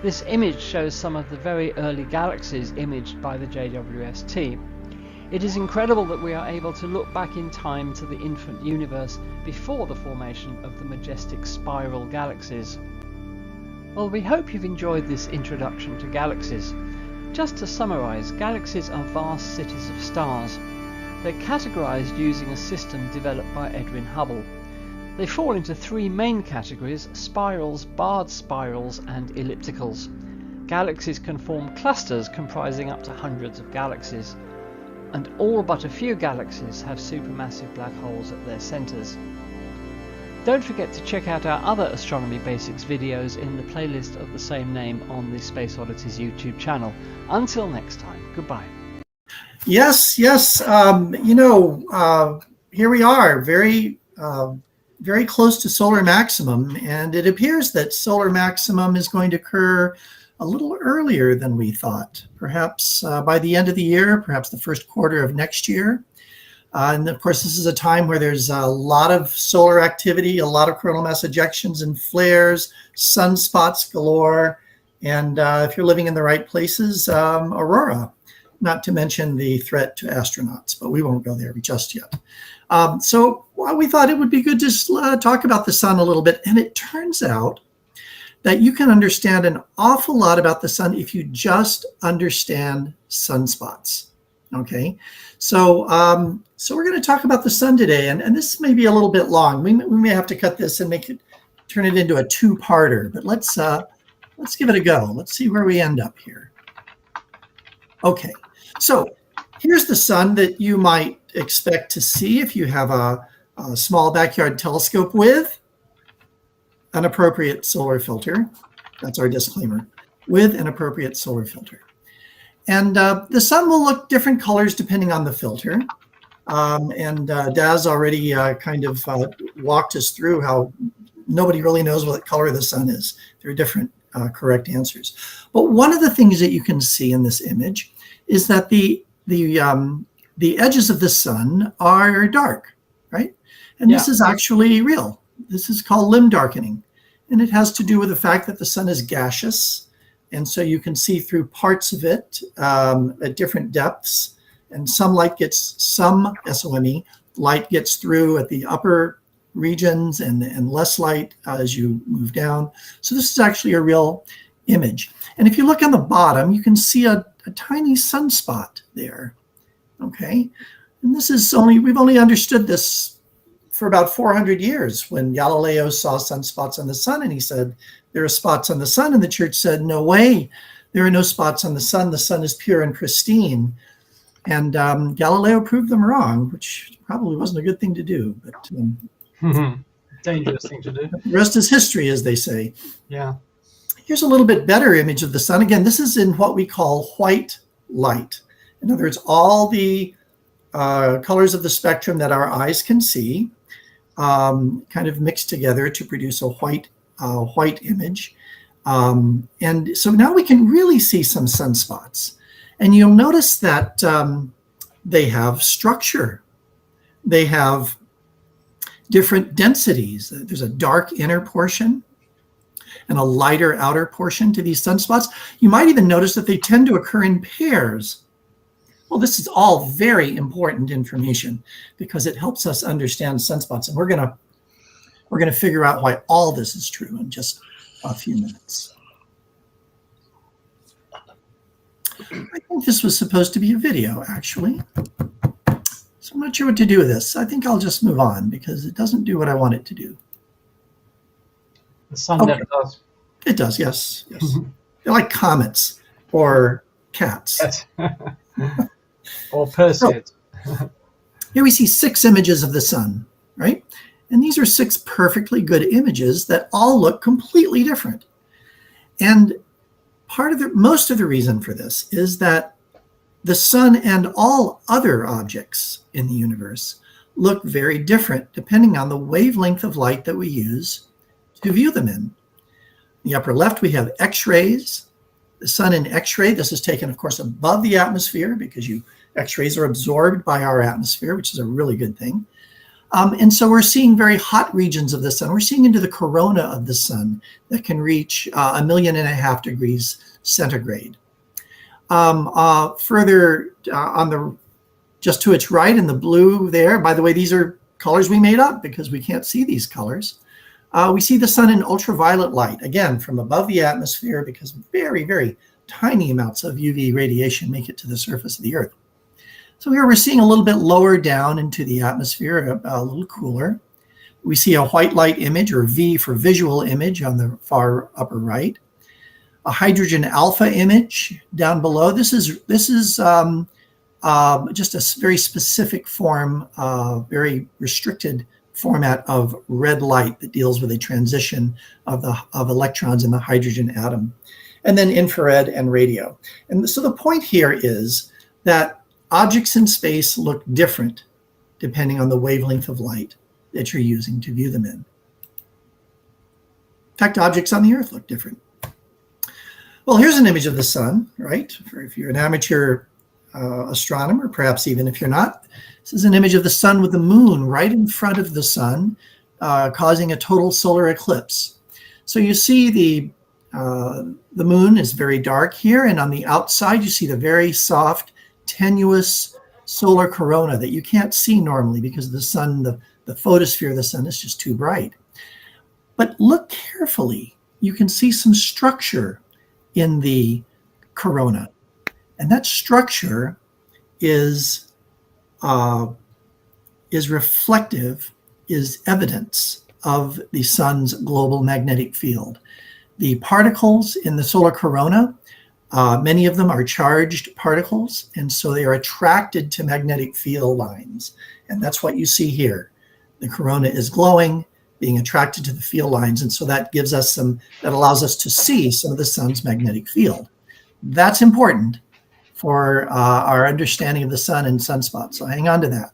This image shows some of the very early galaxies imaged by the JWST. It is incredible that we are able to look back in time to the infant universe before the formation of the majestic spiral galaxies. Well, we hope you've enjoyed this introduction to galaxies. Just to summarise, galaxies are vast cities of stars. They're categorised using a system developed by Edwin Hubble. They fall into three main categories: spirals, barred spirals and ellipticals. Galaxies can form clusters comprising up to hundreds of galaxies, and all but a few galaxies have supermassive black holes at their centres. Don't forget to check out our other Astronomy Basics videos in the playlist of the same name on the Space Oddities YouTube channel. Until next time, goodbye. Yes. Here we are, very close to solar maximum, and it appears that solar maximum is going to occur a little earlier than we thought, perhaps by the end of the year, perhaps the first quarter of next year. And of course, this is a time where there's a lot of solar activity, a lot of coronal mass ejections and flares, sunspots galore, and if you're living in the right places, aurora, not to mention the threat to astronauts, but we won't go there just yet. So we thought it would be good to talk about the sun a little bit, and it turns out that you can understand an awful lot about the sun if you just understand sunspots. Okay, so we're going to talk about the sun today, and this may be a little bit long. We may have to cut this and turn it into a two-parter, but let's give it a go. Let's see where we end up here. Okay, so here's the sun that you might expect to see if you have a small backyard telescope with an appropriate solar filter. That's our disclaimer. With an appropriate solar filter. And the sun will look different colors depending on the filter. Daz already kind of walked us through how nobody really knows what color the sun is. There are different correct answers. But one of the things that you can see in this image is that the edges of the sun are dark, right? And this is actually real. This is called limb darkening. And it has to do with the fact that the sun is gaseous. And so you can see through parts of it at different depths. And some SOME light gets through at the upper regions and less light as you move down. So this is actually a real image. And if you look on the bottom, you can see a tiny sunspot there. Okay. And this is we've only understood this for about 400 years when Galileo saw sunspots on the sun and he said, there are spots on the sun. And the church said, no way, there are no spots on the sun. The sun is pure and pristine. And Galileo proved them wrong, which probably wasn't a good thing to do. But dangerous thing to do. The rest is history, as they say. Yeah. Here's a little bit better image of the sun. Again, this is in what we call white light. In other words, all the colors of the spectrum that our eyes can see kind of mixed together to produce a white image. And so now we can really see some sunspots. And you'll notice that they have structure. They have different densities. There's a dark inner portion and a lighter outer portion to these sunspots. You might even notice that they tend to occur in pairs. Well, this is all very important information because it helps us understand sunspots. And we're gonna figure out why all this is true in just a few minutes. I think this was supposed to be a video, actually. So I'm not sure what to do with this. I think I'll just move on because it doesn't do what I want it to do. The sun never does. It does, yes. They're like comets or cats. Or Perseid. Here we see 6 images of the sun, right? And these are 6 perfectly good images that all look completely different. And most of the reason for this is that the sun and all other objects in the universe look very different depending on the wavelength of light that we use to view them in. In the upper left, we have X-rays. The sun in X-ray, this is taken, of course, above the atmosphere because X-rays are absorbed by our atmosphere, which is a really good thing. And so we're seeing very hot regions of the sun. We're seeing into the corona of the sun that can reach 1.5 million degrees centigrade. Further just to its right in the blue there, by the way, these are colors we made up because we can't see these colors. We see the sun in ultraviolet light, again, from above the atmosphere because very, very tiny amounts of UV radiation make it to the surface of the Earth. So here we're seeing a little bit lower down into the atmosphere, a little cooler. We see a white light image, or V for visual image, on the far upper right. A hydrogen alpha image down below. This is just a very specific form, very restricted format of red light that deals with a transition of electrons in the hydrogen atom. And then infrared and radio. And so the point here is that objects in space look different depending on the wavelength of light that you're using to view them in. In fact, objects on the Earth look different. Well, here's an image of the sun, right? If you're an amateur astronomer, perhaps even if you're not. This is an image of the sun with the moon right in front of the sun, causing a total solar eclipse. So you see the moon is very dark here, and on the outside you see the very soft, tenuous solar corona that you can't see normally because the sun, the photosphere of the sun is just too bright. But look carefully. You can see some structure in the corona. And that structure is reflective, is evidence of the sun's global magnetic field. The particles in the solar corona, many of them are charged particles, and so they are attracted to magnetic field lines. And that's what you see here. The corona is glowing, being attracted to the field lines, and so that gives us that allows us to see some of the sun's magnetic field. That's important for our understanding of the sun and sunspots. So hang on to that.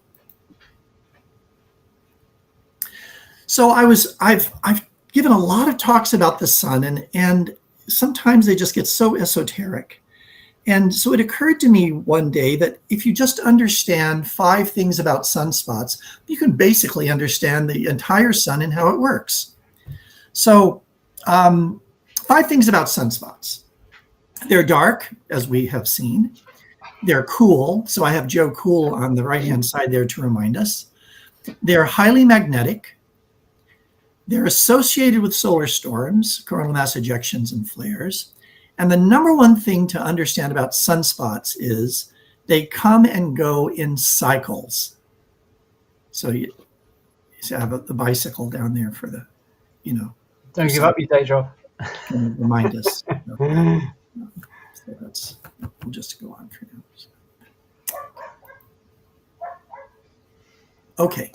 So I've given a lot of talks about the sun, and sometimes they just get so esoteric. And so it occurred to me one day that if you just understand 5 things about sunspots, you can basically understand the entire sun and how it works. So 5 things about sunspots. They're dark, as we have seen. They're cool. So I have Joe Cool on the right-hand side there to remind us. They're highly magnetic. They're associated with solar storms, coronal mass ejections, and flares. And the number one thing to understand about sunspots is they come and go in cycles. So you have the bicycle down there for the, Don't give up your day job. Remind us. So we'll just go on for now. Okay.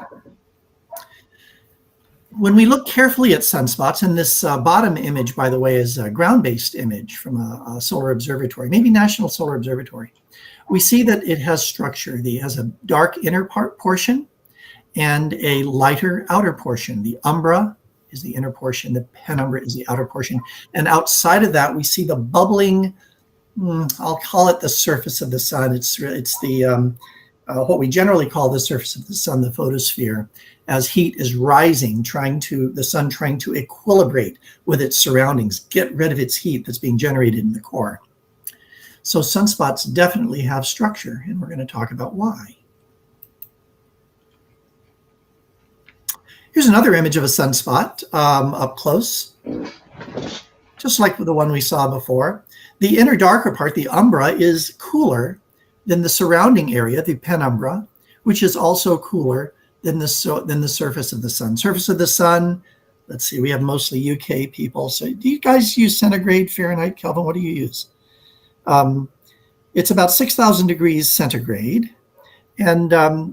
When we look carefully at sunspots, and this bottom image, by the way, is a ground-based image from a solar observatory, maybe National Solar Observatory, we see that it has structure. It has a dark inner portion and a lighter outer portion. The umbra is the inner portion, the penumbra is the outer portion. And outside of that, we see the bubbling, I'll call it the surface of the sun. It's the what we generally call the surface of the sun, the photosphere, as heat is rising, the sun trying to equilibrate with its surroundings, get rid of its heat that's being generated in the core. So sunspots definitely have structure, and we're going to talk about why. Here's another image of a sunspot up close, just like the one we saw before. The inner darker part, the umbra, is cooler than the surrounding area, the penumbra, which is also cooler than the surface of the sun. Surface of the sun, let's see, we have mostly UK people. So do you guys use centigrade, Fahrenheit, Kelvin? What do you use? It's about 6,000 degrees centigrade. And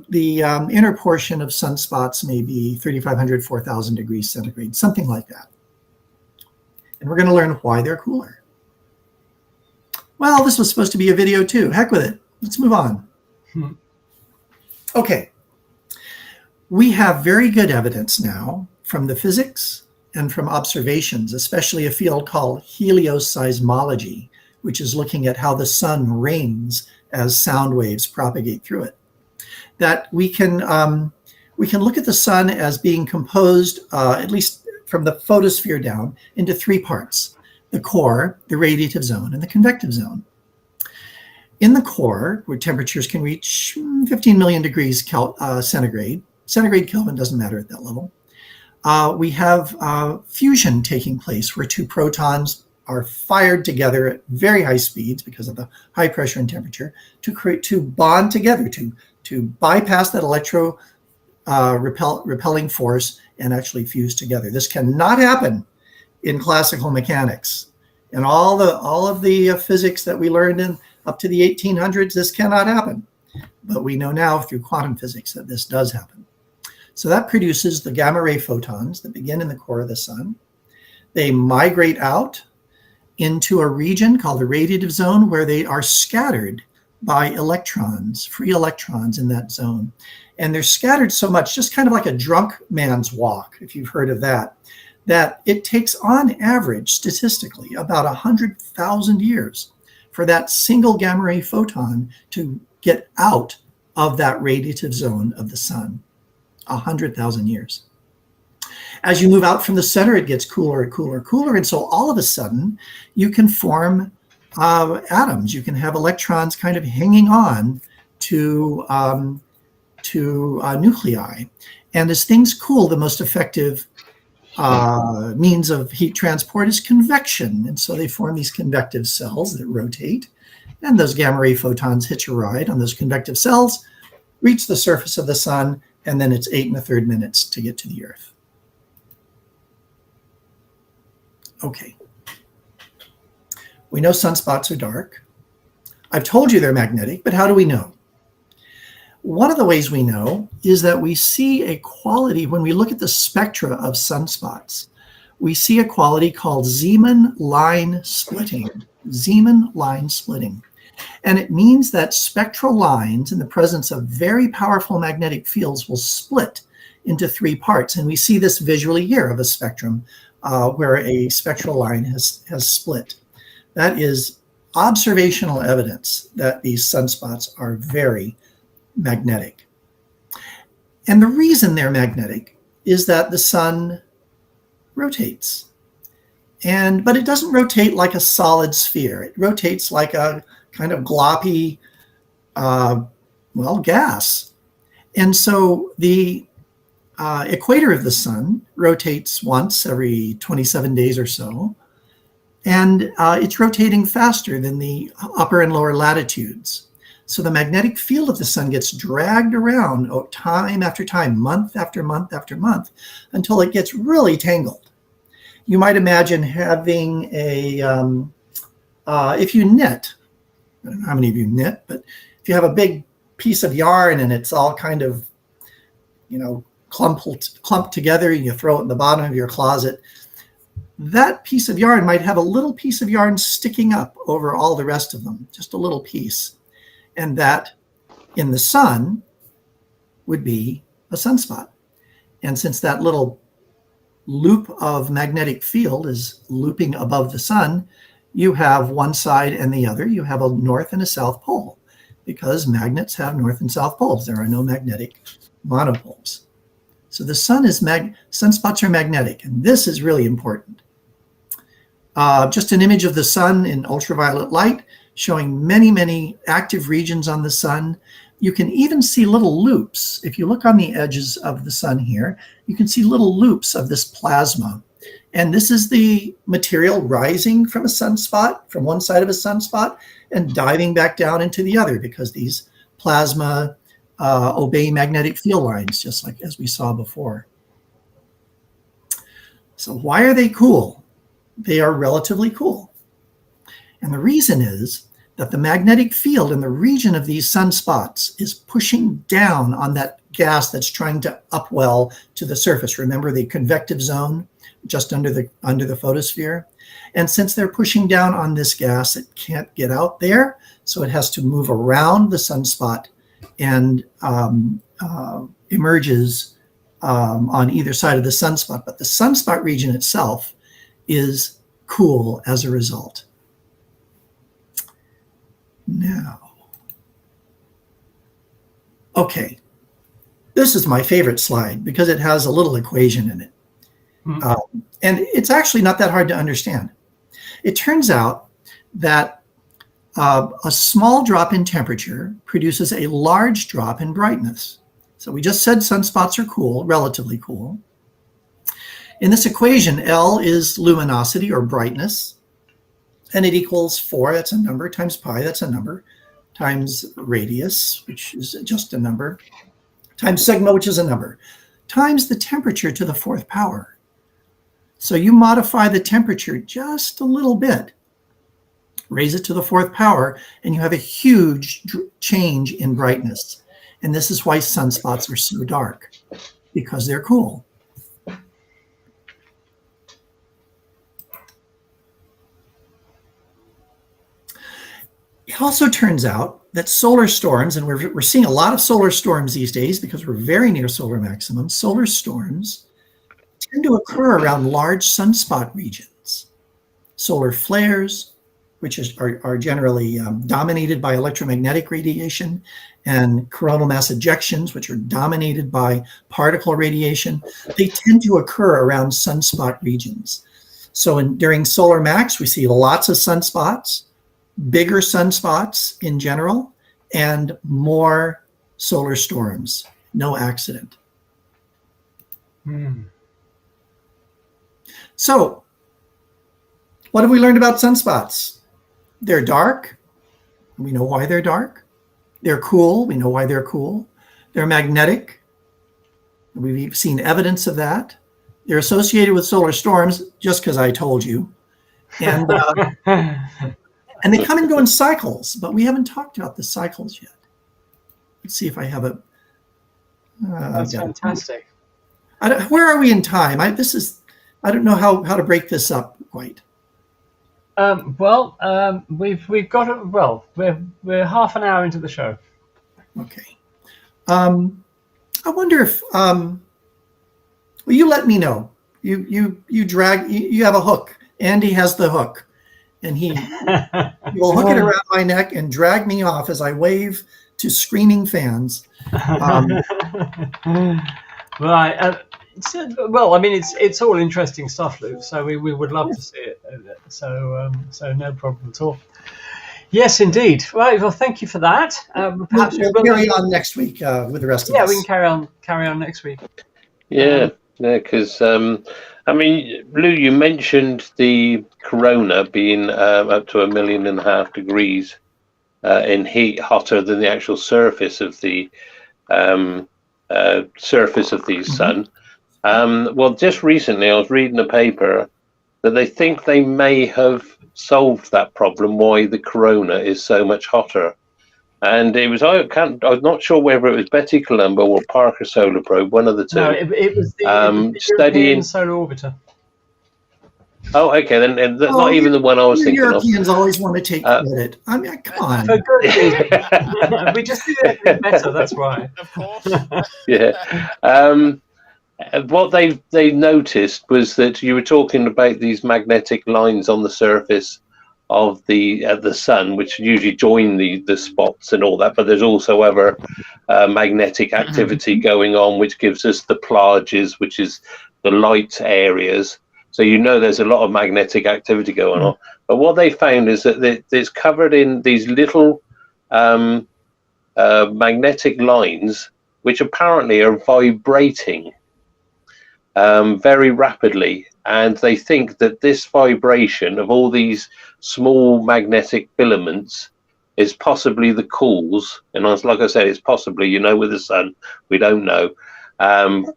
the inner portion of sunspots may be 3,500, 4,000 degrees centigrade, something like that. And we're going to learn why they're cooler. Well, this was supposed to be a video too. Heck with it. Let's move on. Okay. We have very good evidence now from the physics and from observations, especially a field called helioseismology, which is looking at how the sun rings as sound waves propagate through it, that we can look at the sun as being composed, at least from the photosphere down, into 3 parts: the core, the radiative zone, and the convective zone. In the core, where temperatures can reach 15 million degrees centigrade, centigrade Kelvin doesn't matter at that level, we have fusion taking place where 2 protons are fired together at very high speeds because of the high pressure and temperature to bond together, to bypass that repelling force and actually fuse together. This cannot happen in classical mechanics. In all of the physics that we learned in up to the 1800s, this cannot happen. But we know now through quantum physics that this does happen. So that produces the gamma ray photons that begin in the core of the sun. They migrate out into a region called the radiative zone where they are scattered by electrons, free electrons in that zone. And they're scattered so much, just kind of like a drunk man's walk, if you've heard of that, that it takes on average, statistically, about 100,000 years for that single gamma ray photon to get out of that radiative zone of the sun. 100,000 years. As you move out from the center, it gets cooler and cooler and cooler. And so all of a sudden, you can form atoms. You can have electrons kind of hanging on to nuclei. And as things cool, the most effective means of heat transport is convection. And so they form these convective cells that rotate. And those gamma ray photons hitch a ride on those convective cells, reach the surface of the sun, and then it's 8 1/3 minutes to get to the Earth. Okay. We know sunspots are dark. I've told you they're magnetic, but how do we know? One of the ways we know is that we see a quality when we look at the spectra of sunspots. We see a quality called Zeeman line splitting. Zeeman line splitting. And it means that spectral lines in the presence of very powerful magnetic fields will split into 3 parts. And we see this visually here of a spectrum where a spectral line has split. That is observational evidence that these sunspots are very magnetic. And the reason they're magnetic is that the sun rotates. But it doesn't rotate like a solid sphere. It rotates like a kind of gloppy, gas. And so the equator of the sun rotates once every 27 days or so. And it's rotating faster than the upper and lower latitudes. So the magnetic field of the sun gets dragged around time after time, month after month after month, until it gets really tangled. You might imagine having if you knit, I don't know how many of you knit, but if you have a big piece of yarn and it's all kind of, clumped together, and you throw it in the bottom of your closet, that piece of yarn might have a little piece of yarn sticking up over all the rest of them, just a little piece. And that in the sun would be a sunspot. And since that little loop of magnetic field is looping above the sun, you have one side and the other. You have a north and a south pole, because magnets have north and south poles. There are no magnetic monopoles. So the sunspots are magnetic, and this is really important. Just an image of the sun in ultraviolet light, showing many, many active regions on the sun. You can even see little loops. If you look on the edges of the sun here, you can see little loops of this plasma. And this is the material rising from a sunspot, from one side of a sunspot, and diving back down into the other, because these plasma obey magnetic field lines, just like as we saw before. So why are they cool? They are relatively cool. And the reason is that the magnetic field in the region of these sunspots is pushing down on that gas that's trying to upwell to the surface. Remember the convective zone just under the photosphere? And since they're pushing down on this gas, it can't get out there, so it has to move around the sunspot and emerges on either side of the sunspot. But the sunspot region itself is cool as a result. Now, okay, this is my favorite slide because it has a little equation in it. And it's actually not that hard to understand. It turns out that a small drop in temperature produces a large drop in brightness. So we just said sunspots are cool, relatively cool. In this equation, L is luminosity or brightness, and it equals 4, that's a number, times pi, that's a number, times radius, which is just a number, times sigma, which is a number, times the temperature to the 4th power. So you modify the temperature just a little bit, raise it to the 4th power, and you have a huge change in brightness. And this is why sunspots are so dark, because they're cool. It also turns out that solar storms, and we're seeing a lot of solar storms these days because we're very near solar maximum, solar storms tend to occur around large sunspot regions. Solar flares, which are generally dominated by electromagnetic radiation, and coronal mass ejections, which are dominated by particle radiation, they tend to occur around sunspot regions. So during solar max, we see lots of sunspots, bigger sunspots in general, and more solar storms. No accident. So, what have we learned about sunspots? They're dark. We know why they're dark. They're cool. We know why they're cool. They're magnetic. We've seen evidence of that. They're associated with solar storms, just because I told you. And and they come and go in cycles, but we haven't talked about the cycles yet. Let's see if I have a. That's fantastic. Where are we in time? I don't know how to break this up quite. We've got it. Well, we're half an hour into the show. Okay. I wonder if well, you let me know You drag. You have a hook. Andy has the hook, and he will hook it around my neck and drag me off as I wave to screaming fans. Right. Well, I mean, it's all interesting stuff, Lou. So we would love to see it. So no problem at all. Yes, indeed. Right. Well, thank you for that. Perhaps we'll carry on next week with the rest of us. Yeah, we can carry on next week. Yeah, because I mean, Lou, you mentioned the corona being up to 1.5 million degrees in heat, hotter than the actual surface of the sun. Well, just recently I was reading a paper that they think they may have solved that problem, why the corona is so much hotter. And it was, I'm not sure whether it was Betty Colombo or Parker Solar Probe, one of the two. No, it was the studying Solar Orbiter. Oh, okay, then not even the one I was thinking Europeans always want to take credit. I mean, come on. For good reason. We just do it better, that's why. Of course. Yeah. What they noticed was that you were talking about these magnetic lines on the surface of the sun, which usually join the spots and all that, but there's also other magnetic activity going on, which gives us the plages, which is the light areas. So there's a lot of magnetic activity going on. But what they found is that it's covered in these little magnetic lines, which apparently are vibrating very rapidly. And they think that this vibration of all these small magnetic filaments is possibly the cause. And like I said, it's possibly, with the sun, we don't know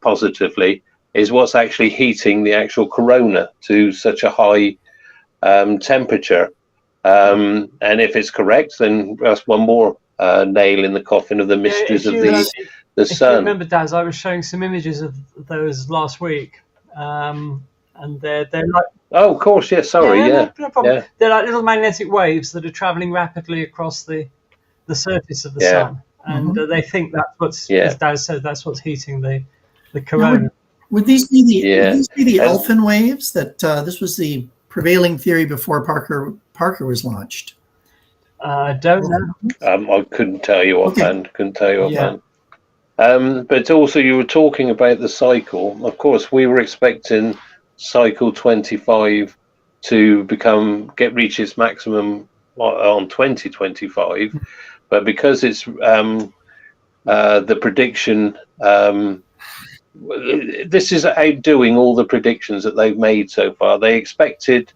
positively, is what's actually heating the actual corona to such a high temperature. And if it's correct, then that's one more nail in the coffin of the mysteries of the sun. If you remember, Daz, I was showing some images of those last week. And they're like... Oh, of course, yeah, sorry, yeah. No problem. Yeah. They're like little magnetic waves that are travelling rapidly across the surface of the sun. And they think that's what's, as Daz said, that's what's heating the corona. Now, would these be the Elfin waves? That this was the prevailing theory before Parker was launched. I don't know. I couldn't tell you offhand. But also, you were talking about the cycle. Of course, we were expecting cycle 25 to reach its maximum on 2025, but because it's the prediction. This is outdoing all the predictions that they've made so far. They expected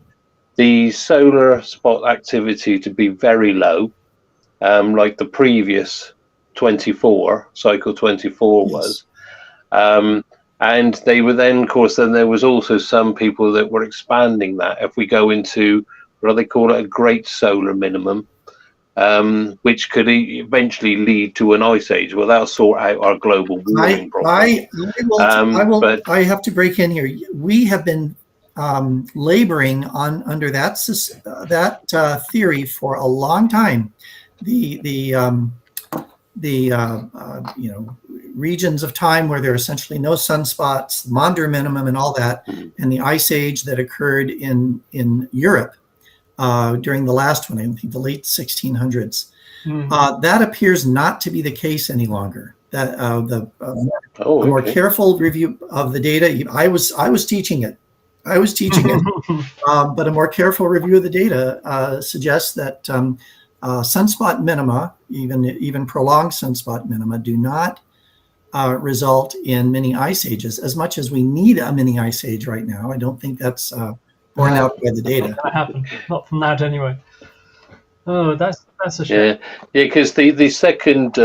the solar spot activity to be very low, like the previous cycle 24 was. And they were then, of course, there was also some people that were expanding that. If we go into, what do they call it, a great solar minimum, which could eventually lead to an ice age. Well, that'll sort out our global warming problem. I have to break in here. We have been laboring under that theory for a long time. The regions of time where there are essentially no sunspots, Maunder minimum, and all that, and the ice age that occurred in Europe during the last one, I think the late 1600s. That appears not to be the case any longer. That the more careful review of the data, I was teaching it. But a more careful review of the data suggests that sunspot minima, even prolonged sunspot minima, do not result in mini ice ages as much as we need a mini ice age right now. I don't think that's borne out by the data. Not gonna happen. Not from that anyway. Oh, that's a shame. Yeah, because the second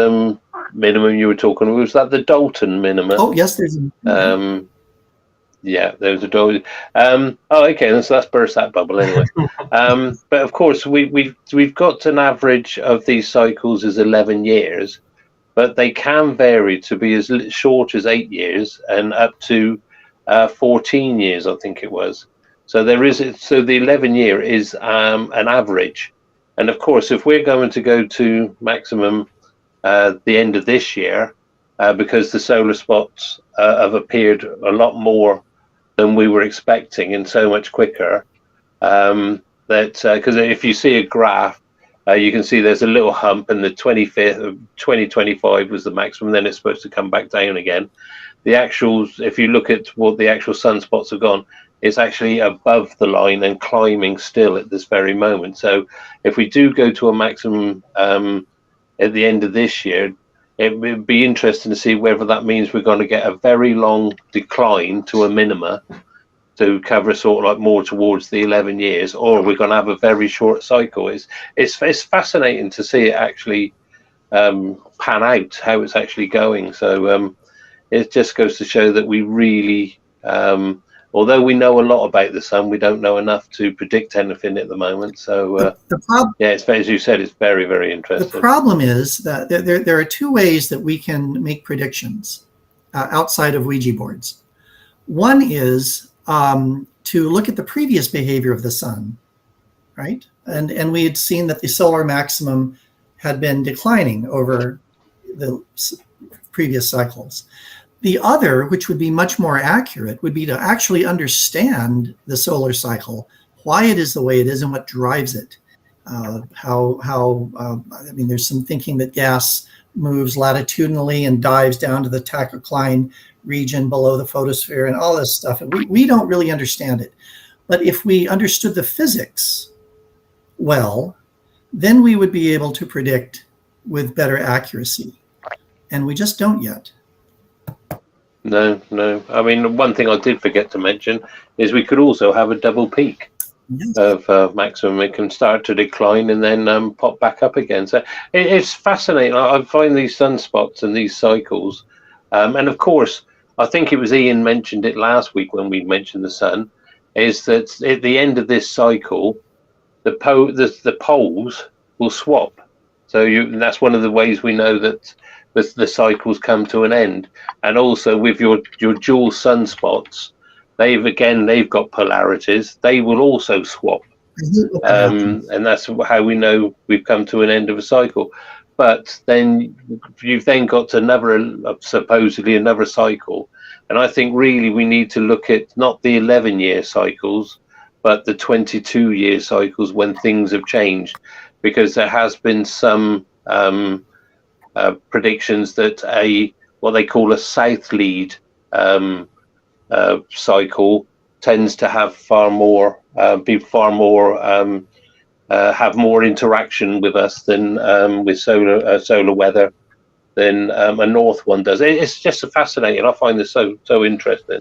minimum you were talking about, was that the Dalton minimum? Oh yes, there's. Yeah, there was a Dalton. Okay, so that's burst that bubble anyway. But of course, we've got an average of these cycles is 11 years, but they can vary to be as short as 8 years and up to 14 years, I think it was. So the 11 year is an average. And of course, if we're going to go to maximum the end of this year, because the solar spots have appeared a lot more than we were expecting, and so much quicker. That because if you see a graph, you can see there's a little hump, and the 25th of 2025 was the maximum. Then it's supposed to come back down again. The actuals, if you look at what the actual sunspots have gone, it's actually above the line and climbing still at this very moment. So if we do go to a maximum at the end of this year, it would be interesting to see whether that means we're going to get a very long decline to a minima to cover sort of like more towards the 11 years, or we're going to have a very short cycle. It's fascinating to see it actually pan out, how it's actually going. So it just goes to show that we really, although we know a lot about the sun, we don't know enough to predict anything at the moment. So yeah, it's, as you said, it's very, very interesting. The problem is that there are two ways that we can make predictions outside of Ouija boards. One is to look at the previous behavior of the sun, right? And we had seen that the solar maximum had been declining over the previous cycles. The other, which would be much more accurate, would be to actually understand the solar cycle, why it is the way it is and what drives it. I mean, there's some thinking that gas moves latitudinally and dives down to the tachocline region below the photosphere and all this stuff. And we don't really understand it. But if we understood the physics well, then we would be able to predict with better accuracy. And we just don't yet. No. I mean, one thing I did forget to mention is we could also have a double peak of maximum. It can start to decline and then pop back up again. So it's fascinating. I find these sunspots and these cycles. And of course, I think it was Ian mentioned it last week when we mentioned the sun, is that at the end of this cycle, the poles will swap. So that's one of the ways we know that the cycles come to an end. And also with your dual sunspots, they've got polarities. They will also swap, and that's how we know we've come to an end of a cycle. But then you've then got supposedly another cycle, and I think really we need to look at not the 11-year cycles, but the 22-year cycles when things have changed, because there has been some predictions that what they call a south lead cycle tends to have have more interaction with us than with solar weather than a north one does. It's just fascinating. I find this so interesting.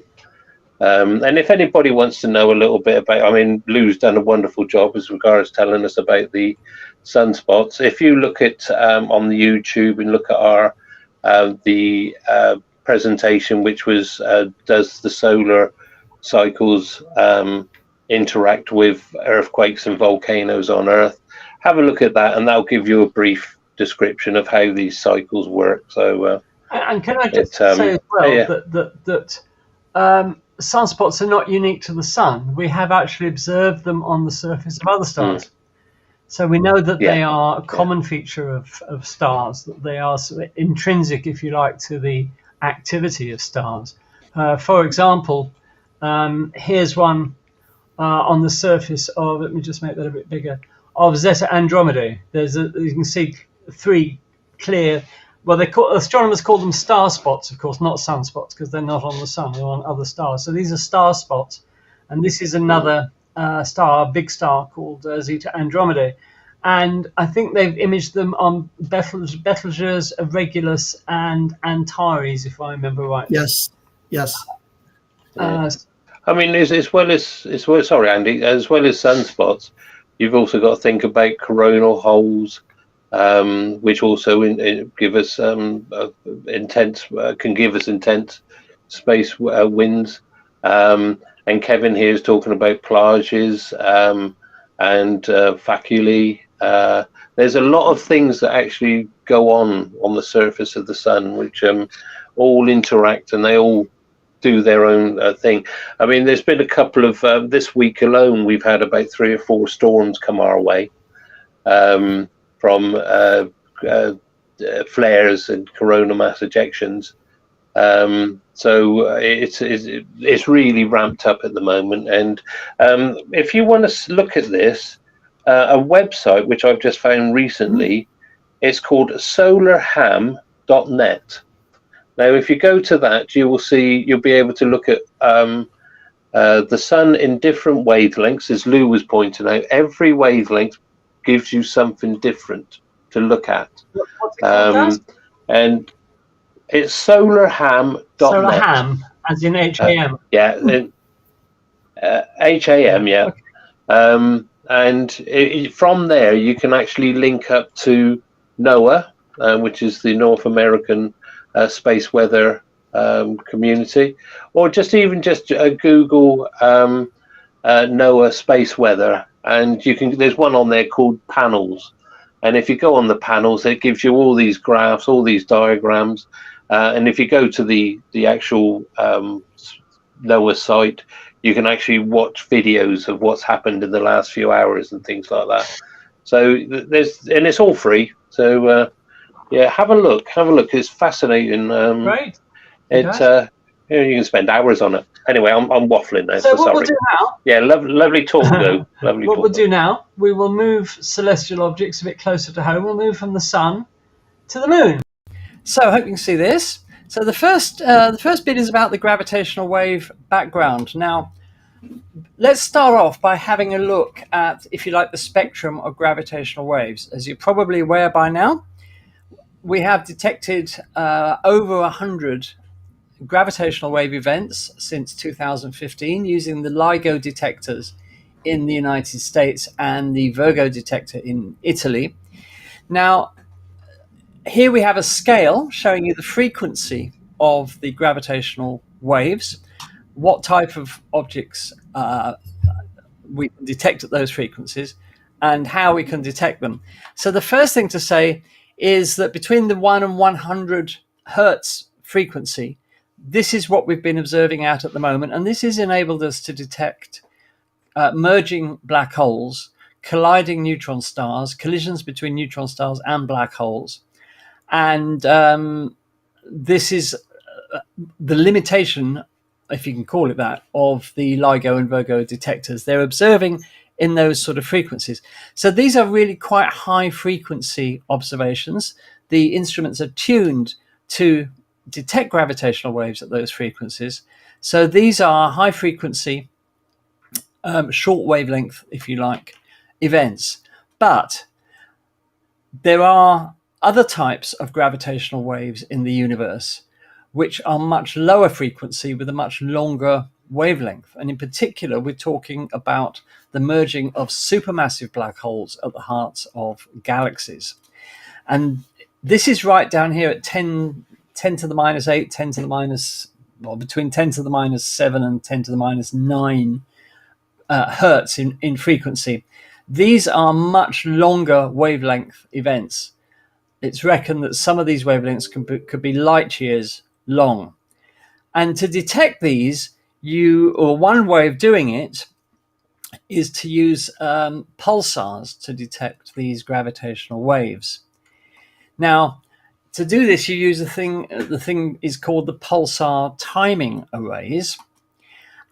And if anybody wants to know a little bit about, I mean, Lou's done a wonderful job as regards telling us about the sunspots. If you look at on the YouTube and look at our the presentation, which was does the solar cycles interact with earthquakes and volcanoes on Earth, have a look at that, and that'll give you a brief description of how these cycles work. So and can I just say as well that sunspots are not unique to the sun. We have actually observed them on the surface of other stars. So we know that they are a common feature of stars, that they are sort of intrinsic, if you like, to the activity of stars. For example, here's one on the surface of, let me just make that a bit bigger, of Zeta Andromedae. You can see three clear, well, astronomers call them star spots, of course, not sunspots, because they're not on the sun, they're on other stars. So these are star spots, and this is another star, a big star called Zeta Andromedae. And I think they've imaged them on Betelgeuse, Regulus, and Antares, if I remember right. Yes. I mean, as well as sorry, Andy, as well as sunspots, you've also got to think about coronal holes, which also give us can give us intense space winds. And Kevin here is talking about plages and faculae. There's a lot of things that actually go on the surface of the sun, which all interact, and they all do their own thing. I mean, there's been a couple of this week alone, we've had about 3 or 4 storms come our way from flares and coronal mass ejections. It's really ramped up at the moment. And if you want to look at this, a website which I've just found recently, it's called solarham.net. Now, if you go to that, you'll be able to look at the sun in different wavelengths, as Lou was pointing out. Every wavelength gives you something different to look at. What's it called, and it's solarham.net. Solarham, as in H-A-M. H-A-M, yeah. Okay. And from there, you can actually link up to NOAA, which is the North American space weather community, or just Google NOAA space weather, and there's one on there called panels. And if you go on the panels, it gives you all these graphs, all these diagrams. And if you go to the actual NOAA site, you can actually watch videos of what's happened in the last few hours and things like that. So and it's all free. So yeah, have a look. It's fascinating. Great. It's you can spend hours on it. Anyway, I'm waffling now. So what sorry. we'll do now? Yeah, lovely talk, though. Lovely. What we'll do now? We will move celestial objects a bit closer to home. We'll move from the sun to the moon. So I hope you can see this. So the first bit is about the gravitational wave background. Now, let's start off by having a look at, if you like, the spectrum of gravitational waves. As you're probably aware by now, we have detected over 100 gravitational wave events since 2015 using the LIGO detectors in the United States and the Virgo detector in Italy. Now, here we have a scale showing you the frequency of the gravitational waves, what type of objects we can detect at those frequencies, and how we can detect them. So the first thing to say is that between the 1 and 100 hertz frequency, this is what we've been observing at the moment, and this has enabled us to detect merging black holes, colliding neutron stars, collisions between neutron stars and black holes. And this is the limitation, if you can call it that, of the LIGO and Virgo detectors. They're observing in those sort of frequencies. So these are really quite high frequency observations. The instruments are tuned to detect gravitational waves at those frequencies. So these are high frequency, short wavelength, if you like, events. But there are other types of gravitational waves in the universe which are much lower frequency with a much longer wavelength. And in particular, we're talking about the merging of supermassive black holes at the hearts of galaxies. And this is right down here at 10 to the minus 8, 10 to the minus, well, between 10 to the minus 7 and 10 to the minus 9 hertz in frequency. These are much longer wavelength events. It's reckoned that some of these wavelengths could be light years long. And to detect these, one way of doing it is to use pulsars to detect these gravitational waves. Now, to do this, you use the thing is called the pulsar timing arrays.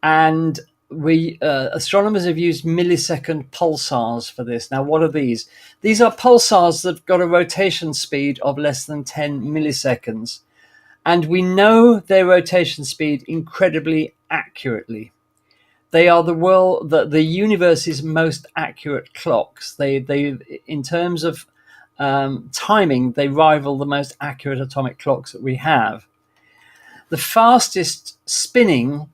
And astronomers have used millisecond pulsars for this. Now, what are these? These are pulsars that have got a rotation speed of less than 10 milliseconds. And we know their rotation speed incredibly accurately. They are the universe's most accurate clocks. They in terms of timing, they rival the most accurate atomic clocks that we have. The fastest spinning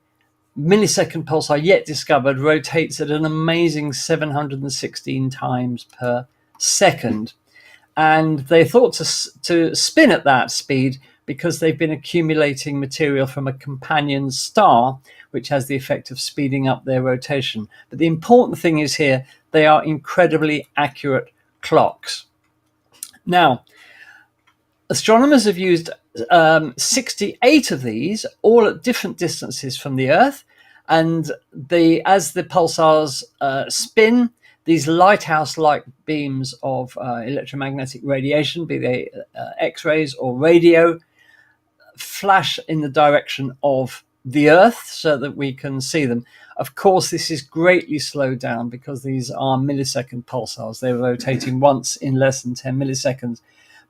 millisecond pulsar yet discovered rotates at an amazing 716 times per second. And they thought to spin at that speed because they've been accumulating material from a companion star, which has the effect of speeding up their rotation. But the important thing is here, they are incredibly accurate clocks. Now, astronomers have used 68 of these, all at different distances from the Earth. And as the pulsars spin, these lighthouse-like beams of electromagnetic radiation, be they X-rays or radio, flash in the direction of the Earth so that we can see them. Of course, this is greatly slowed down because these are millisecond pulsars. They're rotating once in less than 10 milliseconds.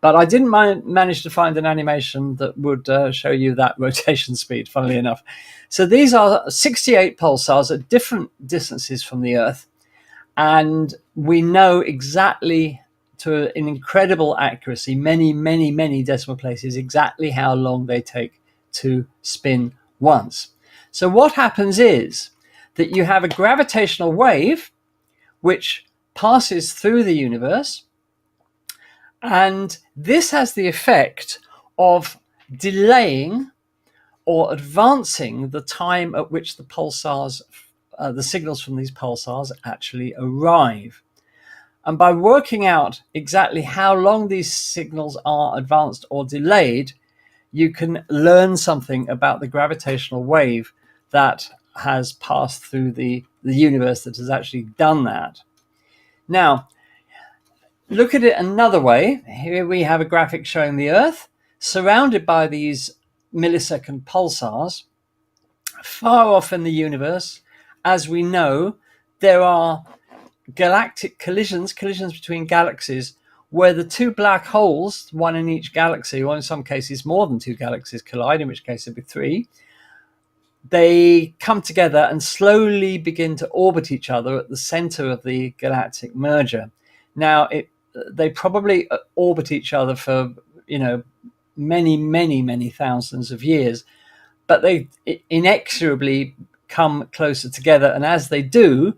But I didn't manage to find an animation that would show you that rotation speed, funnily enough. So these are 68 pulsars at different distances from the Earth. And we know exactly, to an incredible accuracy, many, many, many decimal places, exactly how long they take to spin once. So what happens is that you have a gravitational wave which passes through the universe, and this has the effect of delaying or advancing the time at which the pulsars, the signals from these pulsars actually arrive. And by working out exactly how long these signals are advanced or delayed, you can learn something about the gravitational wave that has passed through the universe that has actually done that. Now, look at it another way. Here we have a graphic showing the Earth surrounded by these millisecond pulsars. Far off in the universe, as we know, there are galactic collisions between galaxies, where the two black holes, one in each galaxy, or in some cases more than two galaxies collide, in which case it'd be three, they come together and slowly begin to orbit each other at the center of the galactic merger. Now, they probably orbit each other for, many, many, many thousands of years, but they inexorably come closer together. And as they do,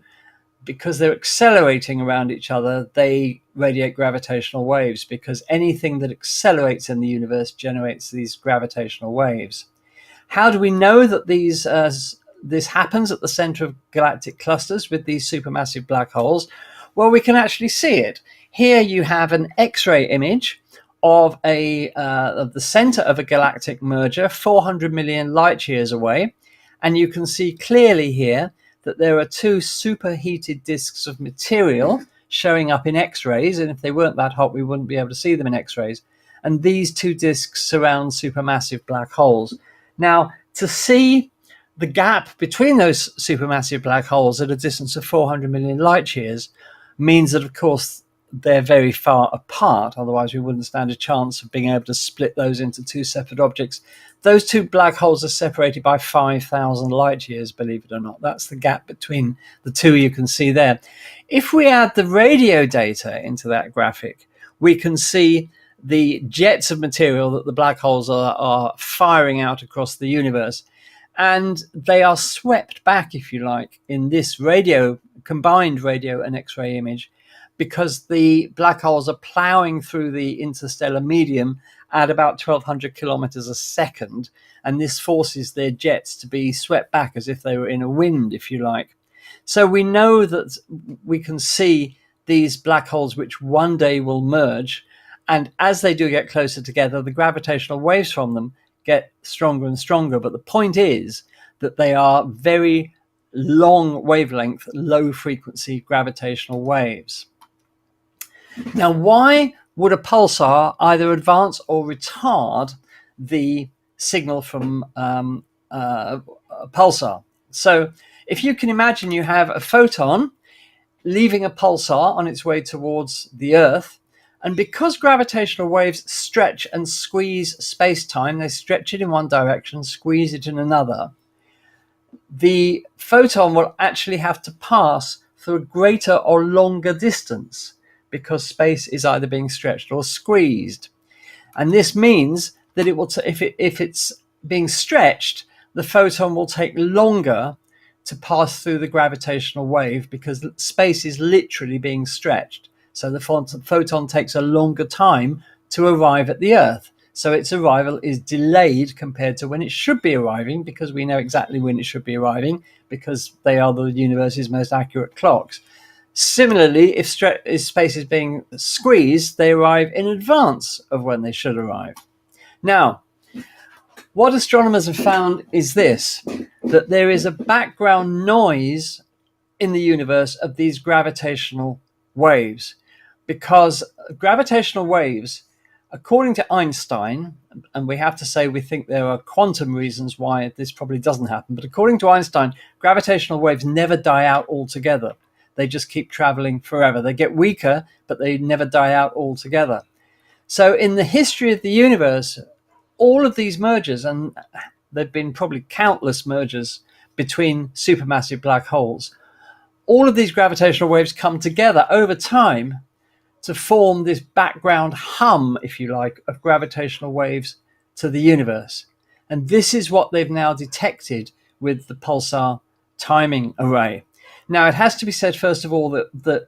because they're accelerating around each other, they radiate gravitational waves, because anything that accelerates in the universe generates these gravitational waves. How do we know that this happens at the center of galactic clusters with these supermassive black holes? Well, we can actually see it. Here you have an X-ray image of the center of a galactic merger 400 million light years away. And you can see clearly here that there are two superheated disks of material showing up in X-rays. And if they weren't that hot, we wouldn't be able to see them in X-rays. And these two disks surround supermassive black holes. Now, to see the gap between those supermassive black holes at a distance of 400 million light years means that, of course, they're very far apart. Otherwise, we wouldn't stand a chance of being able to split those into two separate objects. Those two black holes are separated by 5,000 light years, believe it or not. That's the gap between the two you can see there. If we add the radio data into that graphic, we can see the jets of material that the black holes are firing out across the universe. And they are swept back, if you like, in this combined radio and X-ray image, because the black holes are plowing through the interstellar medium at about 1,200 kilometers a second. And this forces their jets to be swept back as if they were in a wind, if you like. So we know that we can see these black holes which one day will merge. And as they do get closer together, the gravitational waves from them get stronger and stronger. But the point is that they are very long wavelength, low frequency gravitational waves. Now, why would a pulsar either advance or retard the signal from a pulsar? So if you can imagine, you have a photon leaving a pulsar on its way towards the Earth. And because gravitational waves stretch and squeeze space-time, they stretch it in one direction, squeeze it in another, the photon will actually have to pass through a greater or longer distance, because space is either being stretched or squeezed. And this means that it will, if it's being stretched, the photon will take longer to pass through the gravitational wave, because space is literally being stretched. So the photon takes a longer time to arrive at the Earth. So its arrival is delayed compared to when it should be arriving, because we know exactly when it should be arriving, because they are the universe's most accurate clocks. Similarly, if space is being squeezed, they arrive in advance of when they should arrive. Now, what astronomers have found is this, that there is a background noise in the universe of these gravitational waves, because gravitational waves according to Einstein, and we have to say we think there are quantum reasons why this probably doesn't happen, but according to Einstein, gravitational waves never die out altogether. They just keep traveling forever. They get weaker, but they never die out altogether. So in the history of the universe, all of these mergers, and there've been probably countless mergers between supermassive black holes, all of these gravitational waves come together over time to form this background hum, if you like, of gravitational waves to the universe. And this is what they've now detected with the pulsar timing array. Now, it has to be said, first of all, that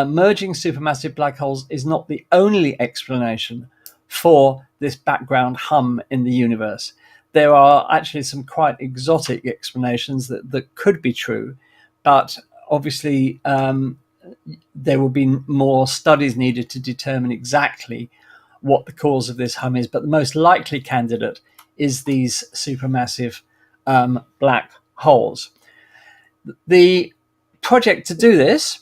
merging supermassive black holes is not the only explanation for this background hum in the universe. There are actually some quite exotic explanations that could be true, but obviously there will be more studies needed to determine exactly what the cause of this hum is. But the most likely candidate is these supermassive black holes. The project to do this,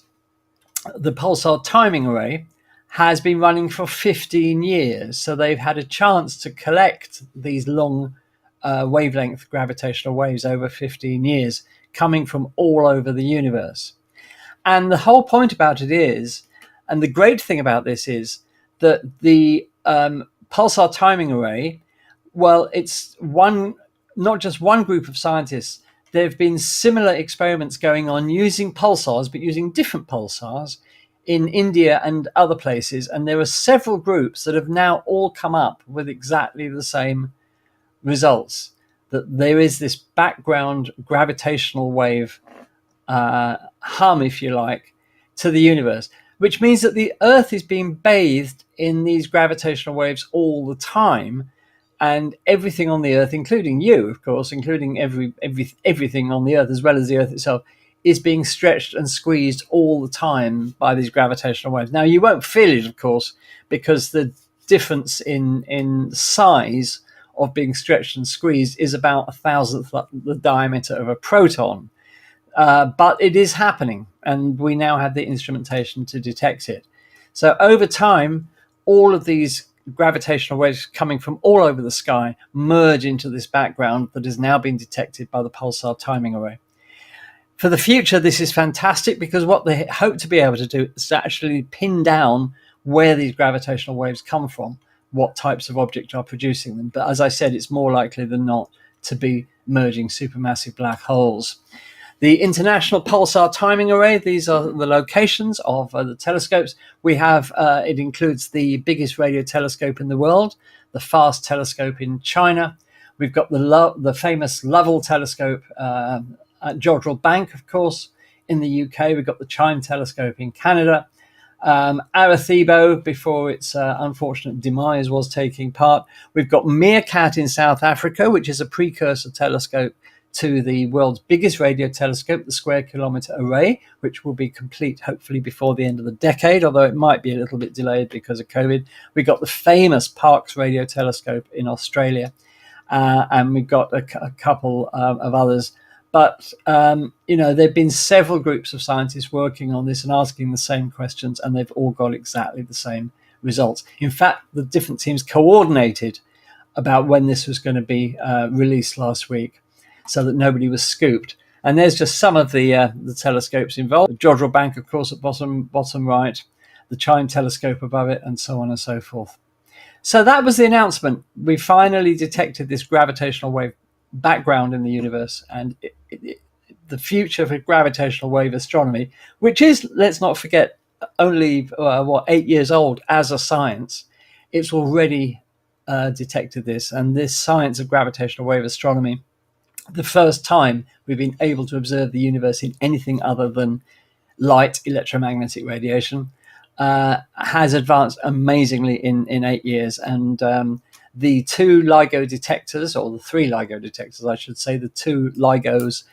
the pulsar timing array, has been running for 15 years. So they've had a chance to collect these long wavelength gravitational waves over 15 years, coming from all over the universe. And the whole point about it is, and the great thing about this is, that the pulsar timing array, well, it's not just one group of scientists. There have been similar experiments going on using pulsars, but using different pulsars in India and other places. And there are several groups that have now all come up with exactly the same results, that there is this background gravitational wave hum, if you like, to the universe, which means that the Earth is being bathed in these gravitational waves all the time, and everything on the Earth, including you, of course, including everything on the Earth as well as the Earth itself, is being stretched and squeezed all the time by these gravitational waves. Now, you won't feel it, of course, because the difference in size of being stretched and squeezed is about 1,000th the diameter of a proton. But it is happening, and we now have the instrumentation to detect it. So over time, all of these gravitational waves coming from all over the sky merge into this background that has now been detected by the pulsar timing array. For the future, this is fantastic, because what they hope to be able to do is to actually pin down where these gravitational waves come from, what types of objects are producing them. But as I said, it's more likely than not to be merging supermassive black holes. The International Pulsar Timing Array, these are the locations of the telescopes. We have, it includes the biggest radio telescope in the world, the FAST telescope in China. We've got the famous Lovell telescope at Jodrell Bank, of course, in the UK. We've got the Chime telescope in Canada. Arecibo, before its unfortunate demise, was taking part. We've got Meerkat in South Africa, which is a precursor telescope to the world's biggest radio telescope, the Square Kilometre Array, which will be complete hopefully before the end of the decade, although it might be a little bit delayed because of COVID. We've got the famous Parkes Radio Telescope in Australia, and we've got a couple of others. But, there have been several groups of scientists working on this and asking the same questions, and they've all got exactly the same results. In fact, the different teams coordinated about when this was going to be released last week, so that nobody was scooped. And there's just some of the telescopes involved. The Jodrell Bank, of course, at bottom right, the Chime telescope above it, and so on and so forth. So that was the announcement. We finally detected this gravitational wave background in the universe, and the future for gravitational wave astronomy, which is, let's not forget, only 8 years old as a science, it's already detected this. And this science of gravitational wave astronomy, the first time we've been able to observe the universe in anything other than light electromagnetic radiation, has advanced amazingly in 8 years. And the two LIGO detectors, or the three LIGO detectors, I should say, the two LIGOs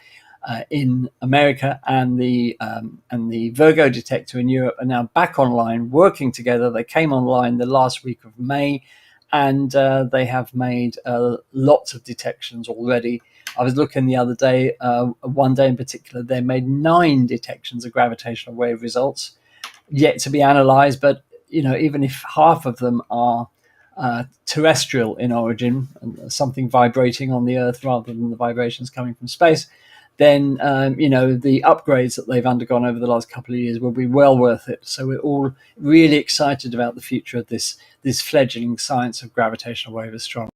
in America and the Virgo detector in Europe are now back online, working together. They came online the last week of May, and they have made lots of detections already. I was looking the other day, one day in particular, they made 9 detections of gravitational wave results yet to be analysed. But, even if half of them are terrestrial in origin, something vibrating on the Earth rather than the vibrations coming from space, then the upgrades that they've undergone over the last couple of years will be well worth it. So we're all really excited about the future of this fledgling science of gravitational wave astronomy.